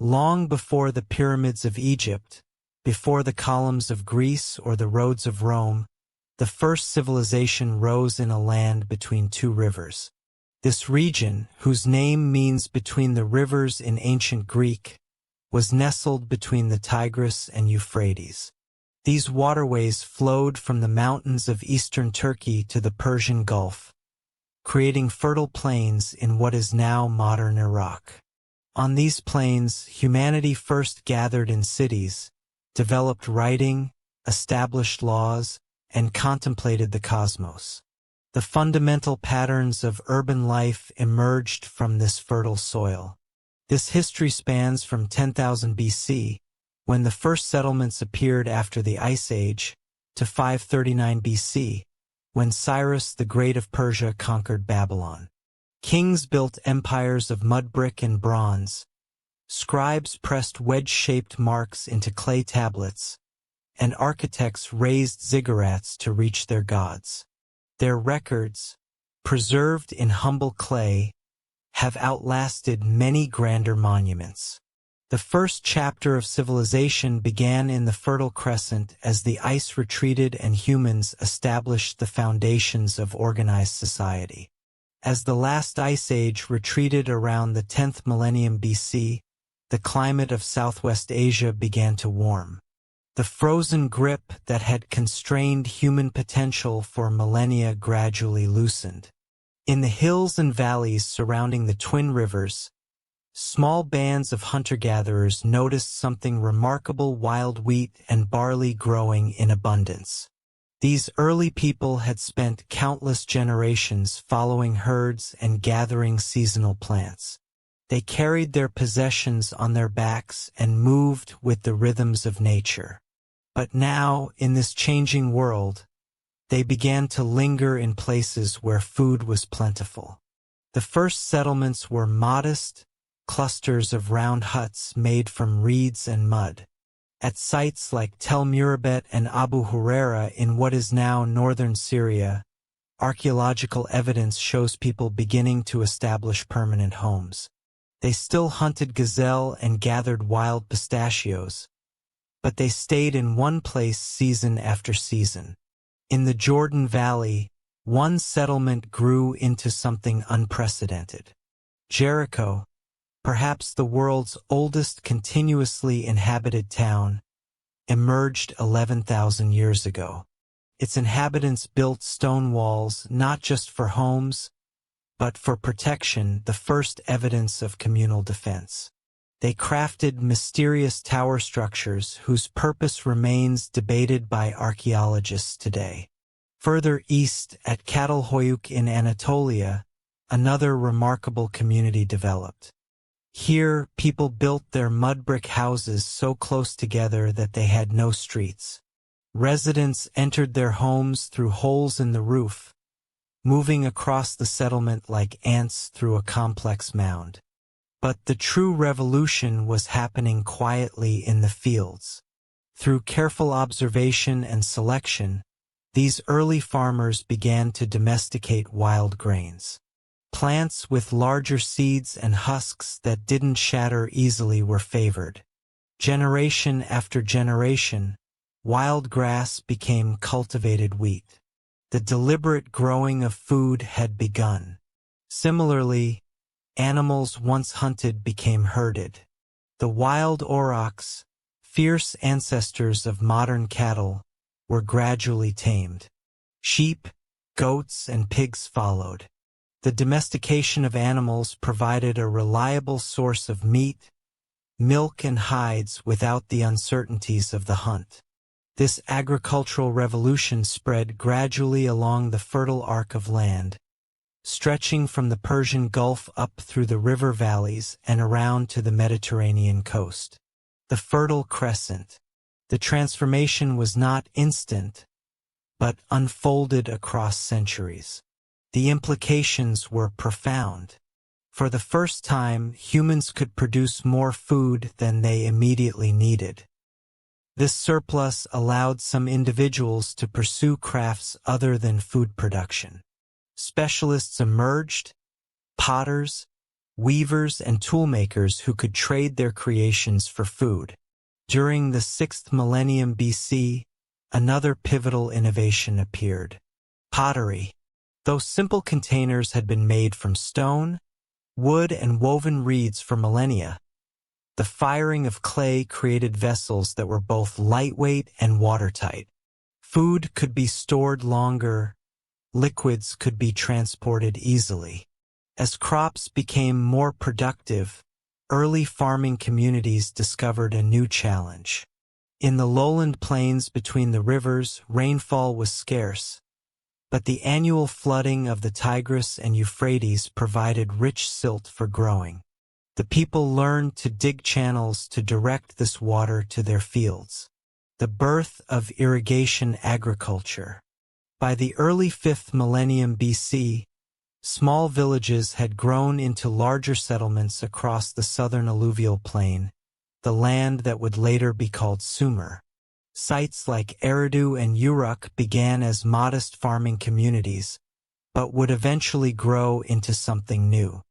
Long before the pyramids of Egypt, before the columns of Greece or the roads of Rome, the first civilization rose in a land between two rivers. This region, whose name means between the rivers in ancient Greek, was nestled between the Tigris and Euphrates. These waterways flowed from the mountains of eastern Turkey to the Persian Gulf, creating fertile plains in what is now modern Iraq. On these plains, humanity first gathered in cities, developed writing, established laws, and contemplated the cosmos. The fundamental patterns of urban life emerged from this fertile soil. This history spans from 10,000 BC, when the first settlements appeared after the Ice Age, to 539 BC, when Cyrus the Great of Persia conquered Babylon. Kings built empires of mud brick and bronze. Scribes pressed wedge-shaped marks into clay tablets, and architects raised ziggurats to reach their gods. Their records, preserved in humble clay, have outlasted many grander monuments. The first chapter of civilization began in the Fertile Crescent as the ice retreated and humans established the foundations of organized society. As the last ice age retreated around the 10th millennium BC, the climate of Southwest Asia began to warm. The frozen grip that had constrained human potential for millennia gradually loosened. In the hills and valleys surrounding the twin rivers, small bands of hunter-gatherers noticed something remarkable: wild wheat and barley growing in abundance. These early people had spent countless generations following herds and gathering seasonal plants. They carried their possessions on their backs and moved with the rhythms of nature. But now, in this changing world, they began to linger in places where food was plentiful. The first settlements were modest clusters of round huts made from reeds and mud. At sites like Tel Murabet and Abu Huraira in what is now northern Syria, archaeological evidence shows people beginning to establish permanent homes. They still hunted gazelle and gathered wild pistachios, but they stayed in one place season after season. In the Jordan Valley, one settlement grew into something unprecedented. Jericho, perhaps the world's oldest continuously inhabited town, emerged 11,000 years ago. Its inhabitants built stone walls not just for homes, but for protection, the first evidence of communal defense. They crafted mysterious tower structures whose purpose remains debated by archaeologists today. Further east, at Catalhoyuk in Anatolia, another remarkable community developed. Here, people built their mud brick houses so close together that they had no streets. Residents entered their homes through holes in the roof, moving across the settlement like ants through a complex mound. But the true revolution was happening quietly in the fields. Through careful observation and selection, these early farmers began to domesticate wild grains. Plants with larger seeds and husks that didn't shatter easily were favored. Generation after generation, wild grass became cultivated wheat. The deliberate growing of food had begun. Similarly, animals once hunted became herded. The wild aurochs, fierce ancestors of modern cattle, were gradually tamed. Sheep, goats, and pigs followed. The domestication of animals provided a reliable source of meat, milk, and hides without the uncertainties of the hunt. This agricultural revolution spread gradually along the fertile arc of land, stretching from the Persian Gulf up through the river valleys and around to the Mediterranean coast. The Fertile Crescent. The transformation was not instant, but unfolded across centuries. The implications were profound. For the first time, humans could produce more food than they immediately needed. This surplus allowed some individuals to pursue crafts other than food production. Specialists emerged: potters, weavers and toolmakers who could trade their creations for food. During the 6th millennium BC, another pivotal innovation appeared: pottery. Though simple containers had been made from stone, wood, and woven reeds for millennia, the firing of clay created vessels that were both lightweight and watertight. Food could be stored longer, liquids could be transported easily. As crops became more productive, early farming communities discovered a new challenge. In the lowland plains between the rivers, rainfall was scarce, but the annual flooding of the Tigris and Euphrates provided rich silt for growing. The people learned to dig channels to direct this water to their fields. The birth of irrigation agriculture. By the early 5th millennium BC, small villages had grown into larger settlements across the southern alluvial plain, the land that would later be called Sumer. Sites like Eridu and Uruk began as modest farming communities, but would eventually grow into something new: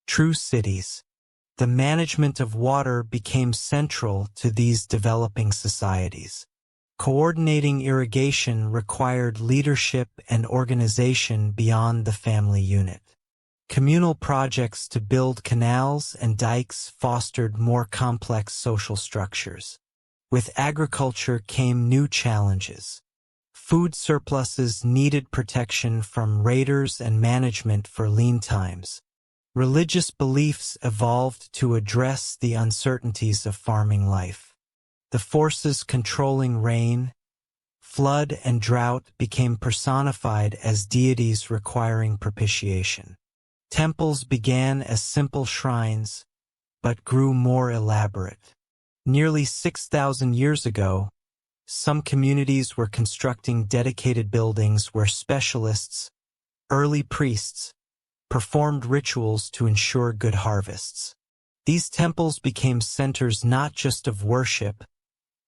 true cities. The management of water became central to these developing societies. Coordinating irrigation required leadership and organization beyond the family unit. Communal projects to build canals and dikes fostered more complex social structures. With agriculture came new challenges. Food surpluses needed protection from raiders and management for lean times. Religious beliefs evolved to address the uncertainties of farming life. The forces controlling rain, flood, and drought became personified as deities requiring propitiation. Temples began as simple shrines, but grew more elaborate. Nearly 6,000 years ago, some communities were constructing dedicated buildings where specialists, early priests, performed rituals to ensure good harvests. These temples became centers not just of worship,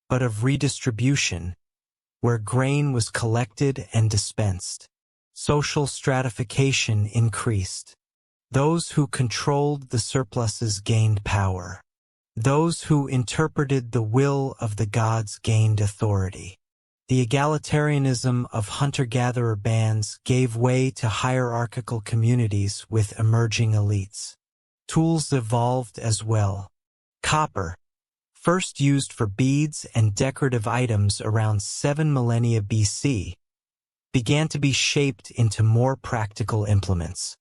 but of redistribution, where grain was collected and dispensed. Social stratification increased. Those who controlled the surpluses gained power. Those who interpreted the will of the gods gained authority. The egalitarianism of hunter-gatherer bands gave way to hierarchical communities with emerging elites. Tools evolved as well. Copper, first used for beads and decorative items around 7 millennia BC, began to be shaped into more practical implements.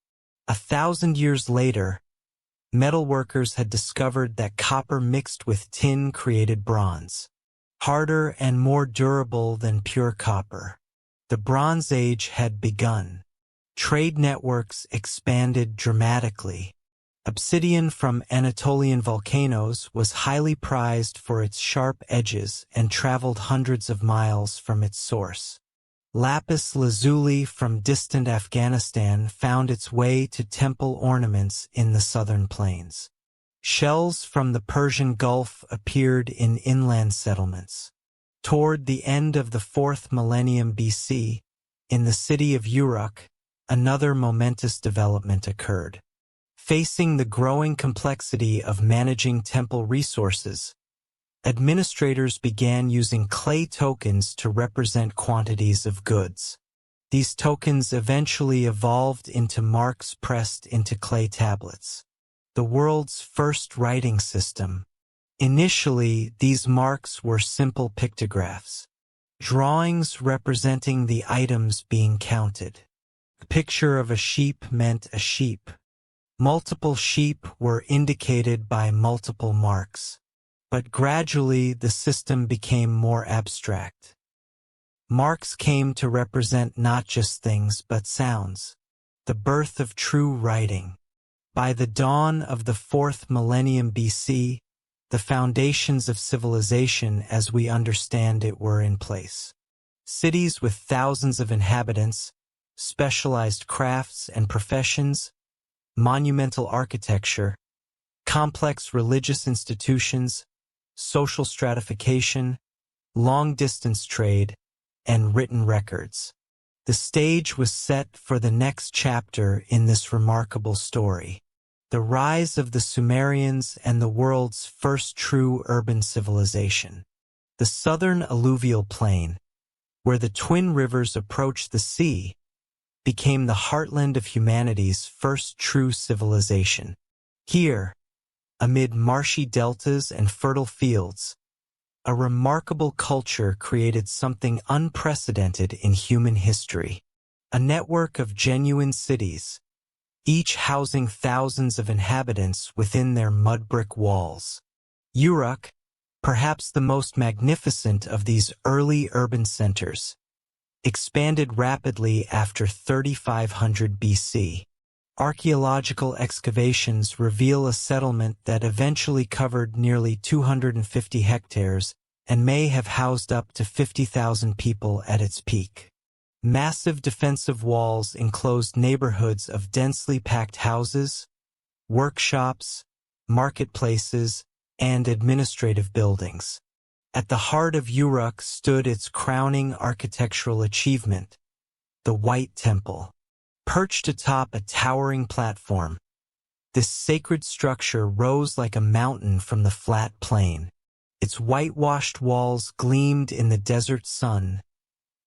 1,000 years later, metalworkers had discovered that copper mixed with tin created bronze, harder and more durable than pure copper. The Bronze Age had begun. Trade networks expanded dramatically. Obsidian from Anatolian volcanoes was highly prized for its sharp edges and traveled hundreds of miles from its source. Lapis lazuli from distant Afghanistan found its way to temple ornaments in the southern plains. Shells from the Persian Gulf appeared in inland settlements. Toward the end of the 4th millennium BC, in the city of Uruk, another momentous development occurred. Facing the growing complexity of managing temple resources, administrators began using clay tokens to represent quantities of goods. These tokens eventually evolved into marks pressed into clay tablets, the world's first writing system. Initially, these marks were simple pictographs, drawings representing the items being counted. The picture of a sheep meant a sheep. Multiple sheep were indicated by multiple marks. But gradually the system became more abstract. Marks came to represent not just things but sounds, the birth of true writing. By the dawn of the 4th millennium BC, the foundations of civilization as we understand it were in place. Cities with thousands of inhabitants, specialized crafts and professions, monumental architecture, complex religious institutions, social stratification, long-distance trade, and written records. The stage was set for the next chapter in this remarkable story. The the rise of the Sumerians and the world's first true urban civilization. The southern alluvial plain, where the twin rivers approach the sea, became the heartland of humanity's first true civilization. Here, amid marshy deltas and fertile fields, a remarkable culture created something unprecedented in human history. A network of genuine cities, each housing thousands of inhabitants within their mud-brick walls. Uruk, perhaps the most magnificent of these early urban centers, expanded rapidly after 3500 BC. Archaeological excavations reveal a settlement that eventually covered nearly 250 hectares and may have housed up to 50,000 people at its peak. Massive defensive walls enclosed neighborhoods of densely packed houses, workshops, marketplaces, and administrative buildings. At the heart of Uruk stood its crowning architectural achievement, the White Temple. Perched atop a towering platform, this sacred structure rose like a mountain from the flat plain. Its whitewashed walls gleamed in the desert sun,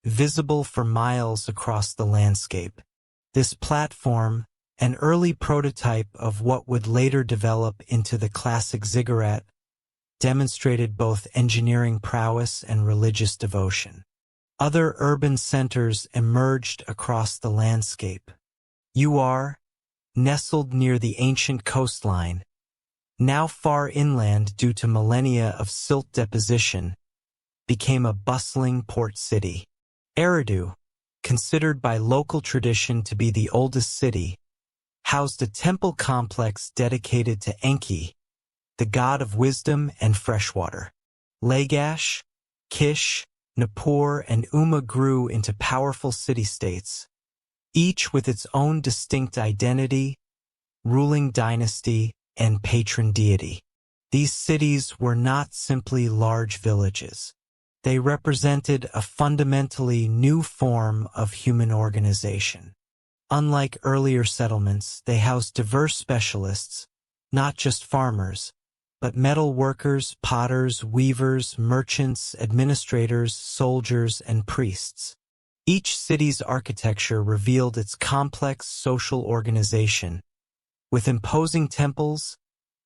visible for miles across the landscape. This platform, an early prototype of what would later develop into the classic ziggurat, demonstrated both engineering prowess and religious devotion. Other urban centers emerged across the landscape. Ur, nestled near the ancient coastline, now far inland due to millennia of silt deposition, became a bustling port city. Eridu, considered by local tradition to be the oldest city, housed a temple complex dedicated to Enki, the god of wisdom and freshwater. Lagash, Kish, Nippur, and Umma grew into powerful city-states, each with its own distinct identity, ruling dynasty, and patron deity. These cities were not simply large villages. They represented a fundamentally new form of human organization. Unlike earlier settlements, they housed diverse specialists, not just farmers, but metal workers, potters, weavers, merchants, administrators, soldiers, and priests. Each city's architecture revealed its complex social organization, with imposing temples,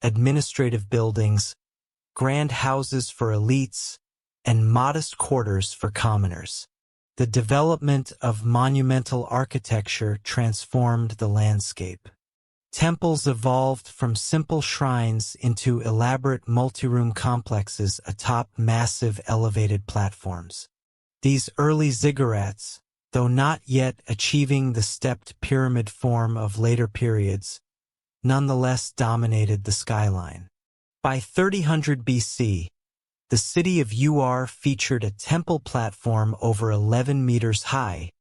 administrative buildings, grand houses for elites, and modest quarters for commoners. The development of monumental architecture transformed the landscape. Temples evolved from simple shrines into elaborate multi-room complexes atop massive elevated platforms. These early ziggurats, though not yet achieving the stepped pyramid form of later periods, nonetheless dominated the skyline. By 3000 BC, the city of Ur featured a temple platform over 11 meters high,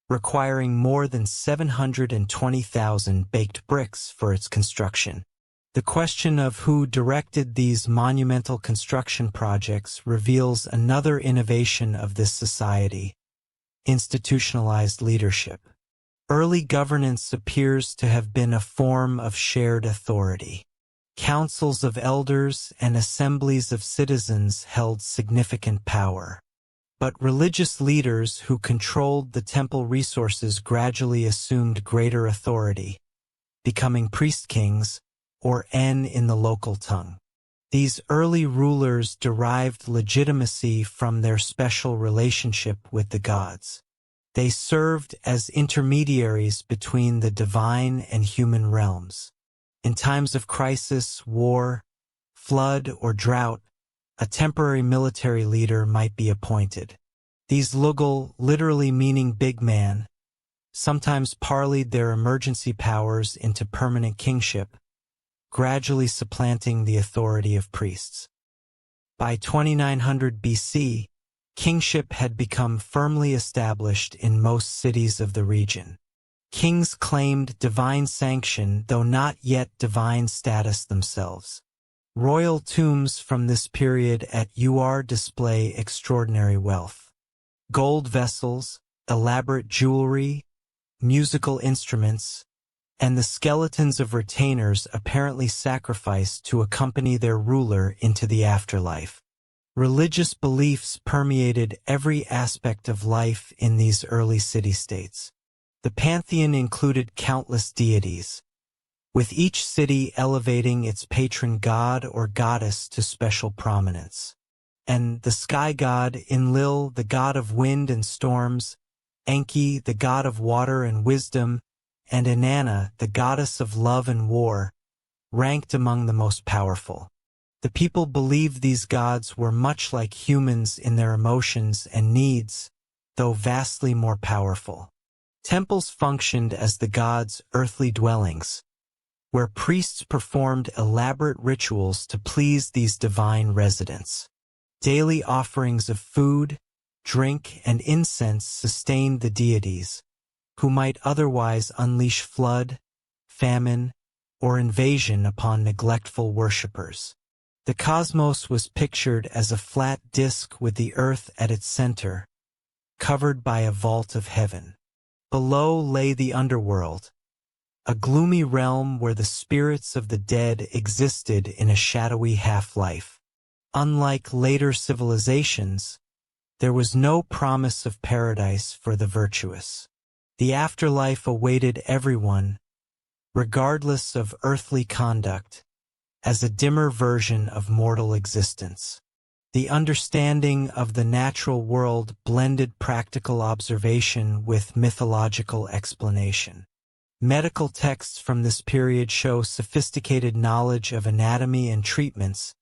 requiring more than 720,000 baked bricks for its construction. The question of who directed these monumental construction projects reveals another innovation of this society: institutionalized leadership. Early governance appears to have been a form of shared authority. Councils of elders and assemblies of citizens held significant power. But religious leaders who controlled the temple resources gradually assumed greater authority, becoming priest-kings, or En in the local tongue. These early rulers derived legitimacy from their special relationship with the gods. They served as intermediaries between the divine and human realms. In times of crisis, war, flood, or drought, a temporary military leader might be appointed. These Lugul, literally meaning big man, sometimes parlayed their emergency powers into permanent kingship, gradually supplanting the authority of priests. By 2900 BC, kingship had become firmly established in most cities of the region. Kings claimed divine sanction, though not yet divine status themselves. Royal tombs from this period at Ur display extraordinary wealth. Gold vessels, elaborate jewelry, musical instruments, and the skeletons of retainers apparently sacrificed to accompany their ruler into the afterlife. Religious beliefs permeated every aspect of life in these early city-states. The pantheon included countless deities, with each city elevating its patron god or goddess to special prominence. And the sky god Enlil, the god of wind and storms, Enki, the god of water and wisdom, and Inanna, the goddess of love and war, ranked among the most powerful. The people believed these gods were much like humans in their emotions and needs, though vastly more powerful. Temples functioned as the gods' earthly dwellings, where priests performed elaborate rituals to please these divine residents. Daily offerings of food, drink, and incense sustained the deities, who might otherwise unleash flood, famine, or invasion upon neglectful worshippers. The cosmos was pictured as a flat disk with the earth at its center, covered by a vault of heaven. Below lay the underworld, a gloomy realm where the spirits of the dead existed in a shadowy half-life. Unlike later civilizations, there was no promise of paradise for the virtuous. The afterlife awaited everyone, regardless of earthly conduct, as a dimmer version of mortal existence. The understanding of the natural world blended practical observation with mythological explanation. Medical texts from this period show sophisticated knowledge of anatomy and treatments,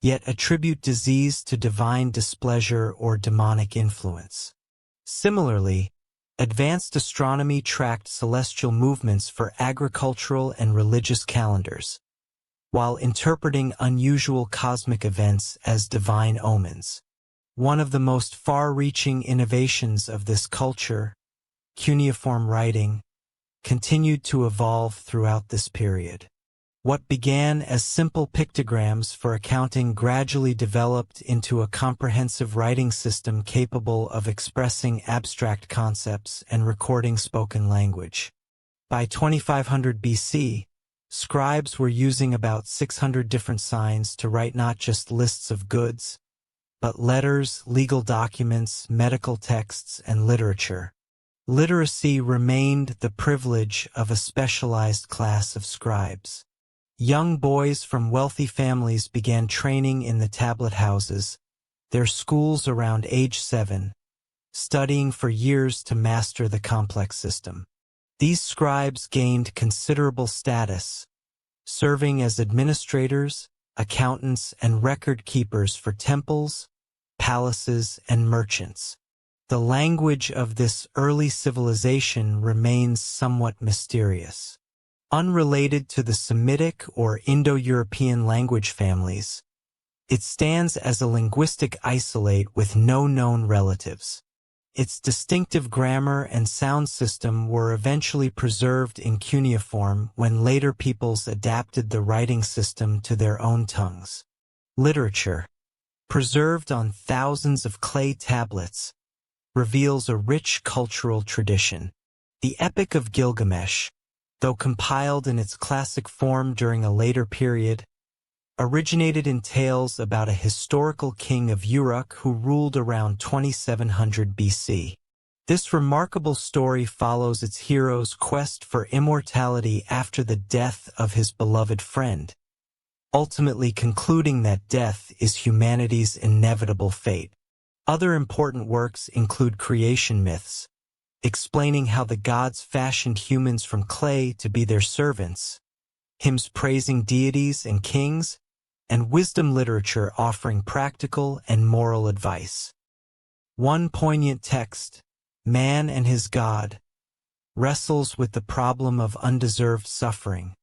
yet attribute disease to divine displeasure or demonic influence. Similarly, advanced astronomy tracked celestial movements for agricultural and religious calendars, while interpreting unusual cosmic events as divine omens. One of the most far-reaching innovations of this culture, cuneiform writing, continued to evolve throughout this period. What began as simple pictograms for accounting gradually developed into a comprehensive writing system capable of expressing abstract concepts and recording spoken language. By 2500 BC, scribes were using about 600 different signs to write not just lists of goods, but letters, legal documents, medical texts, and literature. Literacy remained the privilege of a specialized class of scribes. Young boys from wealthy families began training in the tablet houses, their schools around age 7, studying for years to master the complex system. These scribes gained considerable status, serving as administrators, accountants, and record keepers for temples, palaces, and merchants. The language of this early civilization remains somewhat mysterious. Unrelated to the Semitic or Indo-European language families, it stands as a linguistic isolate with no known relatives. Its distinctive grammar and sound system were eventually preserved in cuneiform when later peoples adapted the writing system to their own tongues. Literature, preserved on thousands of clay tablets, reveals a rich cultural tradition. The Epic of Gilgamesh, though compiled in its classic form during a later period, originated in tales about a historical king of Uruk who ruled around 2700 BC. This remarkable story follows its hero's quest for immortality after the death of his beloved friend, ultimately concluding that death is humanity's inevitable fate. Other important works include creation myths, explaining how the gods fashioned humans from clay to be their servants, hymns praising deities and kings, and wisdom literature offering practical and moral advice. One poignant text, Man and His God, wrestles with the problem of undeserved suffering,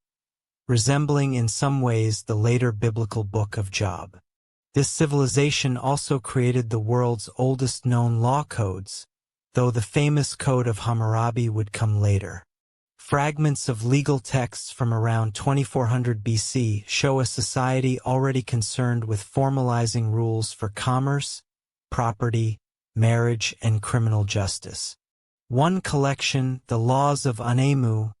resembling in some ways the later biblical book of Job. This civilization also created the world's oldest known law codes, though the famous Code of Hammurabi would come later. Fragments of legal texts from around 2400 BC show a society already concerned with formalizing rules for commerce, property, marriage, and criminal justice. One collection, the Laws of Anemu,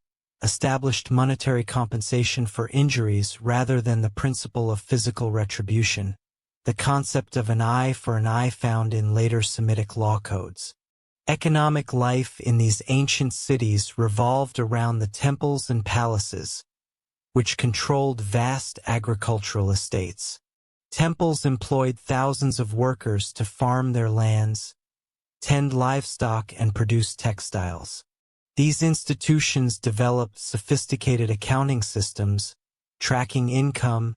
established monetary compensation for injuries rather than the principle of physical retribution, the concept of an eye for an eye found in later Semitic law codes. Economic life in these ancient cities revolved around the temples and palaces, which controlled vast agricultural estates. Temples employed thousands of workers to farm their lands, tend livestock, and produce textiles. These institutions developed sophisticated accounting systems, tracking income,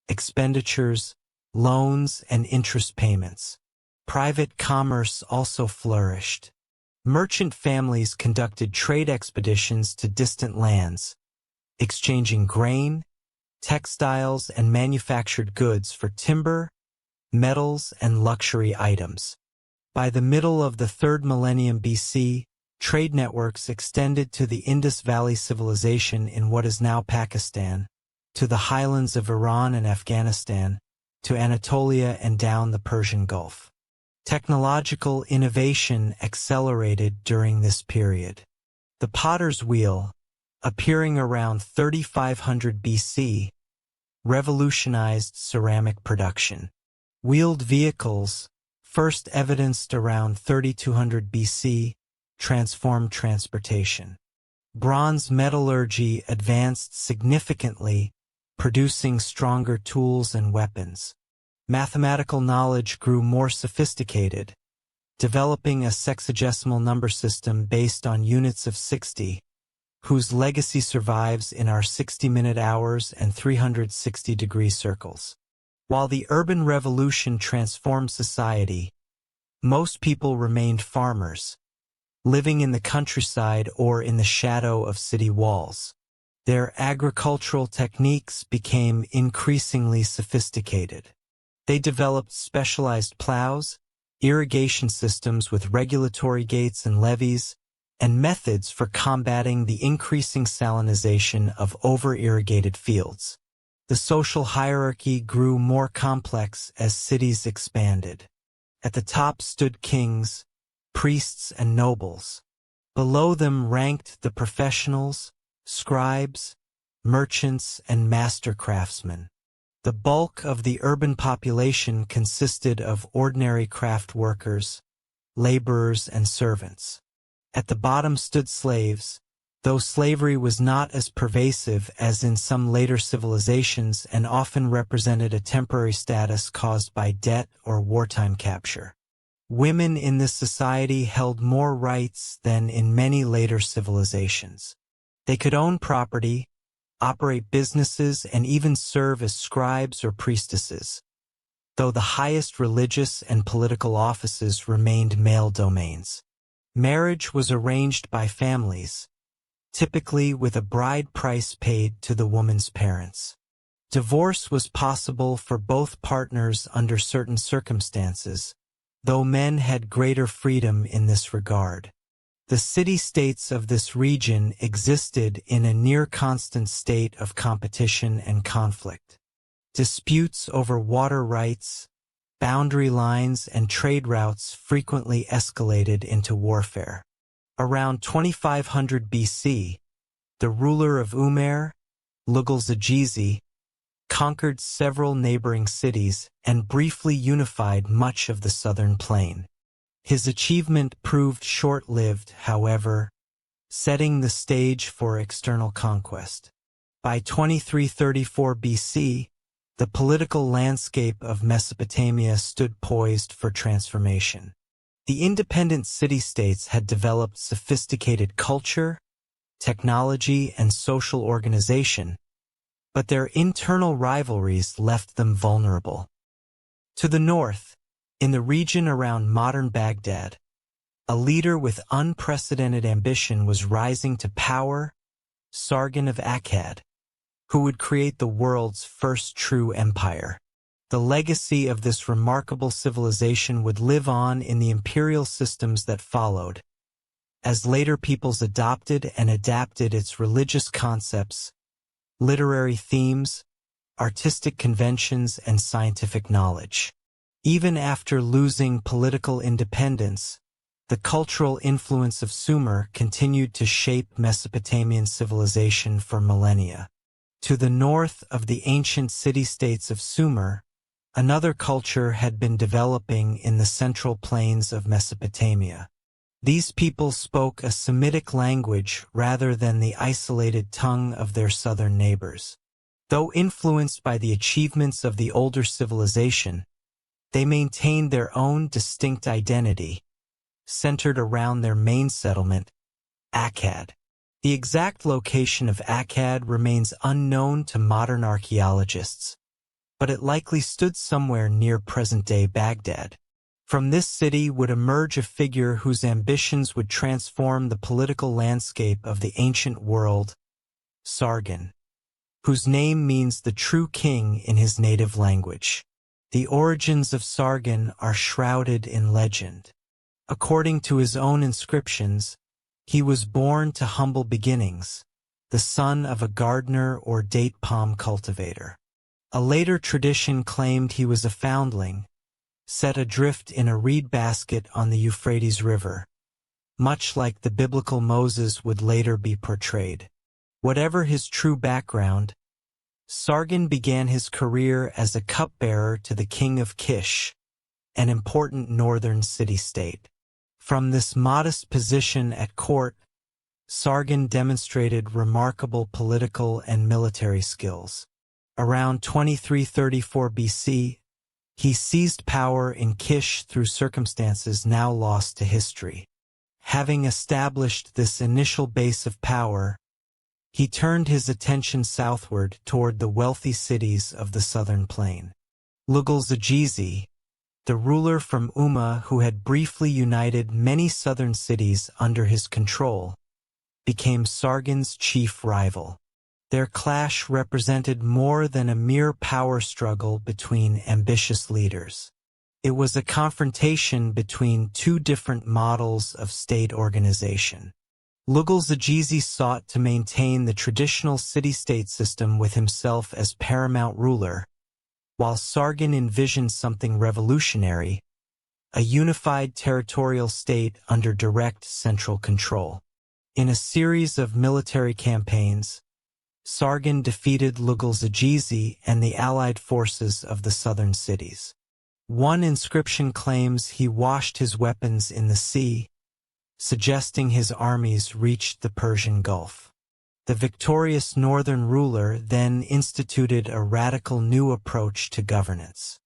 expenditures, loans, and interest payments. Private commerce also flourished. Merchant families conducted trade expeditions to distant lands, exchanging grain, textiles, and manufactured goods for timber, metals, and luxury items. By the middle of the 3rd millennium BC, trade networks extended to the Indus Valley Civilization in what is now Pakistan, to the highlands of Iran and Afghanistan, to Anatolia and down the Persian Gulf. Technological innovation accelerated during this period. The potter's wheel, appearing around 3500 BC, revolutionized ceramic production. Wheeled vehicles, first evidenced around 3200 BC, transformed transportation. Bronze metallurgy advanced significantly, producing stronger tools and weapons. Mathematical knowledge grew more sophisticated, developing a sexagesimal number system based on units of 60, whose legacy survives in our 60-minute hours and 360-degree circles. While the urban revolution transformed society, most people remained farmers, living in the countryside or in the shadow of city walls. Their agricultural techniques became increasingly sophisticated. They developed specialized plows, irrigation systems with regulatory gates and levees, and methods for combating the increasing salinization of over-irrigated fields. The social hierarchy grew more complex as cities expanded. At the top stood kings, priests, and nobles. Below them ranked the professionals, scribes, merchants, and master craftsmen. The bulk of the urban population consisted of ordinary craft workers, laborers, and servants. At the bottom stood slaves, though slavery was not as pervasive as in some later civilizations and often represented a temporary status caused by debt or wartime capture. Women in this society held more rights than in many later civilizations. They could own property, operate businesses, and even serve as scribes or priestesses, though the highest religious and political offices remained male domains. Marriage was arranged by families, typically with a bride price paid to the woman's parents. Divorce was possible for both partners under certain circumstances, though men had greater freedom in this regard. The city-states of this region existed in a near-constant state of competition and conflict. Disputes over water rights, boundary lines, and trade routes frequently escalated into warfare. Around 2500 BC, the ruler of Umair, Lugal-Zagizi, conquered several neighboring cities and briefly unified much of the southern plain. His achievement proved short-lived, however, setting the stage for external conquest. By 2334 BC, the political landscape of Mesopotamia stood poised for transformation. The independent city-states had developed sophisticated culture, technology, and social organization, but their internal rivalries left them vulnerable. To the north, in the region around modern Baghdad, a leader with unprecedented ambition was rising to power, Sargon of Akkad, who would create the world's first true empire. The legacy of this remarkable civilization would live on in the imperial systems that followed, as later peoples adopted and adapted its religious concepts, literary themes, artistic conventions, and scientific knowledge. Even after losing political independence, The cultural influence of Sumer continued to shape Mesopotamian civilization for millennia. To the north of the ancient city-states of Sumer, another culture had been developing in the central plains of Mesopotamia. These people spoke a Semitic language rather than the isolated tongue of their southern neighbors. Though influenced by the achievements of the older civilization, they maintained their own distinct identity, centered around their main settlement, Akkad. The exact location of Akkad remains unknown to modern archaeologists, but it likely stood somewhere near present-day Baghdad. From this city would emerge a figure whose ambitions would transform the political landscape of the ancient world, Sargon, whose name means the true king in his native language. The origins of Sargon are shrouded in legend. According to his own inscriptions, he was born to humble beginnings, the son of a gardener or date palm cultivator. A later tradition claimed he was a foundling, set adrift in a reed basket on the Euphrates River, much like the biblical Moses would later be portrayed. Whatever his true background, Sargon began his career as a cupbearer to the king of Kish, an important northern city-state. From this modest position at court, Sargon demonstrated remarkable political and military skills. Around 2334 BC, he seized power in Kish through circumstances now lost to history. Having established this initial base of power, he turned his attention southward toward the wealthy cities of the southern plain. Lugal-Zagizi, the ruler from Umma who had briefly united many southern cities under his control, became Sargon's chief rival. Their clash represented more than a mere power struggle between ambitious leaders. It was a confrontation between two different models of state organization. Lugal-Zagizi sought to maintain the traditional city-state system with himself as paramount ruler, while Sargon envisioned something revolutionary, a unified territorial state under direct central control. In a series of military campaigns, Sargon defeated Lugal-Zagizi and the allied forces of the southern cities. One inscription claims he washed his weapons in the sea, suggesting his armies reached the Persian Gulf. The victorious northern ruler then instituted a radical new approach to governance.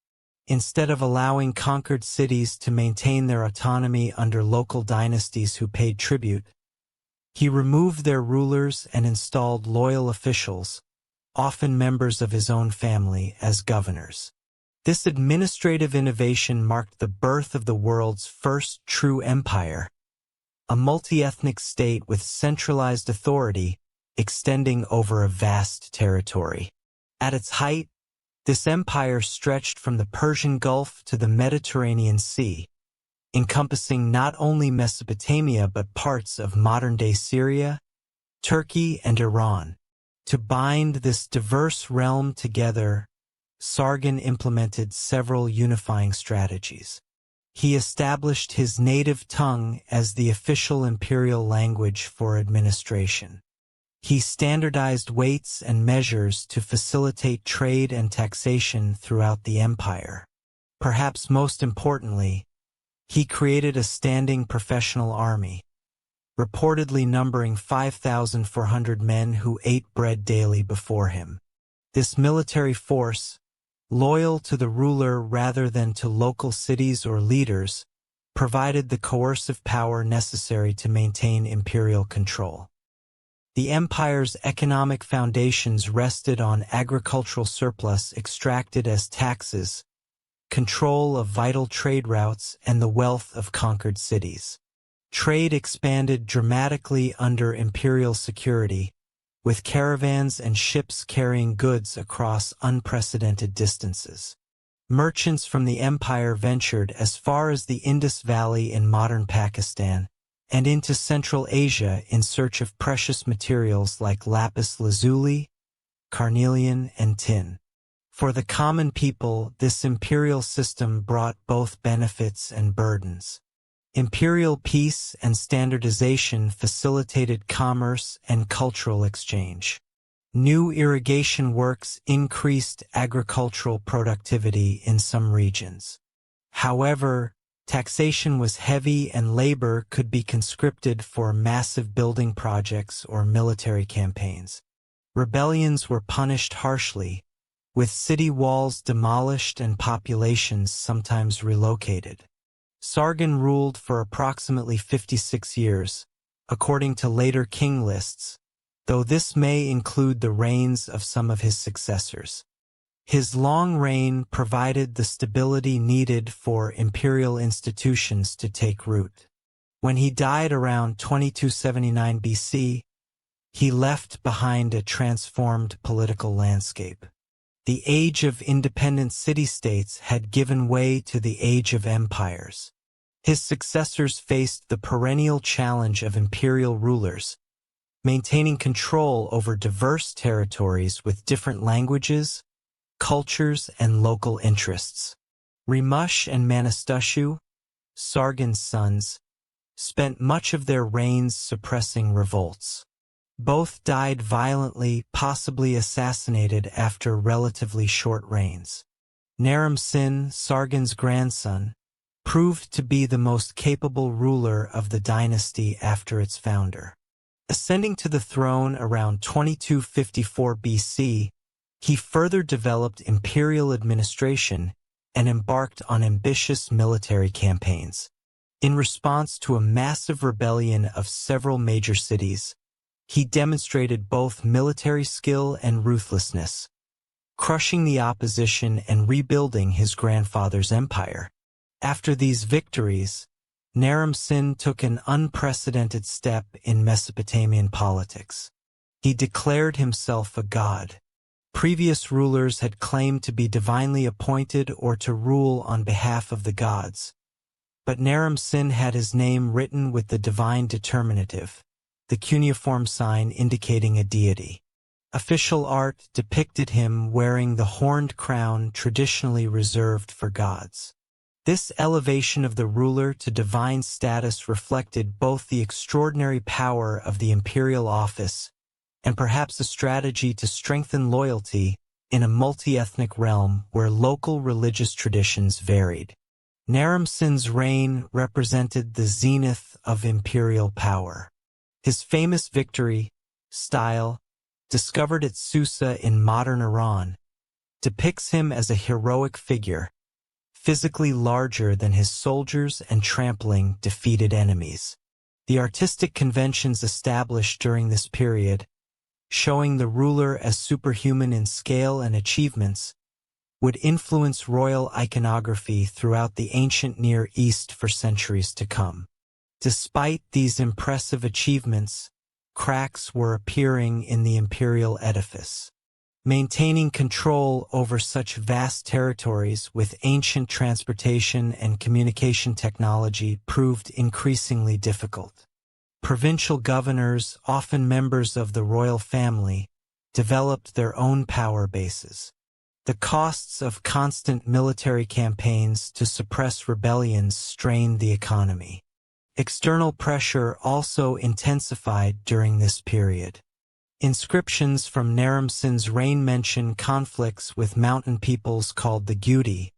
Instead of allowing conquered cities to maintain their autonomy under local dynasties who paid tribute, he removed their rulers and installed loyal officials, often members of his own family, as governors. This administrative innovation marked the birth of the world's first true empire, a multi-ethnic state with centralized authority extending over a vast territory. At its height, this empire stretched from the Persian Gulf to the Mediterranean Sea, encompassing not only Mesopotamia but parts of modern-day Syria, Turkey, and Iran. To bind this diverse realm together, Sargon implemented several unifying strategies. He established his native tongue as the official imperial language for administration. He standardized weights and measures to facilitate trade and taxation throughout the empire. Perhaps most importantly, he created a standing professional army, reportedly numbering 5,400 men who ate bread daily before him. This military force, loyal to the ruler rather than to local cities or leaders, provided the coercive power necessary to maintain imperial control. The empire's economic foundations rested on agricultural surplus extracted as taxes, control of vital trade routes, and the wealth of conquered cities. Trade expanded dramatically under imperial security, with caravans and ships carrying goods across unprecedented distances. Merchants from the empire ventured as far as the Indus Valley in modern Pakistan, and into Central Asia in search of precious materials like lapis lazuli, carnelian, and tin. For the common people, this imperial system brought both benefits and burdens. Imperial peace and standardization facilitated commerce and cultural exchange. New irrigation works increased agricultural productivity in some regions. However, taxation was heavy and labor could be conscripted for massive building projects or military campaigns. Rebellions were punished harshly, with city walls demolished and populations sometimes relocated. Sargon ruled for approximately 56 years, according to later king lists, though this may include the reigns of some of his successors. His long reign provided the stability needed for imperial institutions to take root. When he died around 2279 BC, he left behind a transformed political landscape. The age of independent city-states had given way to the age of empires. His successors faced the perennial challenge of imperial rulers, maintaining control over diverse territories with different languages, cultures, and local interests. Rimush and Manastushu, Sargon's sons, spent much of their reigns suppressing revolts. Both died violently, possibly assassinated after relatively short reigns. Naram-Sin, Sargon's grandson, proved to be the most capable ruler of the dynasty after its founder. Ascending to the throne around 2254 BC, he further developed imperial administration and embarked on ambitious military campaigns. In response to a massive rebellion of several major cities, he demonstrated both military skill and ruthlessness, crushing the opposition and rebuilding his grandfather's empire. After these victories, Naram-Sin took an unprecedented step in Mesopotamian politics. He declared himself a god. Previous rulers had claimed to be divinely appointed or to rule on behalf of the gods, but Naram-Sin had his name written with the divine determinative, the cuneiform sign indicating a deity. Official art depicted him wearing the horned crown traditionally reserved for gods. This elevation of the ruler to divine status reflected both the extraordinary power of the imperial office and perhaps a strategy to strengthen loyalty in a multi-ethnic realm where local religious traditions varied. Naram-Sin's reign represented the zenith of imperial power. His famous victory, style, discovered at Susa in modern Iran, depicts him as a heroic figure, physically larger than his soldiers and trampling defeated enemies. The artistic conventions established during this period, showing the ruler as superhuman in scale and achievements, would influence royal iconography throughout the ancient Near East for centuries to come. Despite these impressive achievements, cracks were appearing in the imperial edifice. Maintaining control over such vast territories with ancient transportation and communication technology proved increasingly difficult. Provincial governors, often members of the royal family, developed their own power bases. The costs of constant military campaigns to suppress rebellions strained the economy. External pressure also intensified during this period. Inscriptions from Naram-Sin's reign mention conflicts with mountain peoples called the Gudi,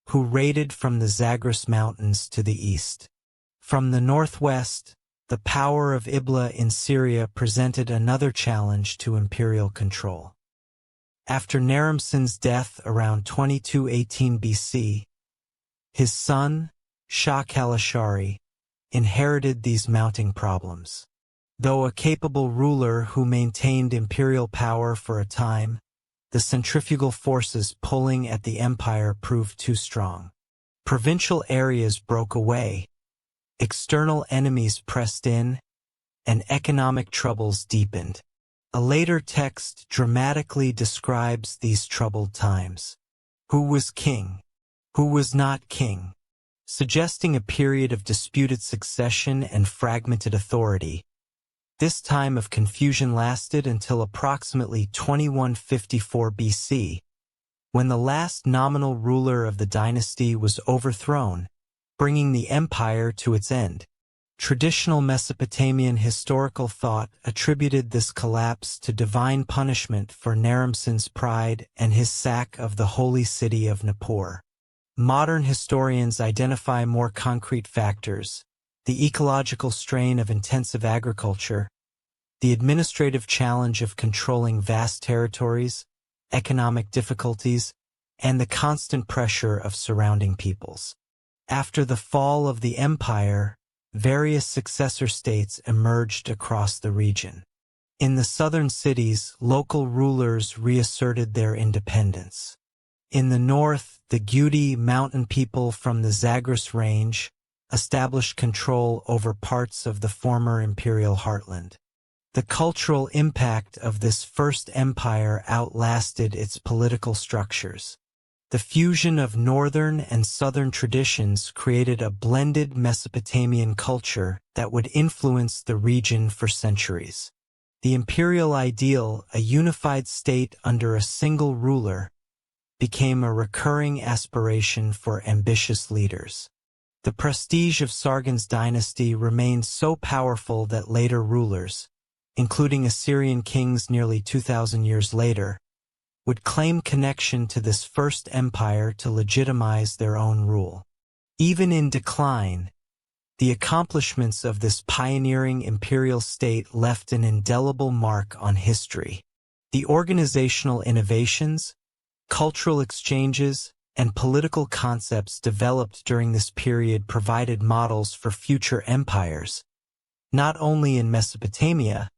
who raided from the Zagros Mountains to the east. From the northwest, the power of Ibla in Syria presented another challenge to imperial control. After Naram-Sin's death around 2218 BC, his son, Shah Kalashari, inherited these mounting problems. Though a capable ruler who maintained imperial power for a time, the centrifugal forces pulling at the empire proved too strong. Provincial areas broke away, external enemies pressed in, and economic troubles deepened. A later text dramatically describes these troubled times. Who was king? Who was not king? Suggesting a period of disputed succession and fragmented authority. This time of confusion lasted until approximately 2154 BC, when the last nominal ruler of the dynasty was overthrown, bringing the empire to its end. Traditional Mesopotamian historical thought attributed this collapse to divine punishment for Naram-Sin's pride and his sack of the holy city of Nippur. Modern historians identify more concrete factors: the ecological strain of intensive agriculture, the administrative challenge of controlling vast territories, economic difficulties, and the constant pressure of surrounding peoples. After the fall of the empire, various successor states emerged across the region. In the southern cities, local rulers reasserted their independence. In the north, the Gudi mountain people from the Zagros range established control over parts of the former imperial heartland. The cultural impact of this first empire outlasted its political structures. The fusion of northern and southern traditions created a blended Mesopotamian culture that would influence the region for centuries. The imperial ideal, a unified state under a single ruler, became a recurring aspiration for ambitious leaders. The prestige of Sargon's dynasty remained so powerful that later rulers, including Assyrian kings nearly 2,000 years later, would claim connection to this first empire to legitimize their own rule. Even in decline, the accomplishments of this pioneering imperial state left an indelible mark on history. The organizational innovations, cultural exchanges, and political concepts developed during this period provided models for future empires, not only in Mesopotamia,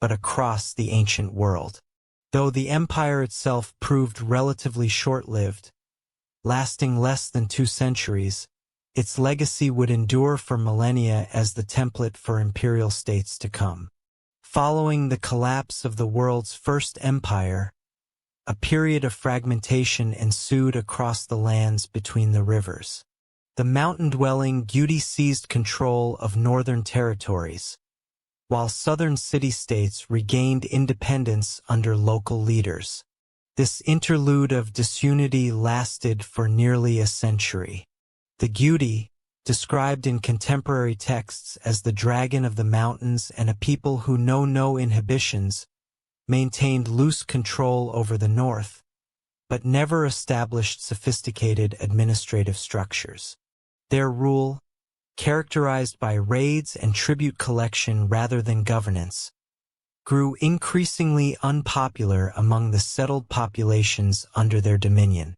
but across the ancient world. Though the empire itself proved relatively short-lived, lasting less than 2 centuries, its legacy would endure for millennia as the template for imperial states to come. Following the collapse of the world's first empire, a period of fragmentation ensued across the lands between the rivers. The mountain-dwelling Gudi seized control of northern territories, while southern city-states regained independence under local leaders. This interlude of disunity lasted for nearly a century. The Gudi, described in contemporary texts as the dragon of the mountains and a people who know no inhibitions, maintained loose control over the north, but never established sophisticated administrative structures. Their rule, characterized by raids and tribute collection rather than governance, grew increasingly unpopular among the settled populations under their dominion.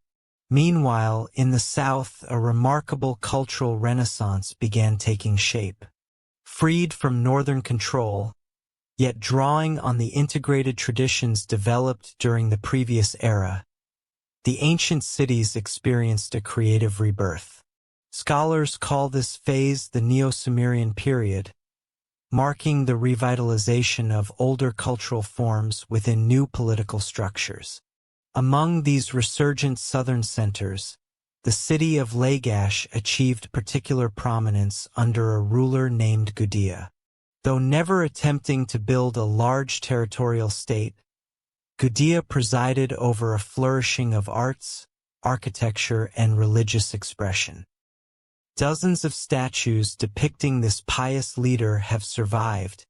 Meanwhile, in the south, a remarkable cultural renaissance began taking shape. Freed from northern control, yet drawing on the integrated traditions developed during the previous era, the ancient cities experienced a creative rebirth. Scholars call this phase the Neo-Sumerian period, marking the revitalization of older cultural forms within new political structures. Among these resurgent southern centers, the city of Lagash achieved particular prominence under a ruler named Gudea. Though never attempting to build a large territorial state, Gudea presided over a flourishing of arts, architecture, and religious expression. Dozens of statues depicting this pious leader have survived,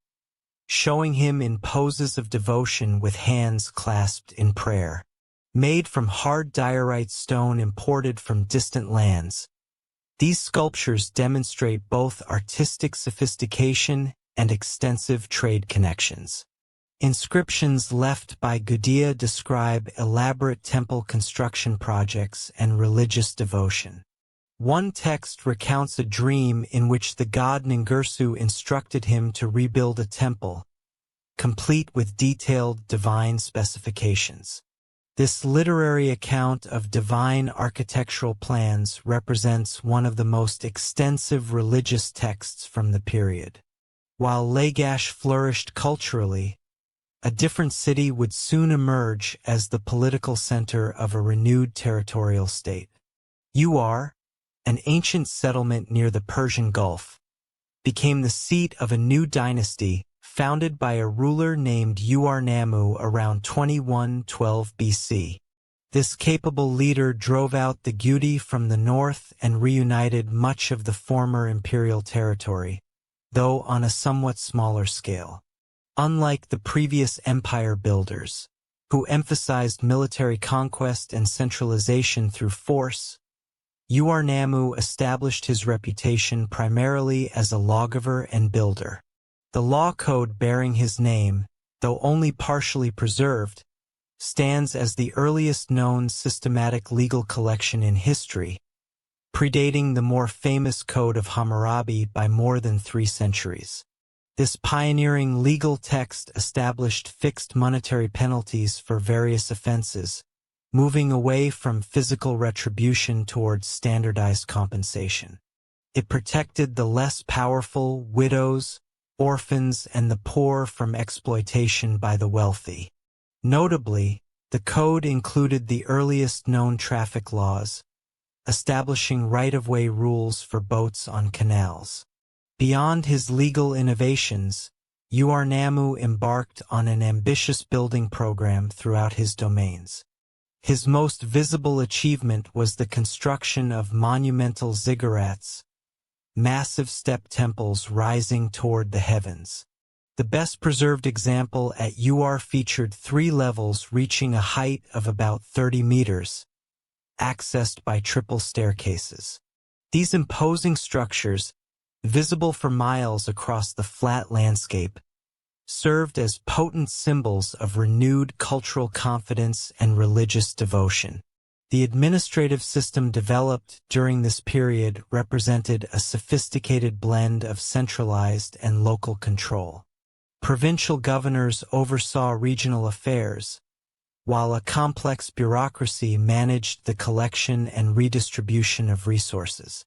showing him in poses of devotion with hands clasped in prayer. Made from hard diorite stone imported from distant lands, these sculptures demonstrate both artistic sophistication and extensive trade connections. Inscriptions left by Gudea describe elaborate temple construction projects and religious devotion. One text recounts a dream in which the god Ningirsu instructed him to rebuild a temple, complete with detailed divine specifications. This literary account of divine architectural plans represents one of the most extensive religious texts from the period. While Lagash flourished culturally, a different city would soon emerge as the political center of a renewed territorial state. Uar, an ancient settlement near the Persian Gulf, became the seat of a new dynasty founded by a ruler named Uar-Nammu around 2112 BC. This capable leader drove out the Gudi from the north and reunited much of the former imperial territory, though on a somewhat smaller scale. Unlike the previous empire builders, who emphasized military conquest and centralization through force, Uarnamu established his reputation primarily as a lawgiver and builder. The law code bearing his name, though only partially preserved, stands as the earliest known systematic legal collection in history, predating the more famous Code of Hammurabi by more than 3 centuries. This pioneering legal text established fixed monetary penalties for various offenses, moving away from physical retribution towards standardized compensation. It protected the less powerful, widows, orphans, and the poor from exploitation by the wealthy. Notably, the code included the earliest known traffic laws, establishing right-of-way rules for boats on canals. Beyond his legal innovations, Uarnamu embarked on an ambitious building program throughout his domains. His most visible achievement was the construction of monumental ziggurats, massive step temples rising toward the heavens. The best-preserved example at Uar featured 3 levels reaching a height of about 30 meters, accessed by triple staircases. These imposing structures, visible for miles across the flat landscape, served as potent symbols of renewed cultural confidence and religious devotion. The administrative system developed during this period represented a sophisticated blend of centralized and local control. Provincial governors oversaw regional affairs, while a complex bureaucracy managed the collection and redistribution of resources.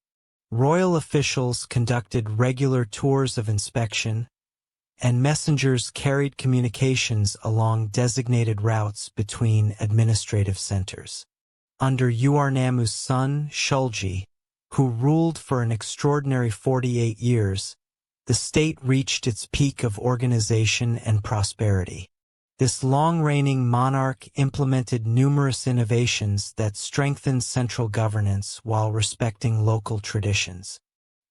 Royal officials conducted regular tours of inspection, and messengers carried communications along designated routes between administrative centers. Under Uarnamu's son, Shulgi, who ruled for an extraordinary 48 years, the state reached its peak of organization and prosperity. This long-reigning monarch implemented numerous innovations that strengthened central governance while respecting local traditions.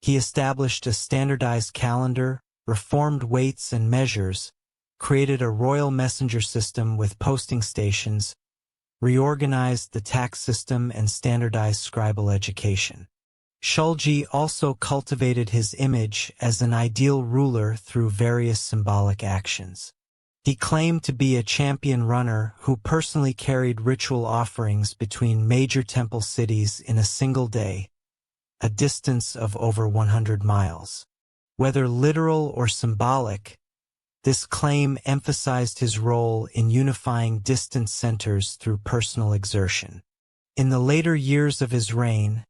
He established a standardized calendar, reformed weights and measures, created a royal messenger system with posting stations, reorganized the tax system and standardized scribal education. Shulgi also cultivated his image as an ideal ruler through various symbolic actions. He claimed to be a champion runner who personally carried ritual offerings between major temple cities in a single day, a distance of over 100 miles. Whether literal or symbolic, this claim emphasized his role in unifying distant centers through personal exertion. In the later years of his reign,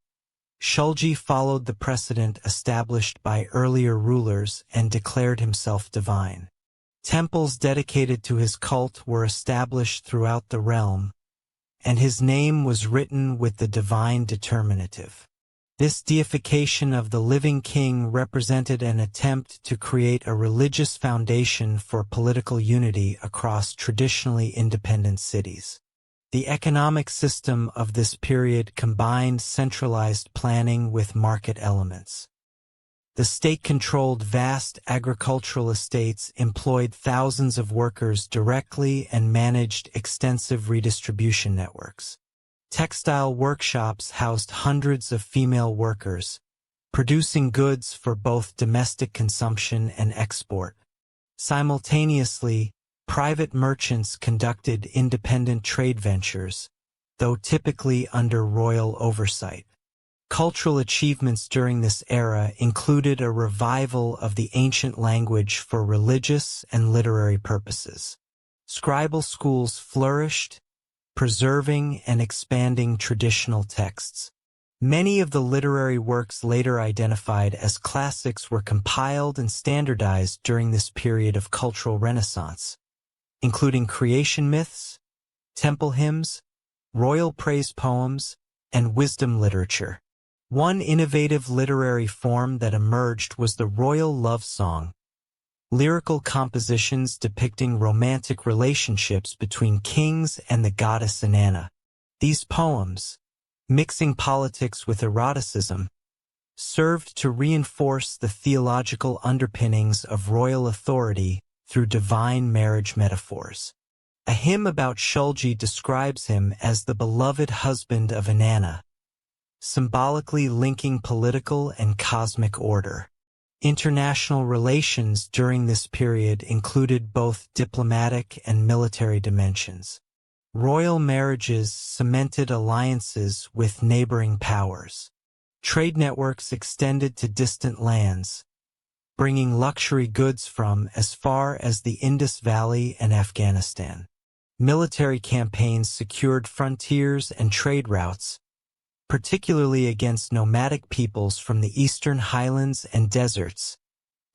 Shulgi followed the precedent established by earlier rulers and declared himself divine. Temples dedicated to his cult were established throughout the realm, and his name was written with the divine determinative. This deification of the living king represented an attempt to create a religious foundation for political unity across traditionally independent cities. The economic system of this period combined centralized planning with market elements. The state controlled vast agricultural estates, employed thousands of workers directly, and managed extensive redistribution networks. Textile workshops housed hundreds of female workers, producing goods for both domestic consumption and export. Simultaneously, private merchants conducted independent trade ventures, though typically under royal oversight. Cultural achievements during this era included a revival of the ancient language for religious and literary purposes. Scribal schools flourished, preserving and expanding traditional texts. Many of the literary works later identified as classics were compiled and standardized during this period of cultural renaissance, including creation myths, temple hymns, royal praise poems, and wisdom literature. One innovative literary form that emerged was the royal love song, lyrical compositions depicting romantic relationships between kings and the goddess Inanna. These poems, mixing politics with eroticism, served to reinforce the theological underpinnings of royal authority through divine marriage metaphors. A hymn about Shulgi describes him as the beloved husband of Inanna, symbolically linking political and cosmic order. International relations during this period included both diplomatic and military dimensions. Royal marriages cemented alliances with neighboring powers. Trade networks extended to distant lands, bringing luxury goods from as far as the Indus Valley and Afghanistan. Military campaigns secured frontiers and trade routes, particularly against nomadic peoples from the eastern highlands and deserts,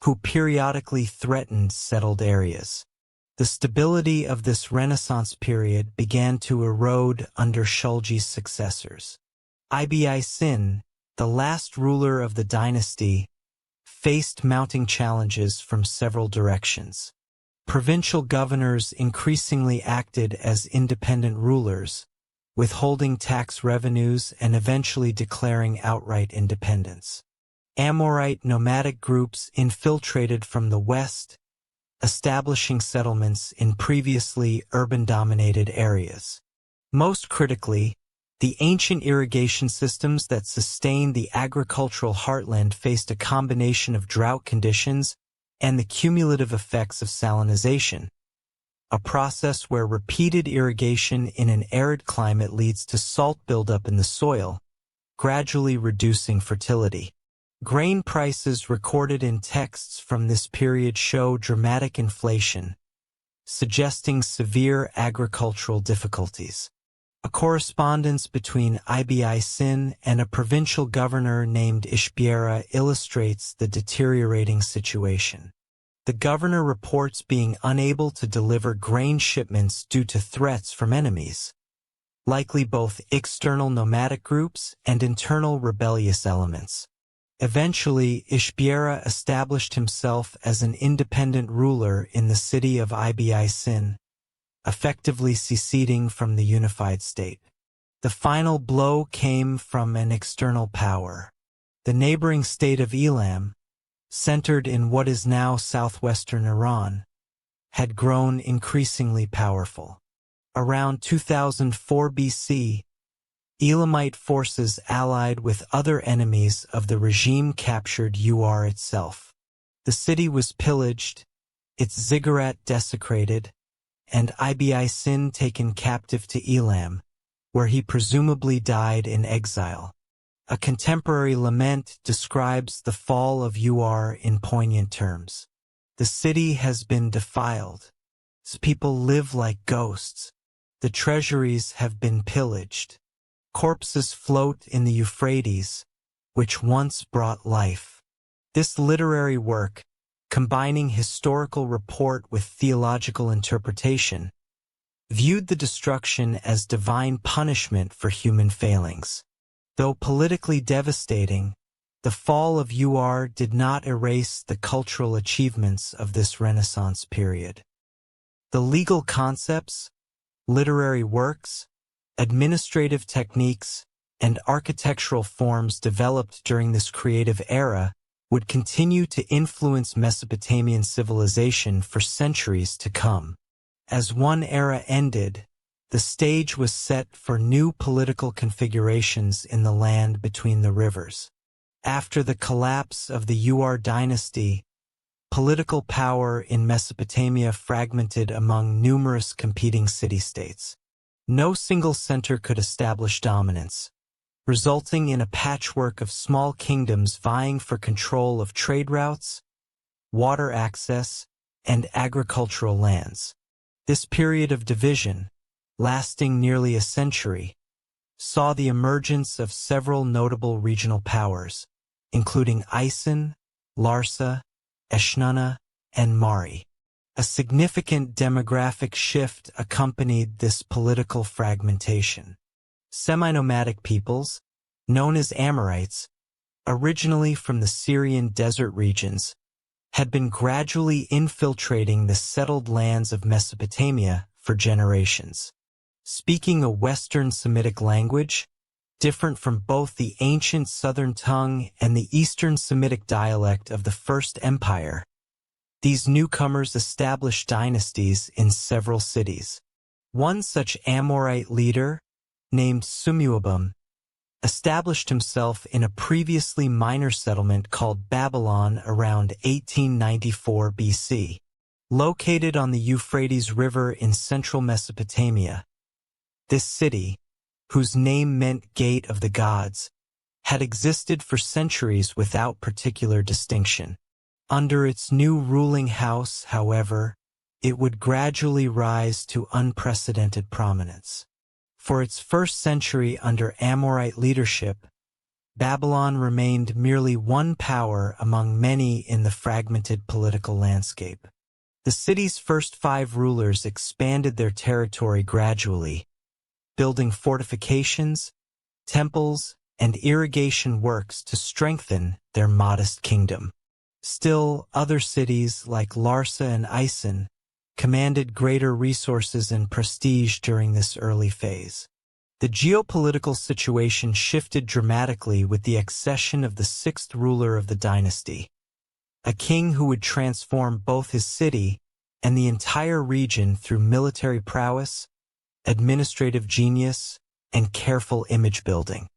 who periodically threatened settled areas. The stability of this Renaissance period began to erode under Shulgi's successors. Ibn Sin, the last ruler of the dynasty, faced mounting challenges from several directions. Provincial governors increasingly acted as independent rulers, withholding tax revenues and eventually declaring outright independence. Amorite nomadic groups infiltrated from the west, establishing settlements in previously urban-dominated areas. Most critically, the ancient irrigation systems that sustained the agricultural heartland faced a combination of drought conditions and the cumulative effects of salinization, a process where repeated irrigation in an arid climate leads to salt buildup in the soil, gradually reducing fertility. Grain prices recorded in texts from this period show dramatic inflation, suggesting severe agricultural difficulties. A correspondence between Ibn Sin and a provincial governor named Ishbiera illustrates the deteriorating situation. The governor reports being unable to deliver grain shipments due to threats from enemies, likely both external nomadic groups and internal rebellious elements. Eventually, Ishbiera established himself as an independent ruler in the city of Ibn Sin, effectively seceding from the unified state. The final blow came from an external power. The neighboring state of Elam, centered in what is now southwestern Iran, had grown increasingly powerful. Around 2004 BC, Elamite forces allied with other enemies of the regime captured Ur itself. The city was pillaged, its ziggurat desecrated, and Ibn Sin taken captive to Elam, where he presumably died in exile. A contemporary lament describes the fall of Ur in poignant terms. The city has been defiled. Its people live like ghosts. The treasuries have been pillaged. Corpses float in the Euphrates, which once brought life. This literary work, combining historical report with theological interpretation, viewed the destruction as divine punishment for human failings. Though politically devastating, the fall of Ur did not erase the cultural achievements of this Renaissance period. The legal concepts, literary works, administrative techniques, and architectural forms developed during this creative era would continue to influence Mesopotamian civilization for centuries to come. As one era ended, the stage was set for new political configurations in the land between the rivers. After the collapse of the Ur dynasty, political power in Mesopotamia fragmented among numerous competing city-states. No single center could establish dominance, resulting in a patchwork of small kingdoms vying for control of trade routes, water access, and agricultural lands. This period of division, lasting nearly a century, saw the emergence of several notable regional powers, including Isin, Larsa, Eshnunna, and Mari. A significant demographic shift accompanied this political fragmentation. Semi-nomadic peoples, known as Amorites, originally from the Syrian desert regions, had been gradually infiltrating the settled lands of Mesopotamia for generations. speaking a Western Semitic language, different from both the ancient Southern tongue and the Eastern Semitic dialect of the First Empire. These newcomers established dynasties in several cities. One such Amorite leader, named Sumuabum, established himself in a previously minor settlement called Babylon around 1894 BC. Located on the Euphrates River in central Mesopotamia, this city, whose name meant Gate of the Gods, had existed for centuries without particular distinction. Under its new ruling house, however, it would gradually rise to unprecedented prominence. For its first century under Amorite leadership, Babylon remained merely one power among many in the fragmented political landscape. The city's first 5 rulers expanded their territory gradually, building fortifications, temples, and irrigation works to strengthen their modest kingdom. Still, other cities like Larsa and Ison commanded greater resources and prestige during this early phase. The geopolitical situation shifted dramatically with the accession of the 6th ruler of the dynasty, a king who would transform both his city and the entire region through military prowess, administrative genius, and careful image building.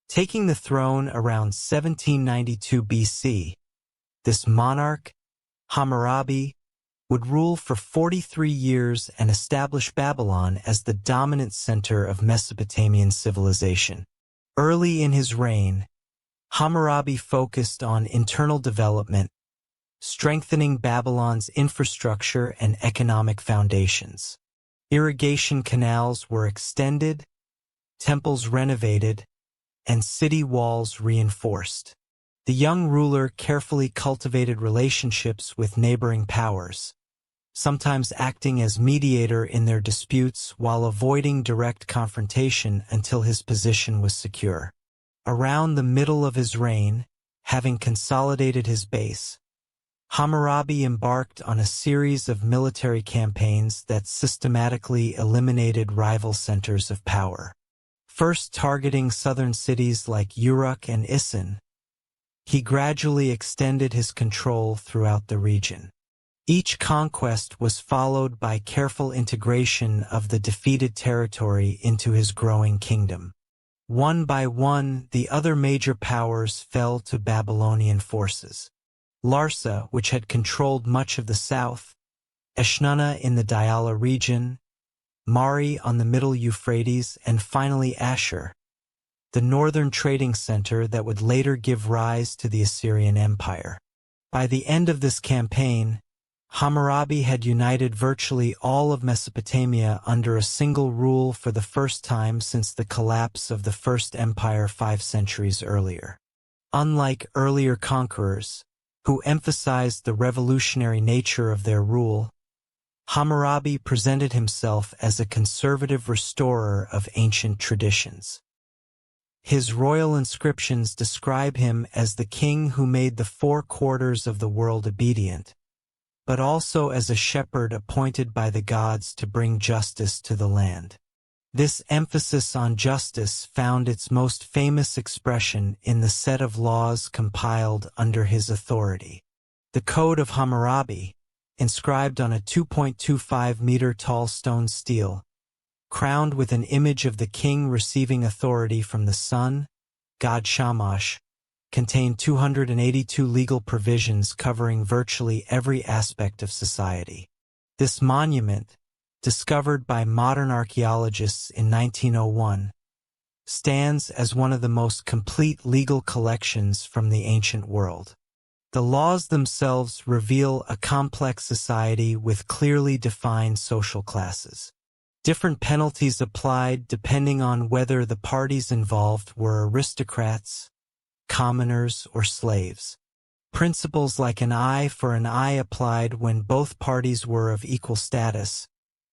Taking the throne around 1792 BC, this monarch, Hammurabi, would rule for 43 years and establish Babylon as the dominant center of Mesopotamian civilization. Early in his reign, Hammurabi focused on internal development, strengthening Babylon's infrastructure and economic foundations. Irrigation canals were extended, temples renovated, and city walls reinforced. The young ruler carefully cultivated relationships with neighboring powers, sometimes acting as mediator in their disputes while avoiding direct confrontation until his position was secure. Around the middle of his reign, having consolidated his base, Hammurabi embarked on a series of military campaigns that systematically eliminated rival centers of power. First targeting southern cities like Uruk and Ison, he gradually extended his control throughout the region. Each conquest was followed by careful integration of the defeated territory into his growing kingdom. One by one, the other major powers fell to Babylonian forces. Larsa, which had controlled much of the south, Eshnunna in the Diyala region, Mari on the middle Euphrates, and finally Ashur, the northern trading center that would later give rise to the Assyrian Empire. By the end of this campaign, Hammurabi had united virtually all of Mesopotamia under a single rule for the first time since the collapse of the First Empire 5 centuries earlier. Unlike earlier conquerors, who emphasized the revolutionary nature of their rule, Hammurabi presented himself as a conservative restorer of ancient traditions. His royal inscriptions describe him as the king who made the 4 quarters of the world obedient, but also as a shepherd appointed by the gods to bring justice to the land. This emphasis on justice found its most famous expression in the set of laws compiled under his authority. The Code of Hammurabi, inscribed on a 2.25-meter tall stone stele, crowned with an image of the king receiving authority from the sun, god Shamash, contained 282 legal provisions covering virtually every aspect of society. This monument, discovered by modern archaeologists in 1901, stands as one of the most complete legal collections from the ancient world. The laws themselves reveal a complex society with clearly defined social classes. Different penalties applied depending on whether the parties involved were aristocrats, commoners, or slaves. Principles like an eye for an eye applied when both parties were of equal status,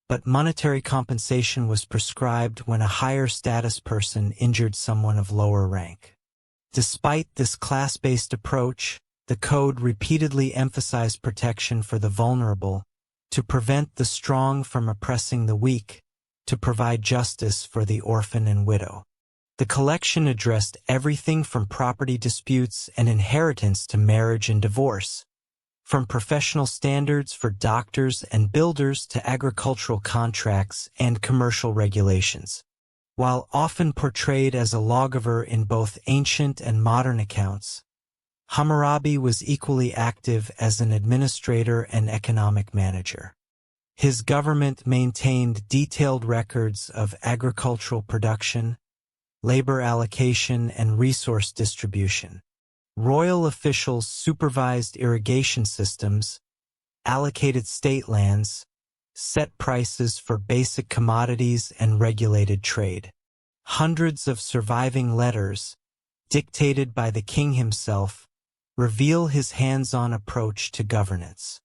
but monetary compensation was prescribed when a higher status person injured someone of lower rank. Despite this class-based approach, the code repeatedly emphasized protection for the vulnerable, to prevent the strong from oppressing the weak, to provide justice for the orphan and widow. The collection addressed everything from property disputes and inheritance to marriage and divorce, from professional standards for doctors and builders to agricultural contracts and commercial regulations. While often portrayed as a lawgiver in both ancient and modern accounts, Hammurabi was equally active as an administrator and economic manager. His government maintained detailed records of agricultural production, labor allocation, and resource distribution. Royal officials supervised irrigation systems, allocated state lands, set prices for basic commodities, and regulated trade. Hundreds of surviving letters, dictated by the king himself, reveal his hands-on approach to governance.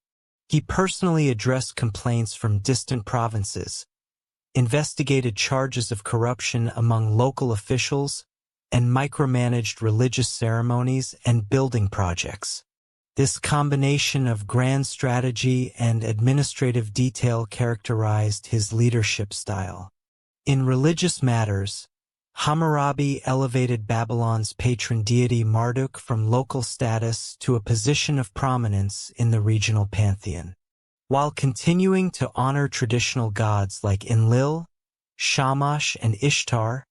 He personally addressed complaints from distant provinces, investigated charges of corruption among local officials, and micromanaged religious ceremonies and building projects. This combination of grand strategy and administrative detail characterized his leadership style. In religious matters, Hammurabi elevated Babylon's patron deity Marduk from local status to a position of prominence in the regional pantheon. While continuing to honor traditional gods like Enlil, Shamash, and Ishtar,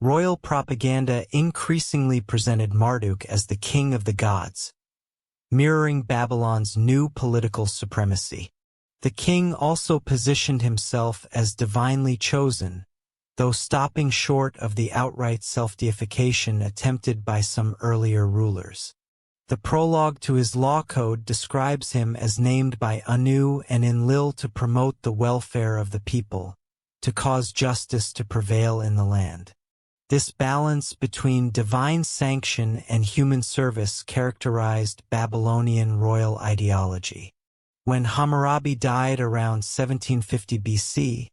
royal propaganda increasingly presented Marduk as the king of the gods, mirroring Babylon's new political supremacy. The king also positioned himself as divinely chosen, though stopping short of the outright self-deification attempted by some earlier rulers. The prologue to his law code describes him as named by Anu and Enlil to promote the welfare of the people, to cause justice to prevail in the land. This balance between divine sanction and human service characterized Babylonian royal ideology. When Hammurabi died around 1750 BC,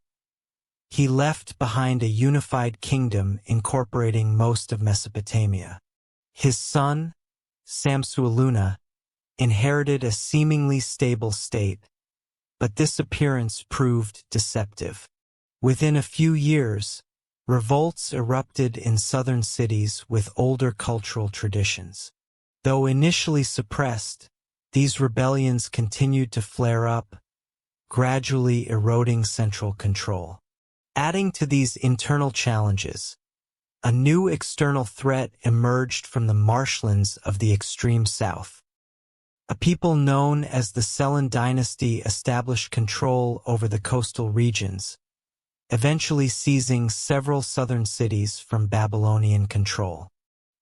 he left behind a unified kingdom incorporating most of Mesopotamia. His son, Samsu-Iluna, inherited a seemingly stable state, but this appearance proved deceptive. Within a few years, revolts erupted in southern cities with older cultural traditions. Though initially suppressed, these rebellions continued to flare up, gradually eroding central control. Adding to these internal challenges, a new external threat emerged from the marshlands of the extreme south. A people known as the Selen dynasty established control over the coastal regions, eventually seizing several southern cities from Babylonian control.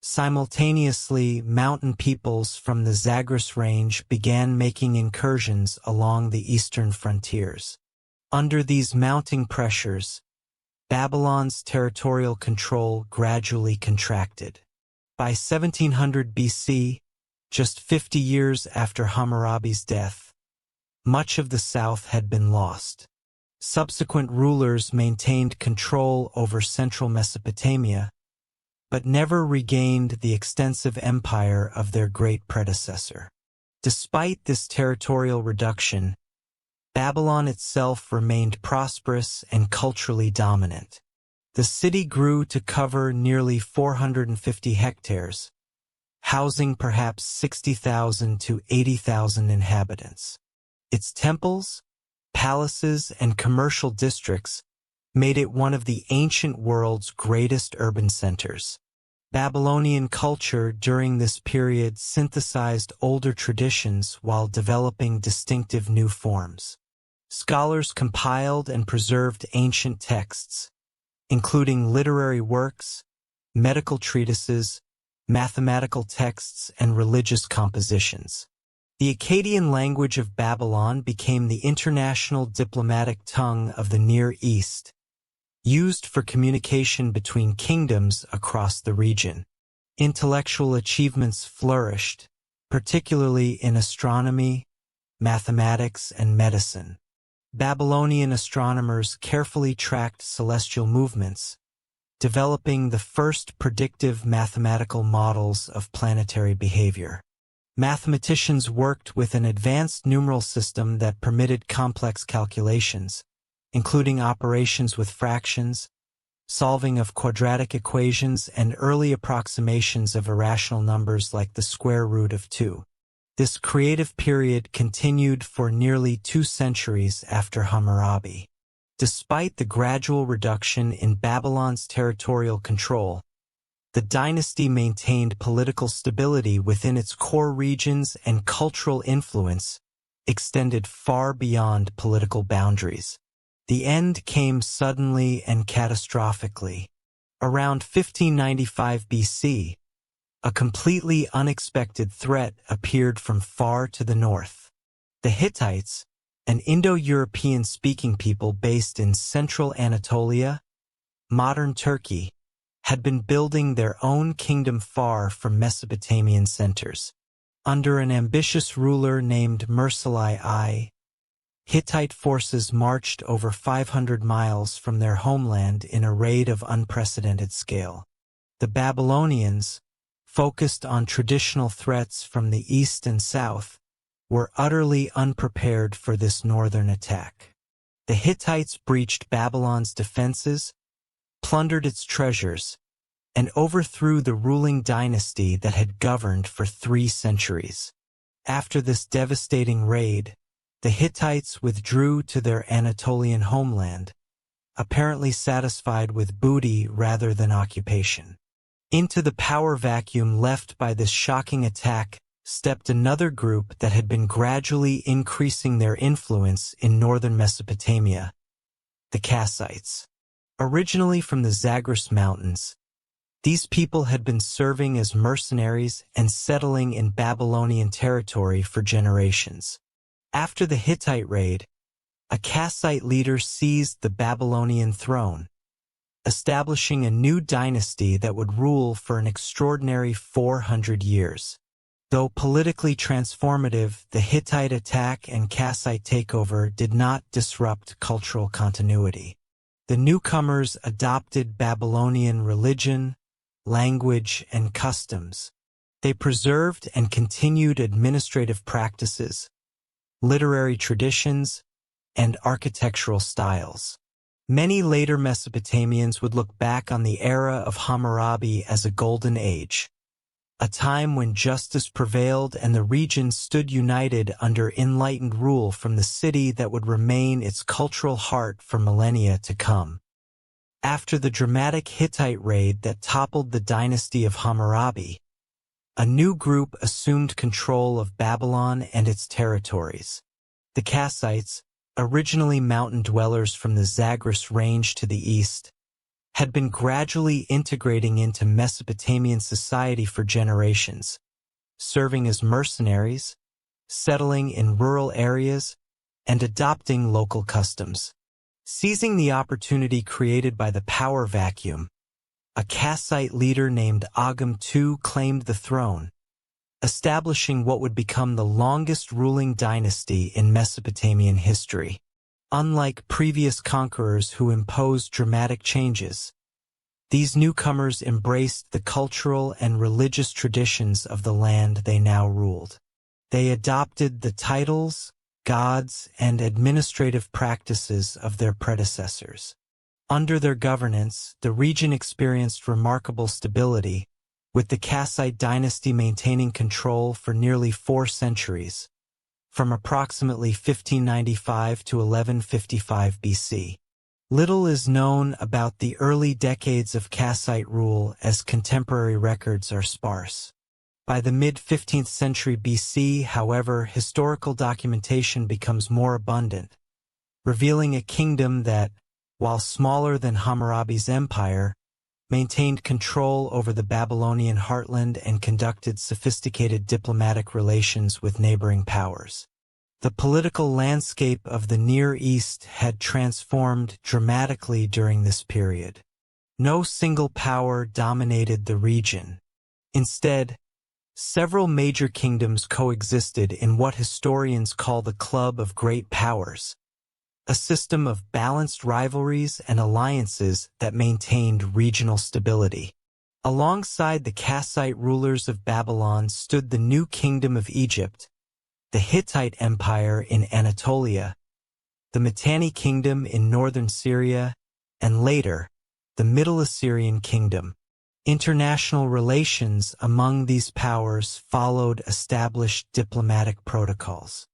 Simultaneously, mountain peoples from the Zagros range began making incursions along the eastern frontiers. Under these mounting pressures, Babylon's territorial control gradually contracted. By 1700 BC, just 50 years after Hammurabi's death, much of the south had been lost. Subsequent rulers maintained control over central Mesopotamia, but never regained the extensive empire of their great predecessor. Despite this territorial reduction, Babylon itself remained prosperous and culturally dominant. The city grew to cover nearly 450 hectares, housing perhaps 60,000 to 80,000 inhabitants. Its temples, palaces, and commercial districts made it one of the ancient world's greatest urban centers. Babylonian culture during this period synthesized older traditions while developing distinctive new forms. Scholars compiled and preserved ancient texts, including literary works, medical treatises, mathematical texts, and religious compositions. The Akkadian language of Babylon became the international diplomatic tongue of the Near East, used for communication between kingdoms across the region. Intellectual achievements flourished, particularly in astronomy, mathematics, and medicine. Babylonian astronomers carefully tracked celestial movements, developing the first predictive mathematical models of planetary behavior. Mathematicians worked with an advanced numeral system that permitted complex calculations, including operations with fractions, solving of quadratic equations, and early approximations of irrational numbers like the square root of 2. This creative period continued for nearly 2 centuries after Hammurabi. Despite the gradual reduction in Babylon's territorial control, the dynasty maintained political stability within its core regions, and cultural influence extended far beyond political boundaries. The end came suddenly and catastrophically. Around 1595 BC, a completely unexpected threat appeared from far to the north. The Hittites, an Indo-European-speaking people based in central Anatolia, modern Turkey, had been building their own kingdom far from Mesopotamian centers. Under an ambitious ruler named Mursalai I, Hittite forces marched over 500 miles from their homeland in a raid of unprecedented scale. The Babylonians, focused on traditional threats from the east and south, were utterly unprepared for this northern attack. The Hittites breached Babylon's defenses, plundered its treasures, and overthrew the ruling dynasty that had governed for 3 centuries. After this devastating raid, the Hittites withdrew to their Anatolian homeland, apparently satisfied with booty rather than occupation. Into the power vacuum left by this shocking attack stepped another group that had been gradually increasing their influence in northern Mesopotamia, the Kassites. Originally from the Zagros Mountains, these people had been serving as mercenaries and settling in Babylonian territory for generations. After the Hittite raid, a Kassite leader seized the Babylonian throne, establishing a new dynasty that would rule for an extraordinary 400 years. Though politically transformative, the Hittite attack and Kassite takeover did not disrupt cultural continuity. The newcomers adopted Babylonian religion, language, and customs. They preserved and continued administrative practices, literary traditions, and architectural styles. Many later Mesopotamians would look back on the era of Hammurabi as a golden age, a time when justice prevailed and the region stood united under enlightened rule from the city that would remain its cultural heart for millennia to come. After the dramatic Hittite raid that toppled the dynasty of Hammurabi, a new group assumed control of Babylon and its territories. The Kassites, originally mountain dwellers from the Zagros range to the east, had been gradually integrating into Mesopotamian society for generations, serving as mercenaries, settling in rural areas, and adopting local customs. Seizing the opportunity created by the power vacuum, a Kassite leader named Agum II claimed the throne, establishing what would become the longest ruling dynasty in Mesopotamian history. Unlike previous conquerors who imposed dramatic changes, these newcomers embraced the cultural and religious traditions of the land they now ruled. They adopted the titles, gods, and administrative practices of their predecessors. Under their governance, the region experienced remarkable stability, with the Kassite dynasty maintaining control for nearly 4 centuries, from approximately 1595 to 1155 BC. Little is known about the early decades of Kassite rule, as contemporary records are sparse. By the mid-15th century BC, however, historical documentation becomes more abundant, revealing a kingdom that, while smaller than Hammurabi's empire, maintained control over the Babylonian heartland and conducted sophisticated diplomatic relations with neighboring powers. The political landscape of the Near East had transformed dramatically during this period. No single power dominated the region. Instead, several major kingdoms coexisted in what historians call the Club of Great Powers, a system of balanced rivalries and alliances that maintained regional stability. Alongside the Kassite rulers of Babylon stood the new kingdom of Egypt, the Hittite Empire in Anatolia, the Mitanni Kingdom in northern Syria, and later, the Middle Assyrian Kingdom. International relations among these powers followed established diplomatic protocols.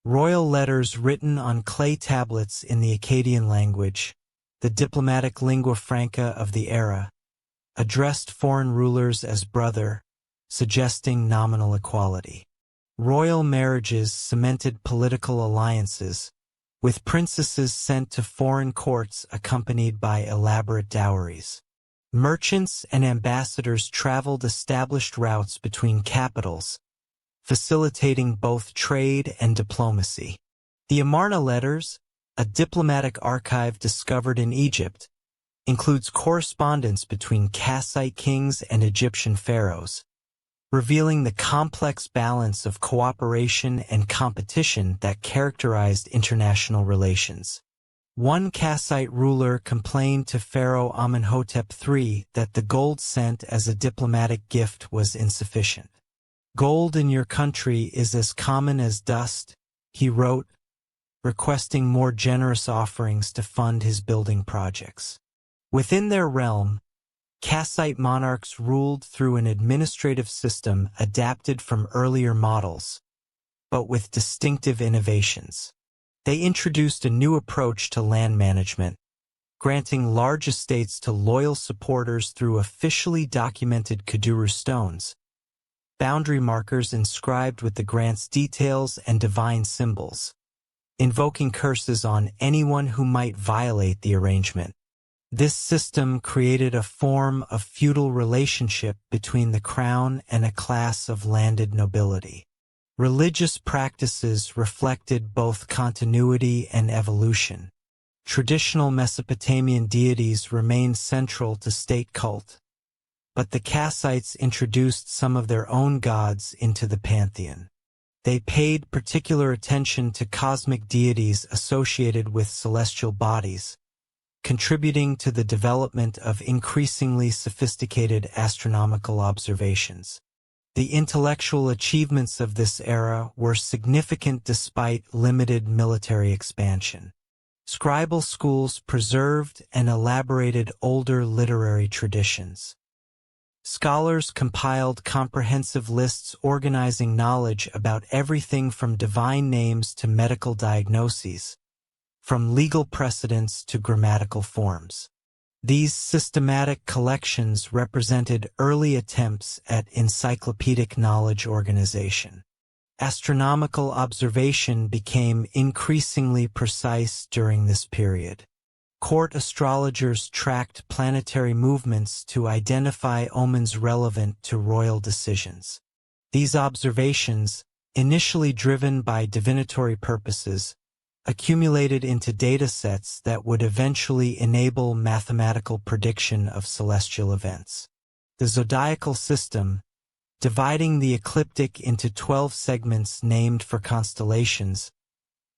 Royal letters written on clay tablets in the Akkadian language, the diplomatic lingua franca of the era, addressed foreign rulers as brother, suggesting nominal equality. Royal marriages cemented political alliances, with princesses sent to foreign courts accompanied by elaborate dowries. Merchants and ambassadors traveled established routes between capitals, facilitating both trade and diplomacy. The Amarna letters, a diplomatic archive discovered in Egypt, includes correspondence between Kassite kings and Egyptian pharaohs, revealing the complex balance of cooperation and competition that characterized international relations. One Kassite ruler complained to Pharaoh Amenhotep III that the gold sent as a diplomatic gift was insufficient. "Gold in your country is as common as dust," he wrote, requesting more generous offerings to fund his building projects. Within their realm, Kassite monarchs ruled through an administrative system adapted from earlier models, but with distinctive innovations. They introduced a new approach to land management, granting large estates to loyal supporters through officially documented Kuduru stones, boundary markers inscribed with the grant's details and divine symbols, invoking curses on anyone who might violate the arrangement. This system created a form of feudal relationship between the crown and a class of landed nobility. Religious practices reflected both continuity and evolution. Traditional Mesopotamian deities remained central to state cult, but the Kassites introduced some of their own gods into the pantheon. They paid particular attention to cosmic deities associated with celestial bodies, contributing to the development of increasingly sophisticated astronomical observations. The intellectual achievements of this era were significant despite limited military expansion. Scribal schools preserved and elaborated older literary traditions. Scholars compiled comprehensive lists organizing knowledge about everything from divine names to medical diagnoses, from legal precedents to grammatical forms. These systematic collections represented early attempts at encyclopedic knowledge organization. Astronomical observation became increasingly precise during this period. Court astrologers tracked planetary movements to identify omens relevant to royal decisions. These observations, initially driven by divinatory purposes, accumulated into datasets that would eventually enable mathematical prediction of celestial events. The zodiacal system, dividing the ecliptic into 12 segments named for constellations,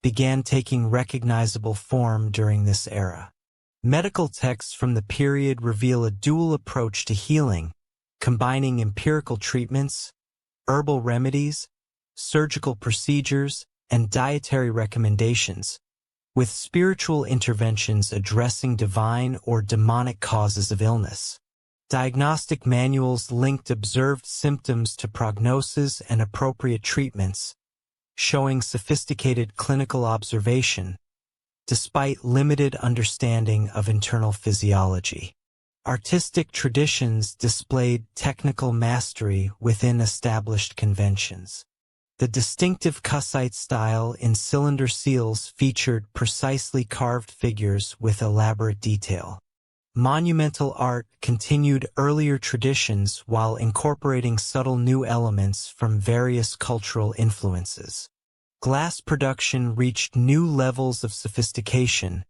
began taking recognizable form during this era. Medical texts from the period reveal a dual approach to healing, combining empirical treatments, herbal remedies, surgical procedures, and dietary recommendations, with spiritual interventions addressing divine or demonic causes of illness. Diagnostic manuals linked observed symptoms to prognosis and appropriate treatments, showing sophisticated clinical observation, despite limited understanding of internal physiology. Artistic traditions displayed technical mastery within established conventions. The distinctive Kassite style in cylinder seals featured precisely carved figures with elaborate detail. Monumental art continued earlier traditions while incorporating subtle new elements from various cultural influences. Glass production reached new levels of sophistication,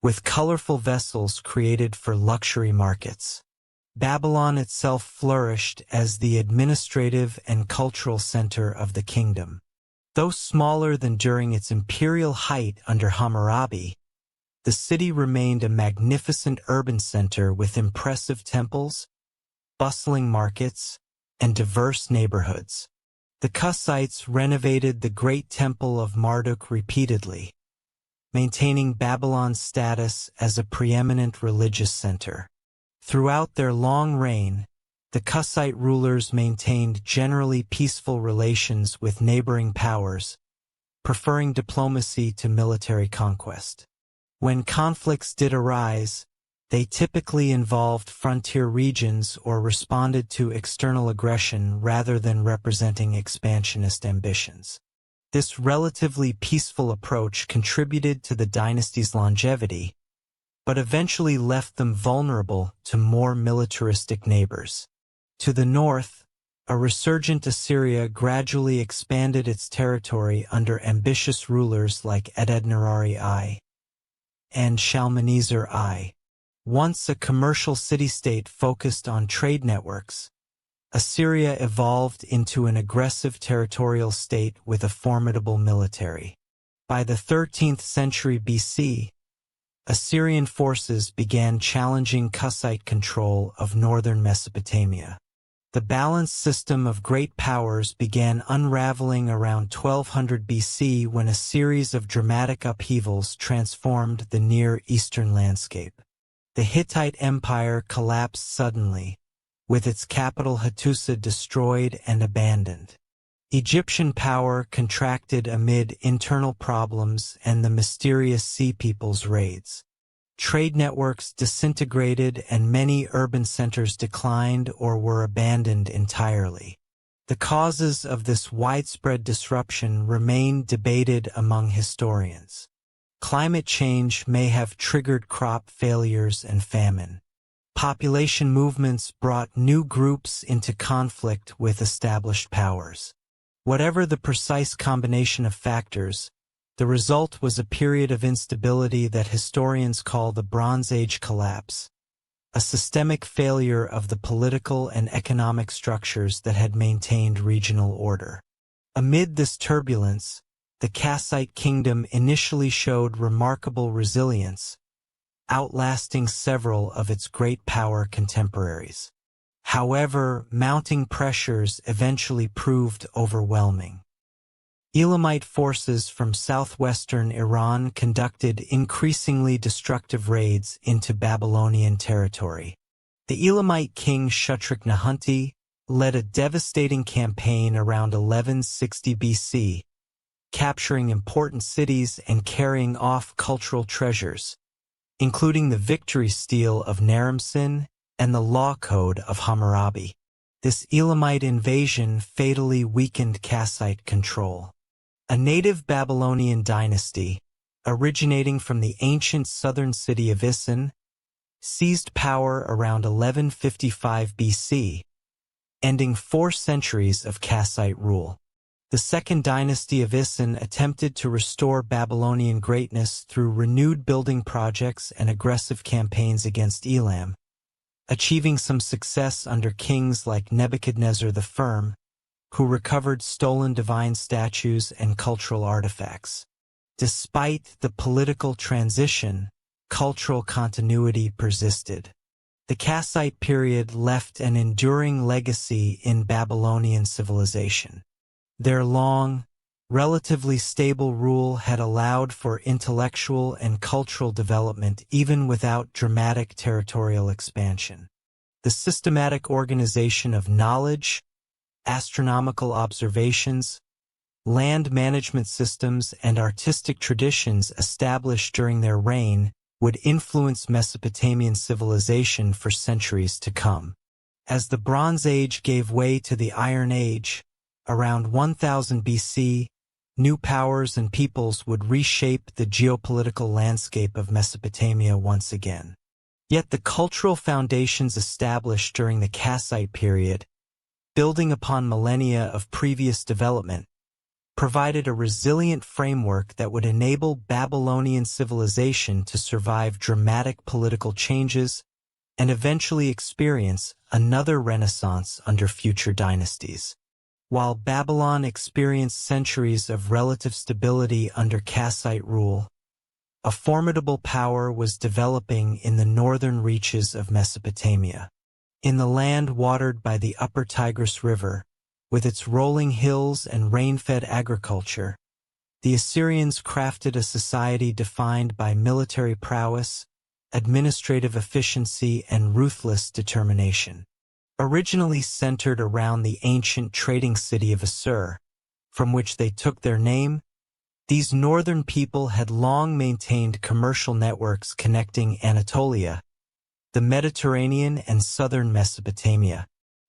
with colorful vessels created for luxury markets. Babylon itself flourished as the administrative and cultural center of the kingdom. Though smaller than during its imperial height under Hammurabi, the city remained a magnificent urban center with impressive temples, bustling markets, and diverse neighborhoods. The Kassites renovated the Great Temple of Marduk repeatedly, maintaining Babylon's status as a preeminent religious center. Throughout their long reign, the Kushite rulers maintained generally peaceful relations with neighboring powers, preferring diplomacy to military conquest. When conflicts did arise, they typically involved frontier regions or responded to external aggression rather than representing expansionist ambitions. This relatively peaceful approach contributed to the dynasty's longevity, but eventually left them vulnerable to more militaristic neighbors. To the north, a resurgent Assyria gradually expanded its territory under ambitious rulers like Adad-nirari I and Shalmaneser I. Once a commercial city-state focused on trade networks, Assyria evolved into an aggressive territorial state with a formidable military. By the 13th century BC, Assyrian forces began challenging Kushite control of northern Mesopotamia. The balanced system of great powers began unraveling around 1200 BC when a series of dramatic upheavals transformed the Near Eastern landscape. The Hittite Empire collapsed suddenly, with its capital Hattusa destroyed and abandoned. Egyptian power contracted amid internal problems and the mysterious Sea People's raids. Trade networks disintegrated and many urban centers declined or were abandoned entirely. The causes of this widespread disruption remain debated among historians. Climate change may have triggered crop failures and famine. Population movements brought new groups into conflict with established powers. Whatever the precise combination of factors, the result was a period of instability that historians call the Bronze Age collapse, a systemic failure of the political and economic structures that had maintained regional order. Amid this turbulence, the Kassite kingdom initially showed remarkable resilience, outlasting several of its great power contemporaries. However, mounting pressures eventually proved overwhelming. Elamite forces from southwestern Iran conducted increasingly destructive raids into Babylonian territory. The Elamite king Shutruk-Nahunti led a devastating campaign around 1160 BC, capturing important cities and carrying off cultural treasures, including the victory stele of Naram-Sin and the law code of Hammurabi. This Elamite invasion fatally weakened Kassite control. A native Babylonian dynasty, originating from the ancient southern city of Isin, seized power around 1155 BC, ending 4 centuries of Kassite rule. The second dynasty of Isin attempted to restore Babylonian greatness through renewed building projects and aggressive campaigns against Elam, achieving some success under kings like Nebuchadnezzar the Firm, who recovered stolen divine statues and cultural artifacts. Despite the political transition, cultural continuity persisted. The Kassite period left an enduring legacy in Babylonian civilization. Their long, relatively stable rule had allowed for intellectual and cultural development even without dramatic territorial expansion. The systematic organization of knowledge, astronomical observations, land management systems, and artistic traditions established during their reign would influence Mesopotamian civilization for centuries to come. As the Bronze Age gave way to the Iron Age, around 1000 BC, new powers and peoples would reshape the geopolitical landscape of Mesopotamia once again. Yet the cultural foundations established during the Kassite period, building upon millennia of previous development, provided a resilient framework that would enable Babylonian civilization to survive dramatic political changes and eventually experience another renaissance under future dynasties. While Babylon experienced centuries of relative stability under Kassite rule, a formidable power was developing in the northern reaches of Mesopotamia. In the land watered by the upper Tigris River, with its rolling hills and rain-fed agriculture, The Assyrians crafted a society defined by military prowess, administrative efficiency, and ruthless determination. Originally centered around the ancient trading city of Assur, from which they took their name, these northern people had long maintained commercial networks connecting Anatolia, the Mediterranean, and southern Mesopotamia.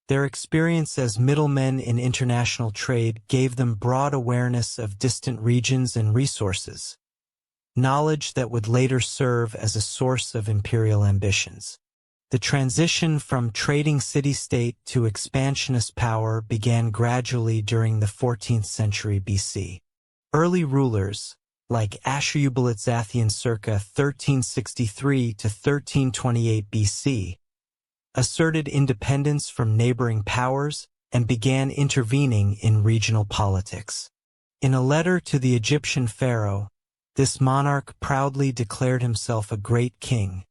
Their experience as middlemen in international trade gave them broad awareness of distant regions and resources, knowledge that would later serve as a source of imperial ambitions. The transition from trading city-state to expansionist power began gradually during the 14th century BC. Early rulers, like Ashurbanipal circa 1363 to 1328 BC, asserted independence from neighboring powers and began intervening in regional politics. In a letter to the Egyptian pharaoh, this monarch proudly declared himself a great king,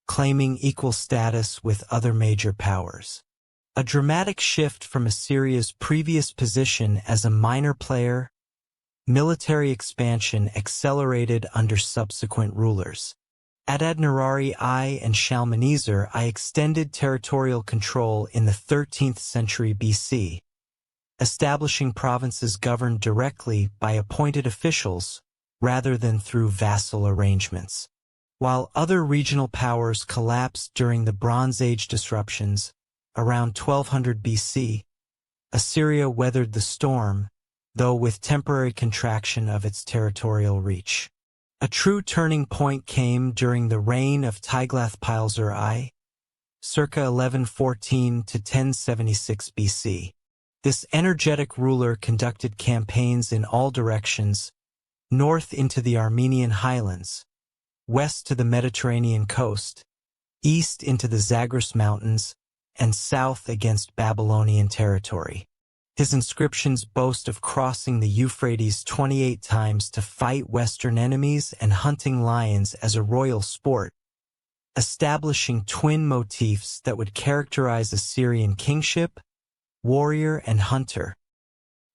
claiming equal status with other major powers. A dramatic shift from Assyria's previous position as a minor player, military expansion accelerated under subsequent rulers. Adad-nirari I and Shalmaneser I extended territorial control in the 13th century BC, establishing provinces governed directly by appointed officials rather than through vassal arrangements. While other regional powers collapsed during the Bronze Age disruptions, around 1200 BC, Assyria weathered the storm, though with temporary contraction of its territorial reach. A true turning point came during the reign of Tiglath-Pileser I, circa 1114 to 1076 BC. This energetic ruler conducted campaigns in all directions, north into the Armenian highlands, west to the Mediterranean coast, east into the Zagros Mountains, and south against Babylonian territory. His inscriptions boast of crossing the Euphrates 28 times to fight Western enemies and hunting lions as a royal sport, establishing twin motifs that would characterize Assyrian kingship, warrior, and hunter.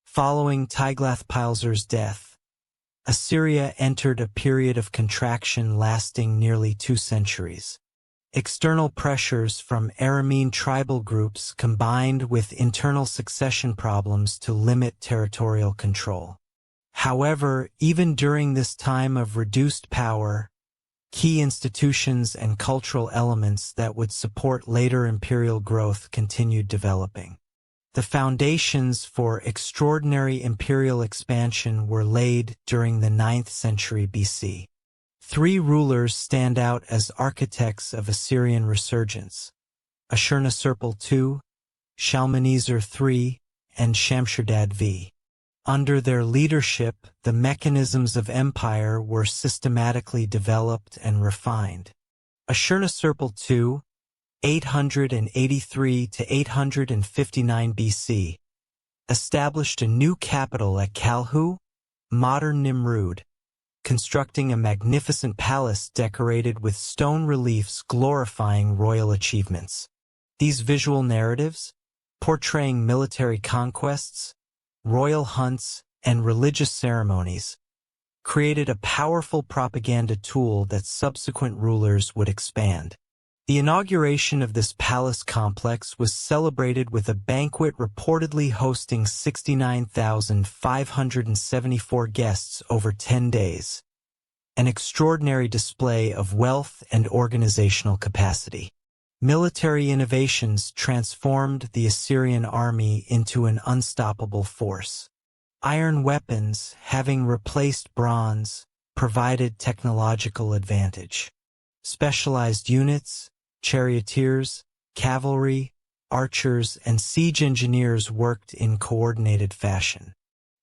Following Tiglath-Pileser's death, Assyria entered a period of contraction lasting nearly 2 centuries. External pressures from Aramean tribal groups combined with internal succession problems to limit territorial control. However, even during this time of reduced power, key institutions and cultural elements that would support later imperial growth continued developing. The foundations for extraordinary imperial expansion were laid during the 9th century BC. 3 rulers stand out as architects of Assyrian resurgence: Ashurnasirpal II, Shalmaneser III, and Shamshadad V. Under their leadership, the mechanisms of empire were systematically developed and refined. Ashurnasirpal II, 883 to 859 BC, established a new capital at Kalhu, modern Nimrud, constructing a magnificent palace decorated with stone reliefs glorifying royal achievements. These visual narratives, portraying military conquests, royal hunts, and religious ceremonies, created a powerful propaganda tool that subsequent rulers would expand. The inauguration of this palace complex was celebrated with a banquet reportedly hosting 69,574 guests over 10 days, an extraordinary display of wealth and organizational capacity. Military innovations transformed the Assyrian army into an unstoppable force. Iron weapons, having replaced bronze, provided technological advantage. Specialized units, charioteers, cavalry, archers, and siege engineers worked in coordinated fashion.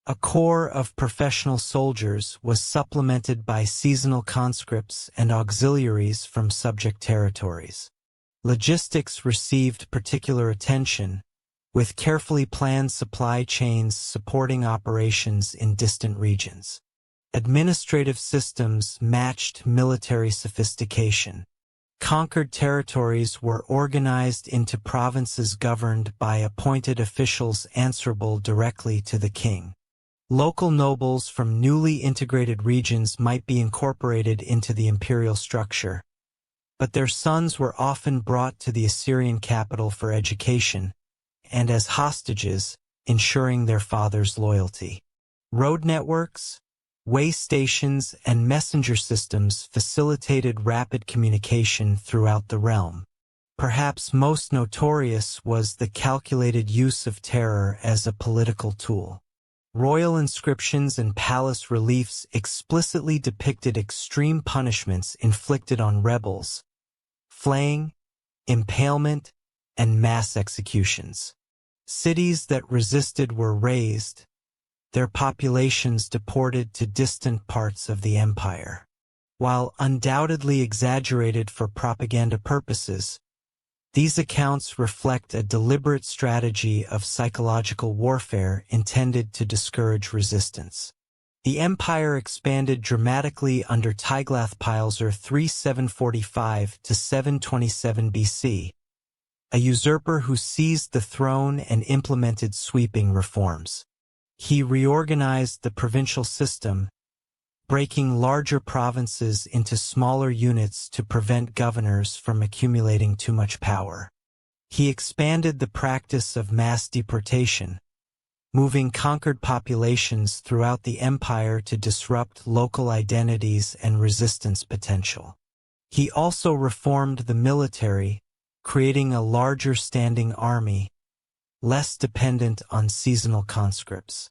A corps of professional soldiers was supplemented by seasonal conscripts and auxiliaries from subject territories. Logistics received particular attention, with carefully planned supply chains supporting operations in distant regions. Administrative systems matched military sophistication. Conquered territories were organized into provinces governed by appointed officials answerable directly to the king. Local nobles from newly integrated regions might be incorporated into the imperial structure, but their sons were often brought to the Assyrian capital for education and as hostages, ensuring their father's loyalty. Road networks, way stations, and messenger systems facilitated rapid communication throughout the realm. Perhaps most notorious was the calculated use of terror as a political tool. Royal inscriptions and palace reliefs explicitly depicted extreme punishments inflicted on rebels: flaying, impalement, and mass executions. Cities that resisted were razed, their populations deported to distant parts of the empire. While undoubtedly exaggerated for propaganda purposes, these accounts reflect a deliberate strategy of psychological warfare intended to discourage resistance. The empire expanded dramatically under Tiglath-Pileser III 745 to 727 BC, a usurper who seized the throne and implemented sweeping reforms. He reorganized the provincial system, breaking larger provinces into smaller units to prevent governors from accumulating too much power. He expanded the practice of mass deportation, moving conquered populations throughout the empire to disrupt local identities and resistance potential. He also reformed the military, creating a larger standing army, less dependent on seasonal conscripts.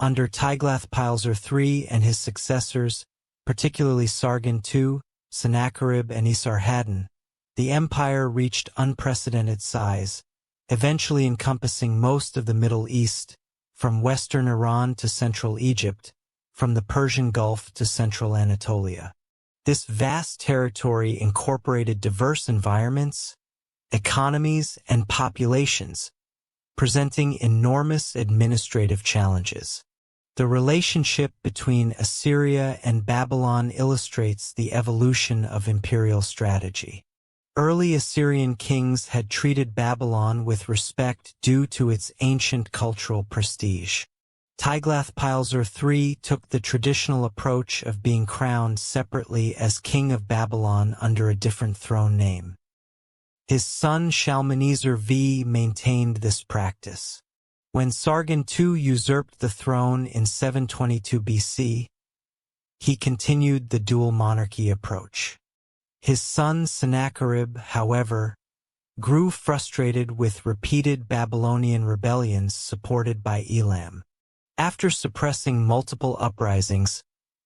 Under Tiglath-Pileser III and his successors, particularly Sargon II, Sennacherib, and Esarhaddon, the empire reached unprecedented size, eventually encompassing most of the Middle East, from western Iran to central Egypt, from the Persian Gulf to central Anatolia. This vast territory incorporated diverse environments, economies, and populations, presenting enormous administrative challenges. The relationship between Assyria and Babylon illustrates the evolution of imperial strategy. Early Assyrian kings had treated Babylon with respect due to its ancient cultural prestige. Tiglath-Pileser III took the traditional approach of being crowned separately as king of Babylon under a different throne name. His son Shalmaneser V maintained this practice. When Sargon II usurped the throne in 722 BC, he continued the dual monarchy approach. His son Sennacherib, however, grew frustrated with repeated Babylonian rebellions supported by Elam. After suppressing multiple uprisings,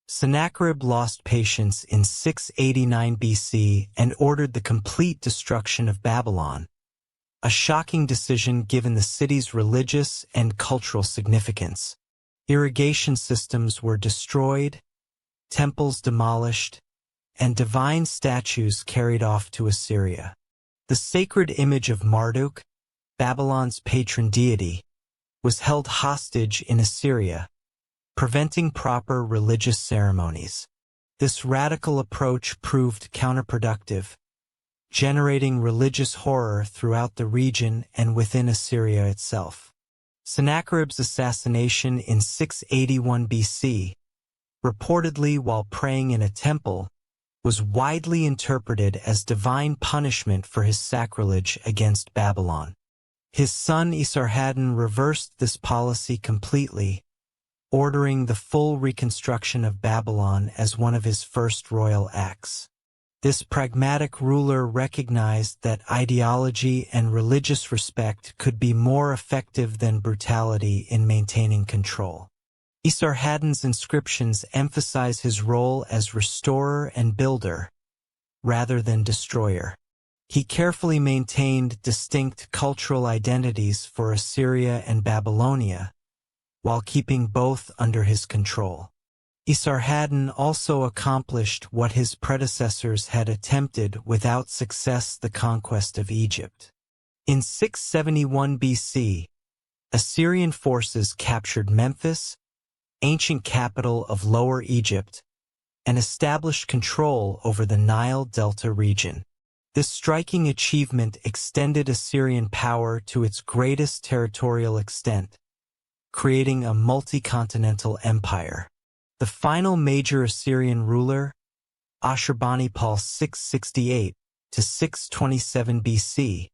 Sennacherib lost patience in 689 BC and ordered the complete destruction of Babylon, a shocking decision given the city's religious and cultural significance. Irrigation systems were destroyed, temples demolished, and divine statues carried off to Assyria. The sacred image of Marduk, Babylon's patron deity, was held hostage in Assyria, preventing proper religious ceremonies. This radical approach proved counterproductive, generating religious horror throughout the region and within Assyria itself. Sennacherib's assassination in 681 BC, reportedly while praying in a temple, was widely interpreted as divine punishment for his sacrilege against Babylon. His son Esarhaddon reversed this policy completely, ordering the full reconstruction of Babylon as one of his first royal acts. This pragmatic ruler recognized that ideology and religious respect could be more effective than brutality in maintaining control. Esarhaddon's inscriptions emphasize his role as restorer and builder, rather than destroyer. He carefully maintained distinct cultural identities for Assyria and Babylonia, while keeping both under his control. Esarhaddon also accomplished what his predecessors had attempted without success: the conquest of Egypt. In 671 BC, Assyrian forces captured Memphis, ancient capital of Lower Egypt, and established control over the Nile Delta region. This striking achievement extended Assyrian power to its greatest territorial extent, creating a multi-continental empire. The final major Assyrian ruler, Ashurbanipal 668 to 627 BC,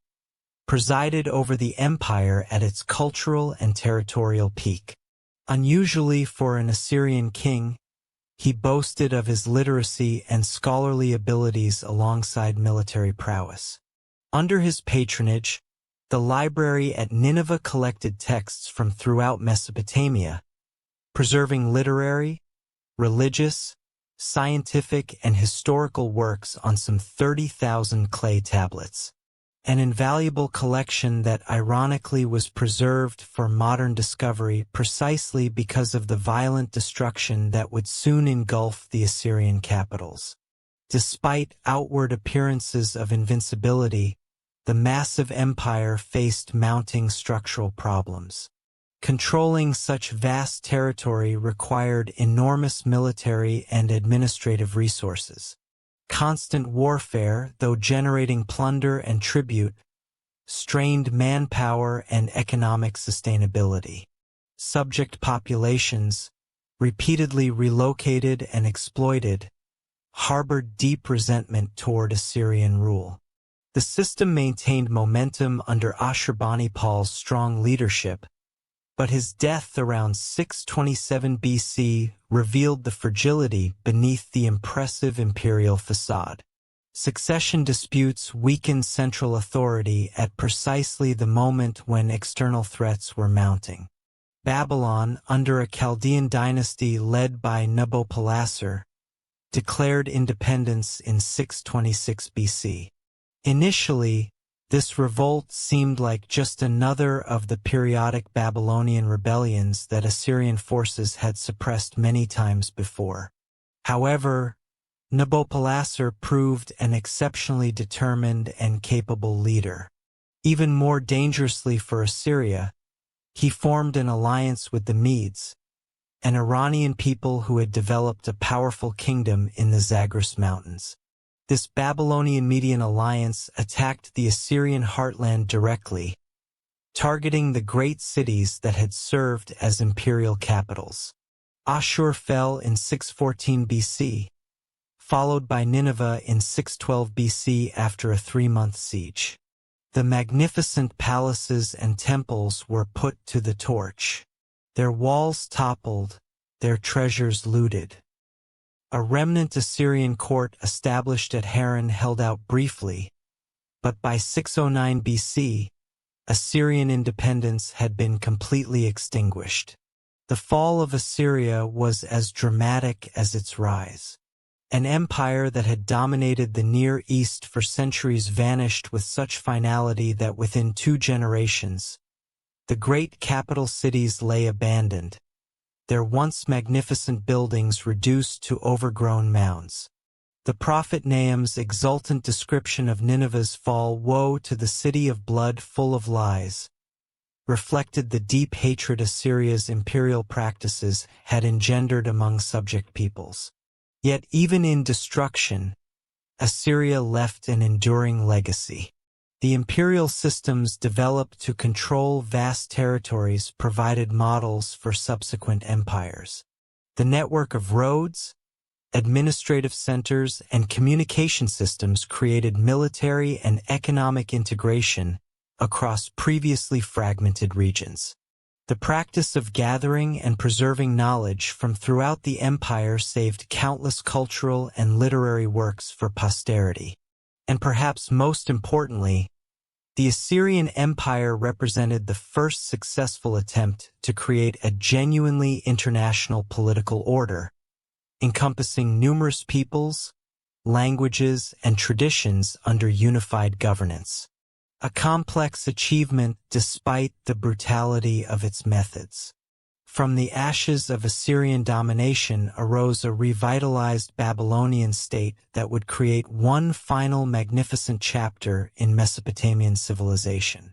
presided over the empire at its cultural and territorial peak. Unusually for an Assyrian king, he boasted of his literacy and scholarly abilities alongside military prowess. Under his patronage, the library at Nineveh collected texts from throughout Mesopotamia, preserving literary, religious, scientific, and historical works on some 30,000 clay tablets. An invaluable collection that ironically was preserved for modern discovery precisely because of the violent destruction that would soon engulf the Assyrian capitals. Despite outward appearances of invincibility, the massive empire faced mounting structural problems. Controlling such vast territory required enormous military and administrative resources. Constant warfare, though generating plunder and tribute, strained manpower and economic sustainability. Subject populations, repeatedly relocated and exploited, harbored deep resentment toward Assyrian rule. The system maintained momentum under Ashurbanipal's strong leadership, but his death around 627 BC revealed the fragility beneath the impressive imperial facade. Succession disputes weakened central authority at precisely the moment when external threats were mounting. Babylon, under a Chaldean dynasty led by Nabopolassar, declared independence in 626 BC. Initially, this revolt seemed like just another of the periodic Babylonian rebellions that Assyrian forces had suppressed many times before. However, Nabopolassar proved an exceptionally determined and capable leader. Even more dangerously for Assyria, he formed an alliance with the Medes, an Iranian people who had developed a powerful kingdom in the Zagros Mountains. This Babylonian-Median alliance attacked the Assyrian heartland directly, targeting the great cities that had served as imperial capitals. Ashur fell in 614 BC, followed by Nineveh in 612 BC after a 3-month siege. The magnificent palaces and temples were put to the torch. Their walls toppled, their treasures looted. A remnant Assyrian court established at Haran held out briefly, but by 609 BC, Assyrian independence had been completely extinguished. The fall of Assyria was as dramatic as its rise. An empire that had dominated the Near East for centuries vanished with such finality that within 2 generations, the great capital cities lay abandoned, their once magnificent buildings reduced to overgrown mounds. The prophet Nahum's exultant description of Nineveh's fall, "Woe to the city of blood full of lies," reflected the deep hatred Assyria's imperial practices had engendered among subject peoples. Yet even in destruction, Assyria left an enduring legacy. The imperial systems developed to control vast territories provided models for subsequent empires. The network of roads, administrative centers, and communication systems created military and economic integration across previously fragmented regions. The practice of gathering and preserving knowledge from throughout the empire saved countless cultural and literary works for posterity. And perhaps most importantly, the Assyrian Empire represented the first successful attempt to create a genuinely international political order, encompassing numerous peoples, languages, and traditions under unified governance. A complex achievement despite the brutality of its methods. From the ashes of Assyrian domination arose a revitalized Babylonian state that would create one final magnificent chapter in Mesopotamian civilization.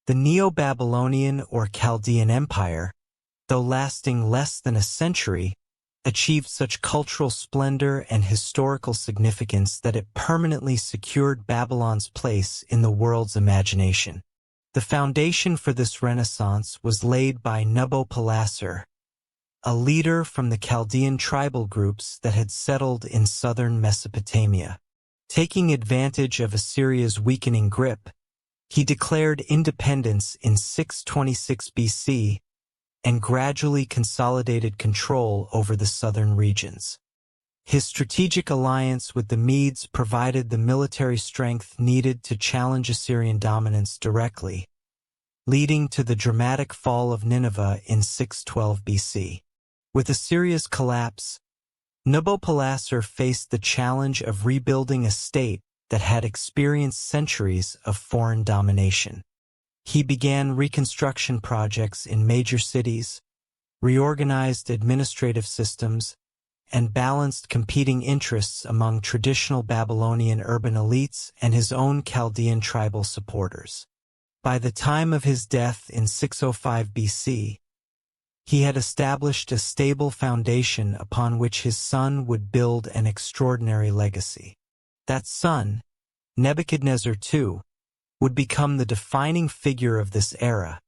The Neo-Babylonian or Chaldean Empire, though lasting less than a century, achieved such cultural splendor and historical significance that it permanently secured Babylon's place in the world's imagination. The foundation for this renaissance was laid by Nabopolassar, a leader from the Chaldean tribal groups that had settled in southern Mesopotamia. Taking advantage of Assyria's weakening grip, he declared independence in 626 BC and gradually consolidated control over the southern regions. His strategic alliance with the Medes provided the military strength needed to challenge Assyrian dominance directly, leading to the dramatic fall of Nineveh in 612 BC. With Assyria's collapse, Nabopolassar faced the challenge of rebuilding a state that had experienced centuries of foreign domination. He began reconstruction projects in major cities, reorganized administrative systems, and balanced competing interests among traditional Babylonian urban elites and his own Chaldean tribal supporters. By the time of his death in 605 BC, he had established a stable foundation upon which his son would build an extraordinary legacy. That son, Nebuchadnezzar II, would become the defining figure of this era,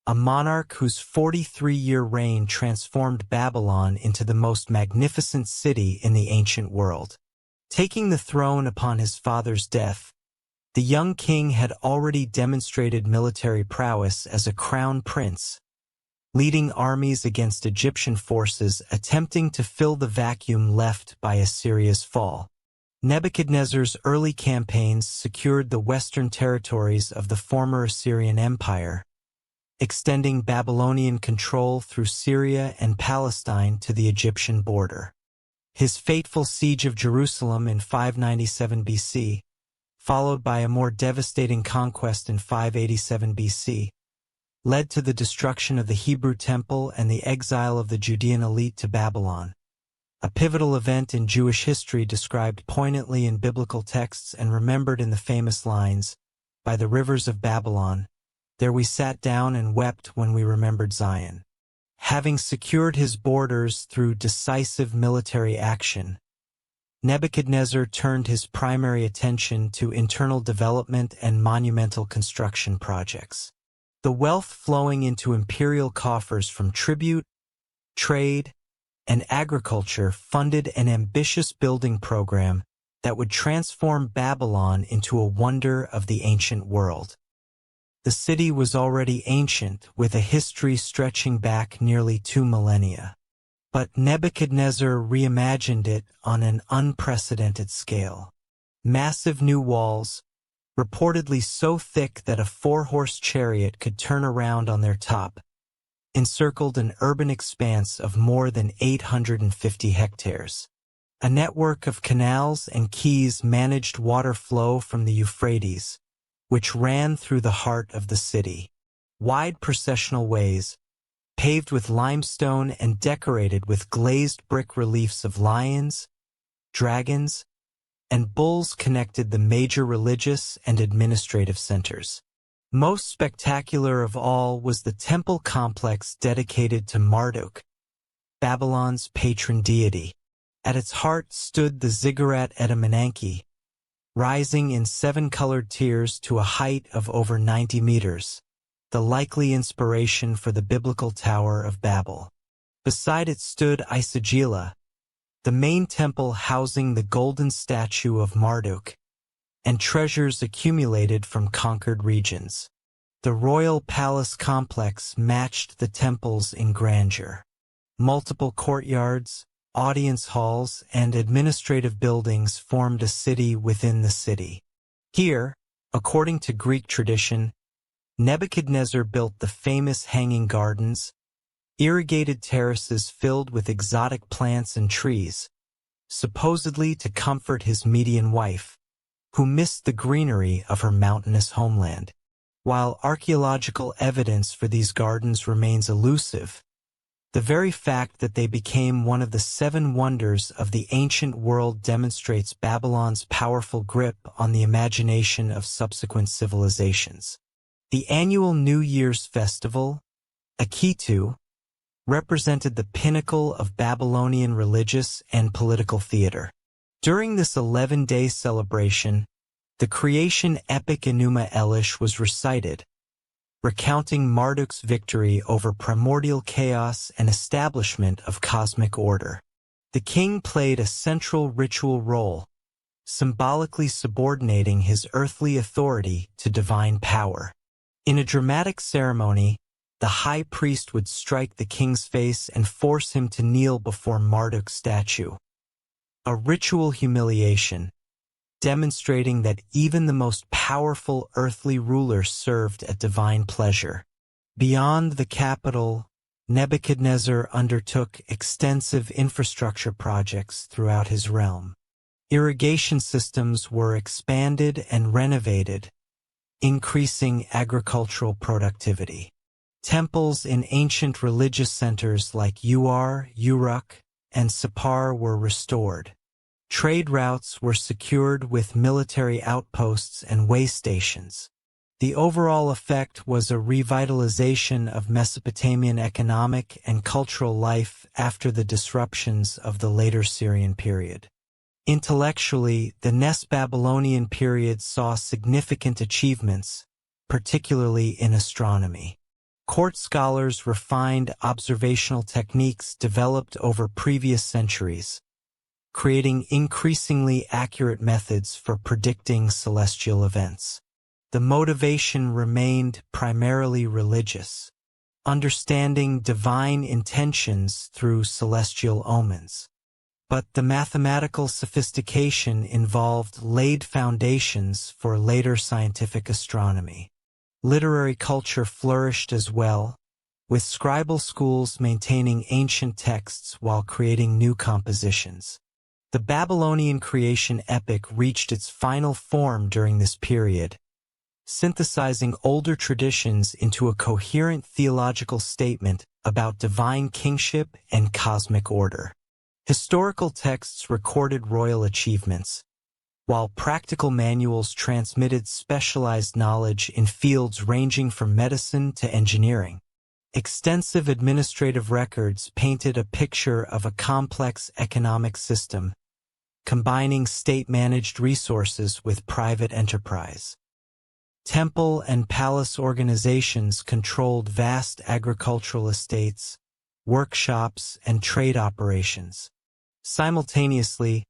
a monarch whose 43-year reign transformed Babylon into the most magnificent city in the ancient world. Taking the throne upon his father's death, the young king had already demonstrated military prowess as a crown prince, leading armies against Egyptian forces attempting to fill the vacuum left by Assyria's fall. Nebuchadnezzar's early campaigns secured the western territories of the former Assyrian Empire, extending Babylonian control through Syria and Palestine to the Egyptian border. His fateful siege of Jerusalem in 597 BC, followed by a more devastating conquest in 587 BC, led to the destruction of the Hebrew Temple and the exile of the Judean elite to Babylon, a pivotal event in Jewish history described poignantly in biblical texts and remembered in the famous lines, "By the rivers of Babylon, there we sat down and wept when we remembered Zion." Having secured his borders through decisive military action, Nebuchadnezzar turned his primary attention to internal development and monumental construction projects. The wealth flowing into imperial coffers from tribute, trade, and agriculture funded an ambitious building program that would transform Babylon into a wonder of the ancient world. The city was already ancient, with a history stretching back nearly 2 millennia. But Nebuchadnezzar reimagined it on an unprecedented scale. Massive new walls, reportedly so thick that a 4-horse chariot could turn around on their top, encircled an urban expanse of more than 850 hectares. A network of canals and quays managed water flow from the Euphrates, which ran through the heart of the city. Wide processional ways, paved with limestone and decorated with glazed brick reliefs of lions, dragons, and bulls connected the major religious and administrative centers. Most spectacular of all was the temple complex dedicated to Marduk, Babylon's patron deity. At its heart stood the ziggurat Etemenanke, rising in 7-colored tiers to a height of over 90 meters, the likely inspiration for the biblical Tower of Babel. Beside it stood Isagila, the main temple housing the golden statue of Marduk, and treasures accumulated from conquered regions. The royal palace complex matched the temples in grandeur. Multiple courtyards, audience halls, and administrative buildings formed a city within the city. Here, according to Greek tradition, Nebuchadnezzar built the famous Hanging Gardens, irrigated terraces filled with exotic plants and trees, supposedly to comfort his Median wife, who missed the greenery of her mountainous homeland. While archaeological evidence for these gardens remains elusive, the very fact that they became one of the 7 wonders of the ancient world demonstrates Babylon's powerful grip on the imagination of subsequent civilizations. The annual New Year's festival, Akitu, represented the pinnacle of Babylonian religious and political theater. During this 11-day celebration, the creation epic Enuma Elish was recited, recounting Marduk's victory over primordial chaos and establishment of cosmic order. The king played a central ritual role, symbolically subordinating his earthly authority to divine power. In a dramatic ceremony, the high priest would strike the king's face and force him to kneel before Marduk's statue. A ritual humiliation, demonstrating that even the most powerful earthly ruler served at divine pleasure. Beyond the capital, Nebuchadnezzar undertook extensive infrastructure projects throughout his realm. Irrigation systems were expanded and renovated, increasing agricultural productivity. Temples in ancient religious centers like Uruk, and Sippar were restored. Trade routes were secured with military outposts and way stations. The overall effect was a revitalization of Mesopotamian economic and cultural life after the disruptions of the later Syrian period. Intellectually, the Babylonian period saw significant achievements, particularly in astronomy. Court scholars refined observational techniques developed over previous centuries, creating increasingly accurate methods for predicting celestial events. The motivation remained primarily religious, understanding divine intentions through celestial omens. But the mathematical sophistication involved laid foundations for later scientific astronomy. Literary culture flourished as well, with scribal schools maintaining ancient texts while creating new compositions. The Babylonian creation epic reached its final form during this period, synthesizing older traditions into a coherent theological statement about divine kingship and cosmic order. Historical texts recorded royal achievements, while practical manuals transmitted specialized knowledge in fields ranging from medicine to engineering. Extensive administrative records painted a picture of a complex economic system, combining state-managed resources with private enterprise. Temple and palace organizations controlled vast agricultural estates, workshops, and trade operations. Simultaneously,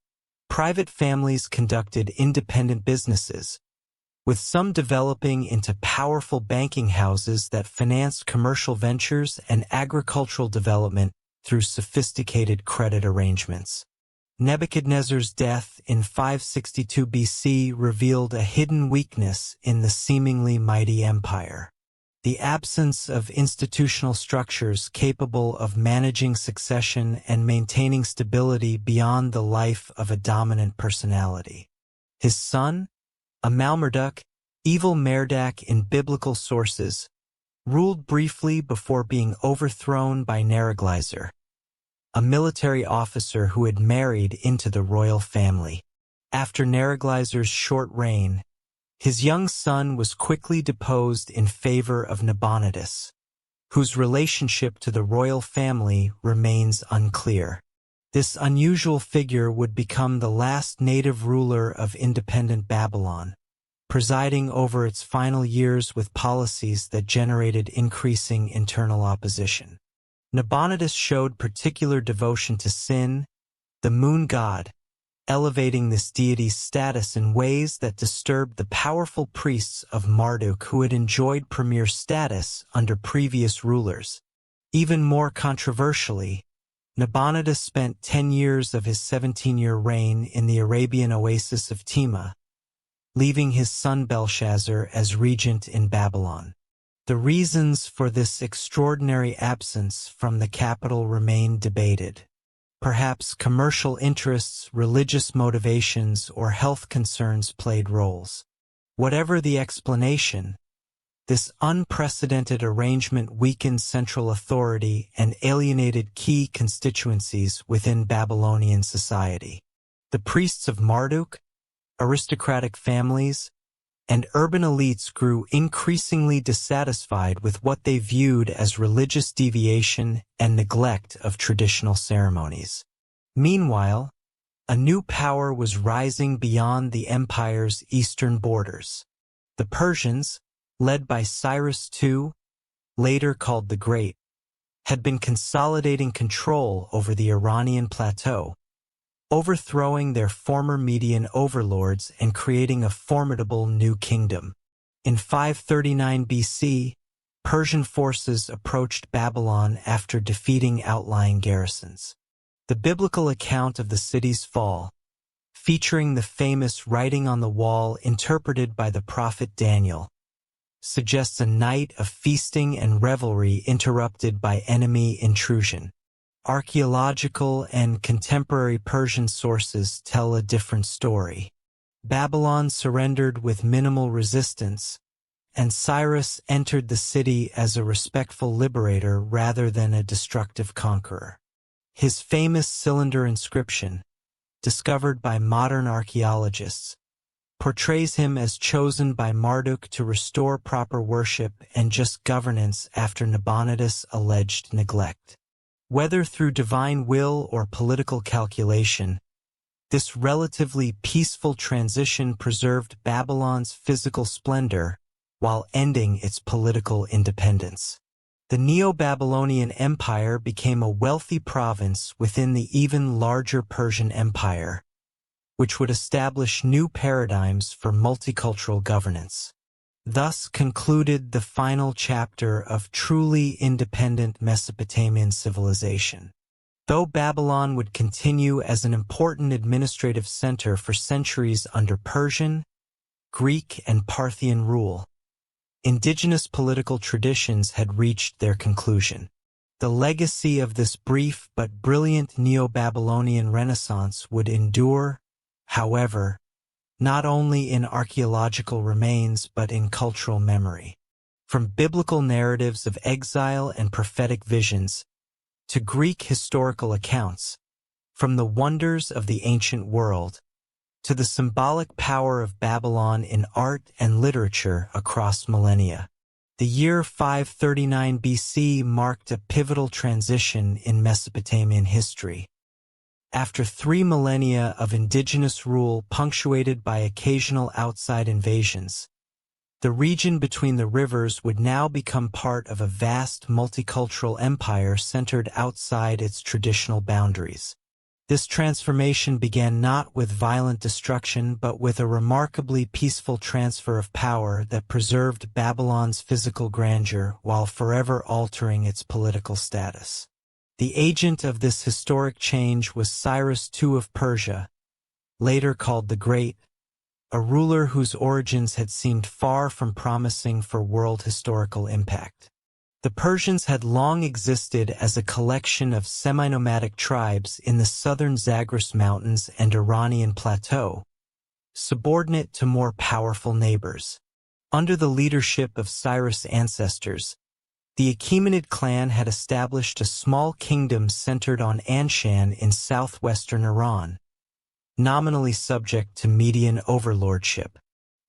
private families conducted independent businesses, with some developing into powerful banking houses that financed commercial ventures and agricultural development through sophisticated credit arrangements. Nebuchadnezzar's death in 562 BC revealed a hidden weakness in the seemingly mighty empire: the absence of institutional structures capable of managing succession and maintaining stability beyond the life of a dominant personality. His son, Amalmerduk, evil Merodach in biblical sources, ruled briefly before being overthrown by Neriglissar, a military officer who had married into the royal family. After Neriglissar's short reign, his young son was quickly deposed in favor of Nabonidus, whose relationship to the royal family remains unclear. This unusual figure would become the last native ruler of independent Babylon, presiding over its final years with policies that generated increasing internal opposition. Nabonidus showed particular devotion to Sin, the moon god, elevating this deity's status in ways that disturbed the powerful priests of Marduk who had enjoyed premier status under previous rulers. Even more controversially, Nabonidus spent 10 years of his 17-year reign in the Arabian oasis of Tema, leaving his son Belshazzar as regent in Babylon. The reasons for this extraordinary absence from the capital remain debated. Perhaps commercial interests, religious motivations, or health concerns played roles. Whatever the explanation, this unprecedented arrangement weakened central authority and alienated key constituencies within Babylonian society. The priests of Marduk, aristocratic families, and urban elites grew increasingly dissatisfied with what they viewed as religious deviation and neglect of traditional ceremonies. Meanwhile, a new power was rising beyond the empire's eastern borders. The Persians, led by Cyrus II, later called the Great, had been consolidating control over the Iranian plateau, overthrowing their former Median overlords and creating a formidable new kingdom. In 539 BC, Persian forces approached Babylon after defeating outlying garrisons. The biblical account of the city's fall, featuring the famous writing on the wall interpreted by the prophet Daniel, suggests a night of feasting and revelry interrupted by enemy intrusion. Archaeological and contemporary Persian sources tell a different story. Babylon surrendered with minimal resistance, and Cyrus entered the city as a respectful liberator rather than a destructive conqueror. His famous cylinder inscription, discovered by modern archaeologists, portrays him as chosen by Marduk to restore proper worship and just governance after Nabonidus' alleged neglect. Whether through divine will or political calculation, this relatively peaceful transition preserved Babylon's physical splendor while ending its political independence. The Neo-Babylonian Empire became a wealthy province within the even larger Persian Empire, which would establish new paradigms for multicultural governance. Thus concluded the final chapter of truly independent Mesopotamian civilization. Though Babylon would continue as an important administrative center for centuries under Persian, Greek, and Parthian rule, indigenous political traditions had reached their conclusion. The legacy of this brief but brilliant Neo-Babylonian Renaissance would endure, however, not only in archaeological remains but in cultural memory. From biblical narratives of exile and prophetic visions, to Greek historical accounts, from the wonders of the ancient world, to the symbolic power of Babylon in art and literature across millennia. The year 539 BC marked a pivotal transition in Mesopotamian history. After 3 millennia of indigenous rule punctuated by occasional outside invasions, the region between the rivers would now become part of a vast multicultural empire centered outside its traditional boundaries. This transformation began not with violent destruction but with a remarkably peaceful transfer of power that preserved Babylon's physical grandeur while forever altering its political status. The agent of this historic change was Cyrus II of Persia, later called the Great, a ruler whose origins had seemed far from promising for world historical impact. The Persians had long existed as a collection of semi-nomadic tribes in the southern Zagros Mountains and Iranian plateau, subordinate to more powerful neighbors. Under the leadership of Cyrus' ancestors, the Achaemenid clan had established a small kingdom centered on Anshan in southwestern Iran, nominally subject to Median overlordship.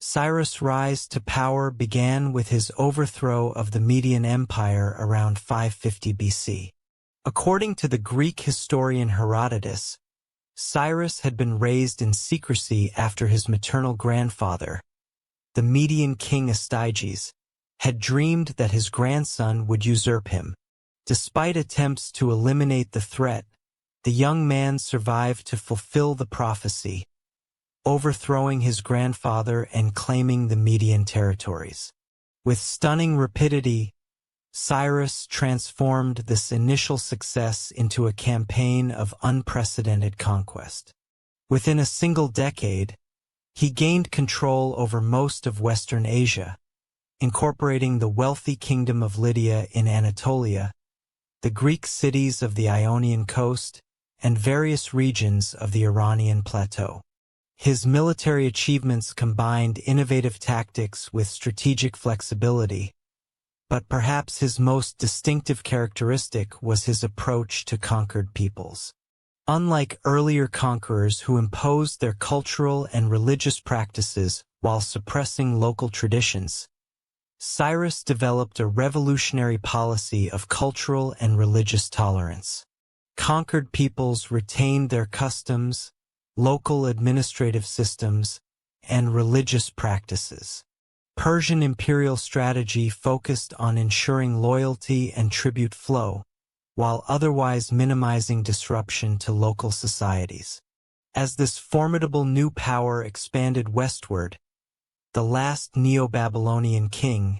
Cyrus' rise to power began with his overthrow of the Median Empire around 550 BC. According to the Greek historian Herodotus, Cyrus had been raised in secrecy after his maternal grandfather, the Median king Astyages, had dreamed that his grandson would usurp him. Despite attempts to eliminate the threat, the young man survived to fulfill the prophecy, overthrowing his grandfather and claiming the Median territories. With stunning rapidity, Cyrus transformed this initial success into a campaign of unprecedented conquest. Within a single decade, he gained control over most of Western Asia, incorporating the wealthy kingdom of Lydia in Anatolia, the Greek cities of the Ionian coast, and various regions of the Iranian plateau. His military achievements combined innovative tactics with strategic flexibility, but perhaps his most distinctive characteristic was his approach to conquered peoples. Unlike earlier conquerors who imposed their cultural and religious practices while suppressing local traditions, Cyrus developed a revolutionary policy of cultural and religious tolerance. Conquered peoples retained their customs, local administrative systems, and religious practices. Persian imperial strategy focused on ensuring loyalty and tribute flow, while otherwise minimizing disruption to local societies. As this formidable new power expanded westward, the last Neo-Babylonian king,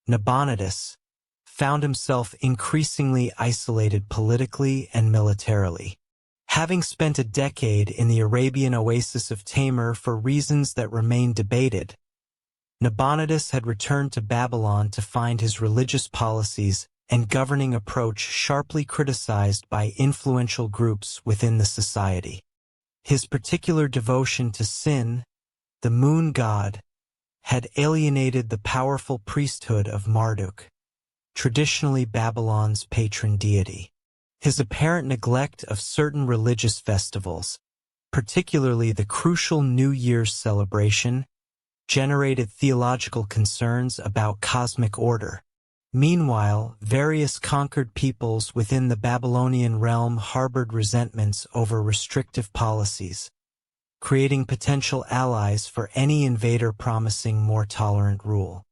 Nabonidus, found himself increasingly isolated politically and militarily. Having spent a decade in the Arabian oasis of Tamar for reasons that remain debated, Nabonidus had returned to Babylon to find his religious policies and governing approach sharply criticized by influential groups within the society. His particular devotion to Sin, the moon god, had alienated the powerful priesthood of Marduk, traditionally Babylon's patron deity. His apparent neglect of certain religious festivals, particularly the crucial New Year's celebration, generated theological concerns about cosmic order. Meanwhile, various conquered peoples within the Babylonian realm harbored resentments over restrictive policies, creating potential allies for any invader promising more tolerant rule.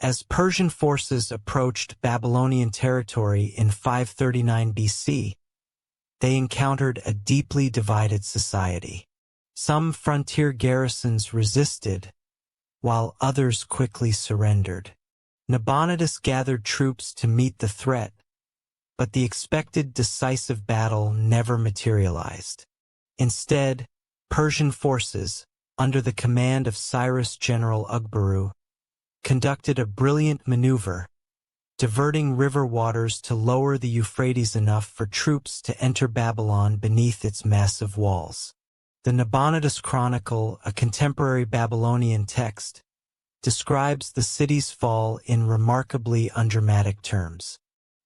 As Persian forces approached Babylonian territory in 539 BC, they encountered a deeply divided society. Some frontier garrisons resisted, while others quickly surrendered. Nabonidus gathered troops to meet the threat, but the expected decisive battle never materialized. Instead, Persian forces, under the command of Cyrus General Ugbaru, conducted a brilliant maneuver, diverting river waters to lower the Euphrates enough for troops to enter Babylon beneath its massive walls. The Nabonidus Chronicle, a contemporary Babylonian text, describes the city's fall in remarkably undramatic terms.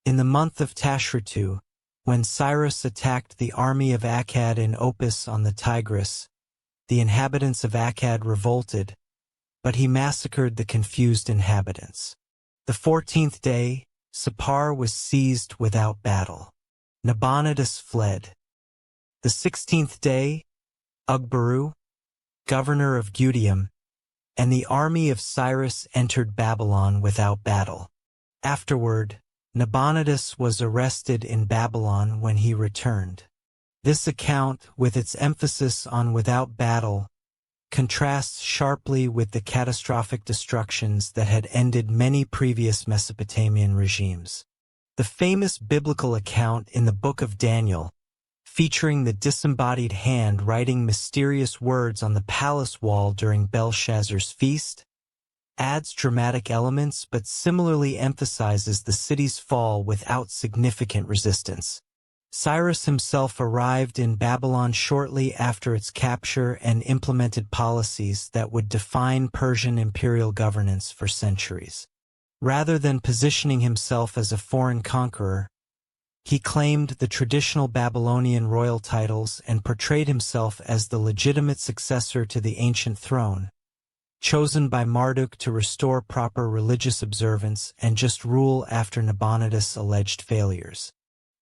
In the month of Tashritu, when Cyrus attacked the army of Akkad in Opis on the Tigris, the inhabitants of Akkad revolted, but he massacred the confused inhabitants. The 14th day, Sippar was seized without battle. Nabonidus fled. The 16th day, Ugbaru, governor of Gudium, and the army of Cyrus entered Babylon without battle. Afterward, Nabonidus was arrested in Babylon when he returned. This account, with its emphasis on without battle, contrasts sharply with the catastrophic destructions that had ended many previous Mesopotamian regimes. The famous biblical account in the Book of Daniel, featuring the disembodied hand writing mysterious words on the palace wall during Belshazzar's feast, adds dramatic elements but similarly emphasizes the city's fall without significant resistance. Cyrus himself arrived in Babylon shortly after its capture and implemented policies that would define Persian imperial governance for centuries. Rather than positioning himself as a foreign conqueror, he claimed the traditional Babylonian royal titles and portrayed himself as the legitimate successor to the ancient throne, chosen by Marduk to restore proper religious observance and just rule after Nabonidus' alleged failures.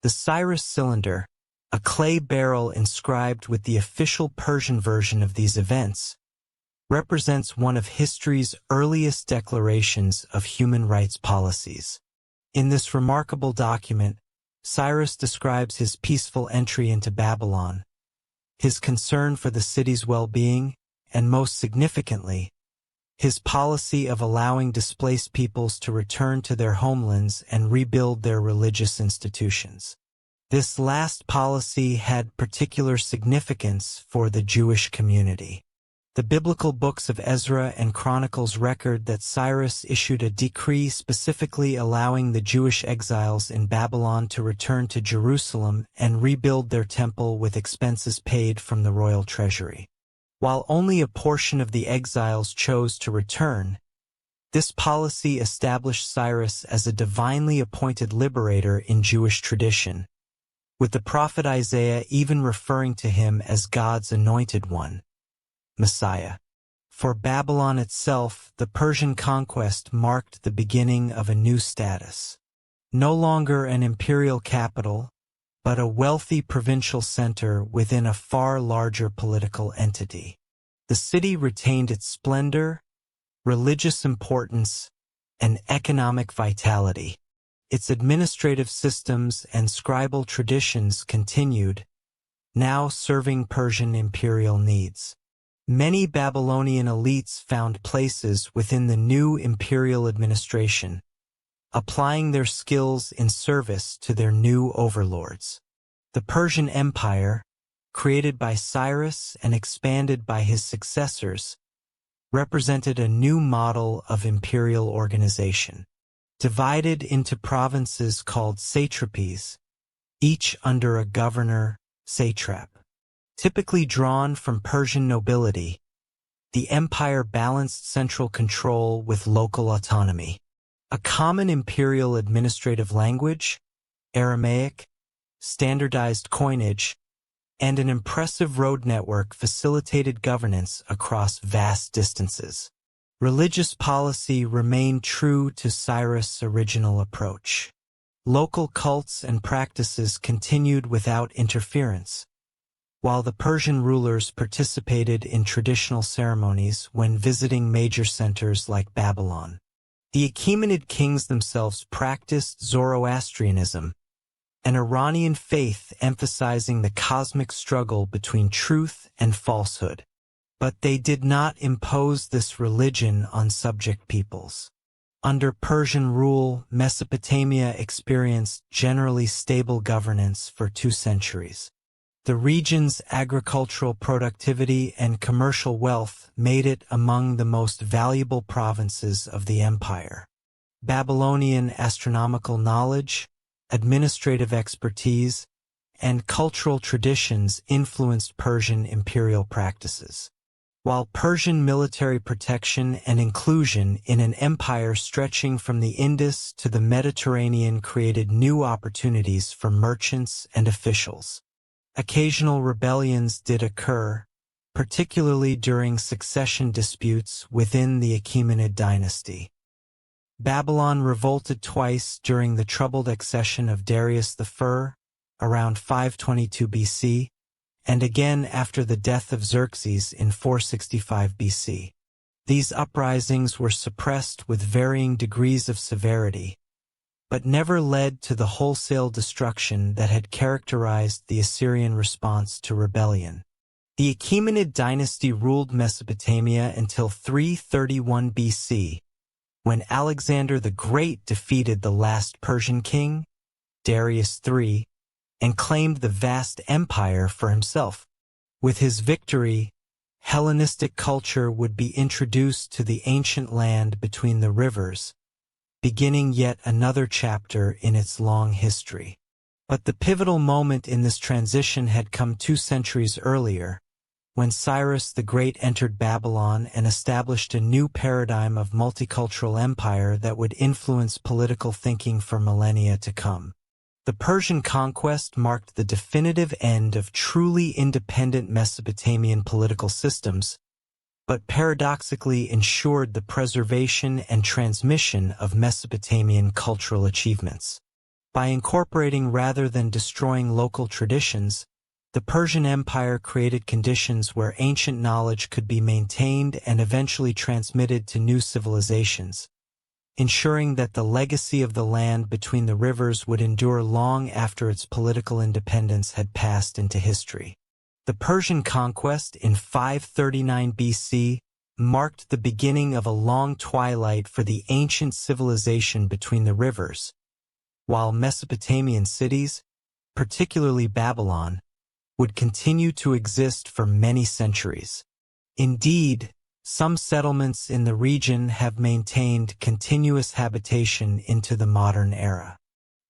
The Cyrus cylinder, a clay barrel inscribed with the official Persian version of these events, represents one of history's earliest declarations of human rights policies. In this remarkable document, Cyrus describes his peaceful entry into Babylon, his concern for the city's well-being, and most significantly, his policy of allowing displaced peoples to return to their homelands and rebuild their religious institutions. This last policy had particular significance for the Jewish community. The biblical books of Ezra and Chronicles record that Cyrus issued a decree specifically allowing the Jewish exiles in Babylon to return to Jerusalem and rebuild their temple with expenses paid from the royal treasury. While only a portion of the exiles chose to return, this policy established Cyrus as a divinely appointed liberator in Jewish tradition, with the prophet Isaiah even referring to him as God's anointed one, Messiah. For Babylon itself, the Persian conquest marked the beginning of a new status. No longer an imperial capital, but a wealthy provincial center within a far larger political entity. The city retained its splendor, religious importance, and economic vitality. Its administrative systems and scribal traditions continued, now serving Persian imperial needs. Many Babylonian elites found places within the new imperial administration, applying their skills in service to their new overlords. The Persian Empire, created by Cyrus and expanded by his successors, represented a new model of imperial organization. Divided into provinces called satrapies, each under a governor, satrap. Typically drawn from Persian nobility, the empire balanced central control with local autonomy. A common imperial administrative language, Aramaic, standardized coinage, and an impressive road network facilitated governance across vast distances. Religious policy remained true to Cyrus' original approach. Local cults and practices continued without interference, while the Persian rulers participated in traditional ceremonies when visiting major centers like Babylon. The Achaemenid kings themselves practiced Zoroastrianism, an Iranian faith emphasizing the cosmic struggle between truth and falsehood. But they did not impose this religion on subject peoples. Under Persian rule, Mesopotamia experienced generally stable governance for 2 centuries. The region's agricultural productivity and commercial wealth made it among the most valuable provinces of the empire. Babylonian astronomical knowledge, administrative expertise, and cultural traditions influenced Persian imperial practices. While Persian military protection and inclusion in an empire stretching from the Indus to the Mediterranean created new opportunities for merchants and officials. Occasional rebellions did occur, particularly during succession disputes within the Achaemenid dynasty. Babylon revolted twice during the troubled accession of Darius I, around 522 BC, and again after the death of Xerxes in 465 BC. These uprisings were suppressed with varying degrees of severity, but never led to the wholesale destruction that had characterized the Assyrian response to rebellion. The Achaemenid dynasty ruled Mesopotamia until 331 BC, when Alexander the Great defeated the last Persian king, Darius III, and claimed the vast empire for himself. With his victory, Hellenistic culture would be introduced to the ancient land between the rivers, beginning yet another chapter in its long history. But the pivotal moment in this transition had come 2 centuries earlier, when Cyrus the Great entered Babylon and established a new paradigm of multicultural empire that would influence political thinking for millennia to come. The Persian conquest marked the definitive end of truly independent Mesopotamian political systems, but paradoxically ensured the preservation and transmission of Mesopotamian cultural achievements. By incorporating rather than destroying local traditions, the Persian Empire created conditions where ancient knowledge could be maintained and eventually transmitted to new civilizations, ensuring that the legacy of the land between the rivers would endure long after its political independence had passed into history. The Persian conquest in 539 BC marked the beginning of a long twilight for the ancient civilization between the rivers, while Mesopotamian cities, particularly Babylon, would continue to exist for many centuries. Indeed, some settlements in the region have maintained continuous habitation into the modern era.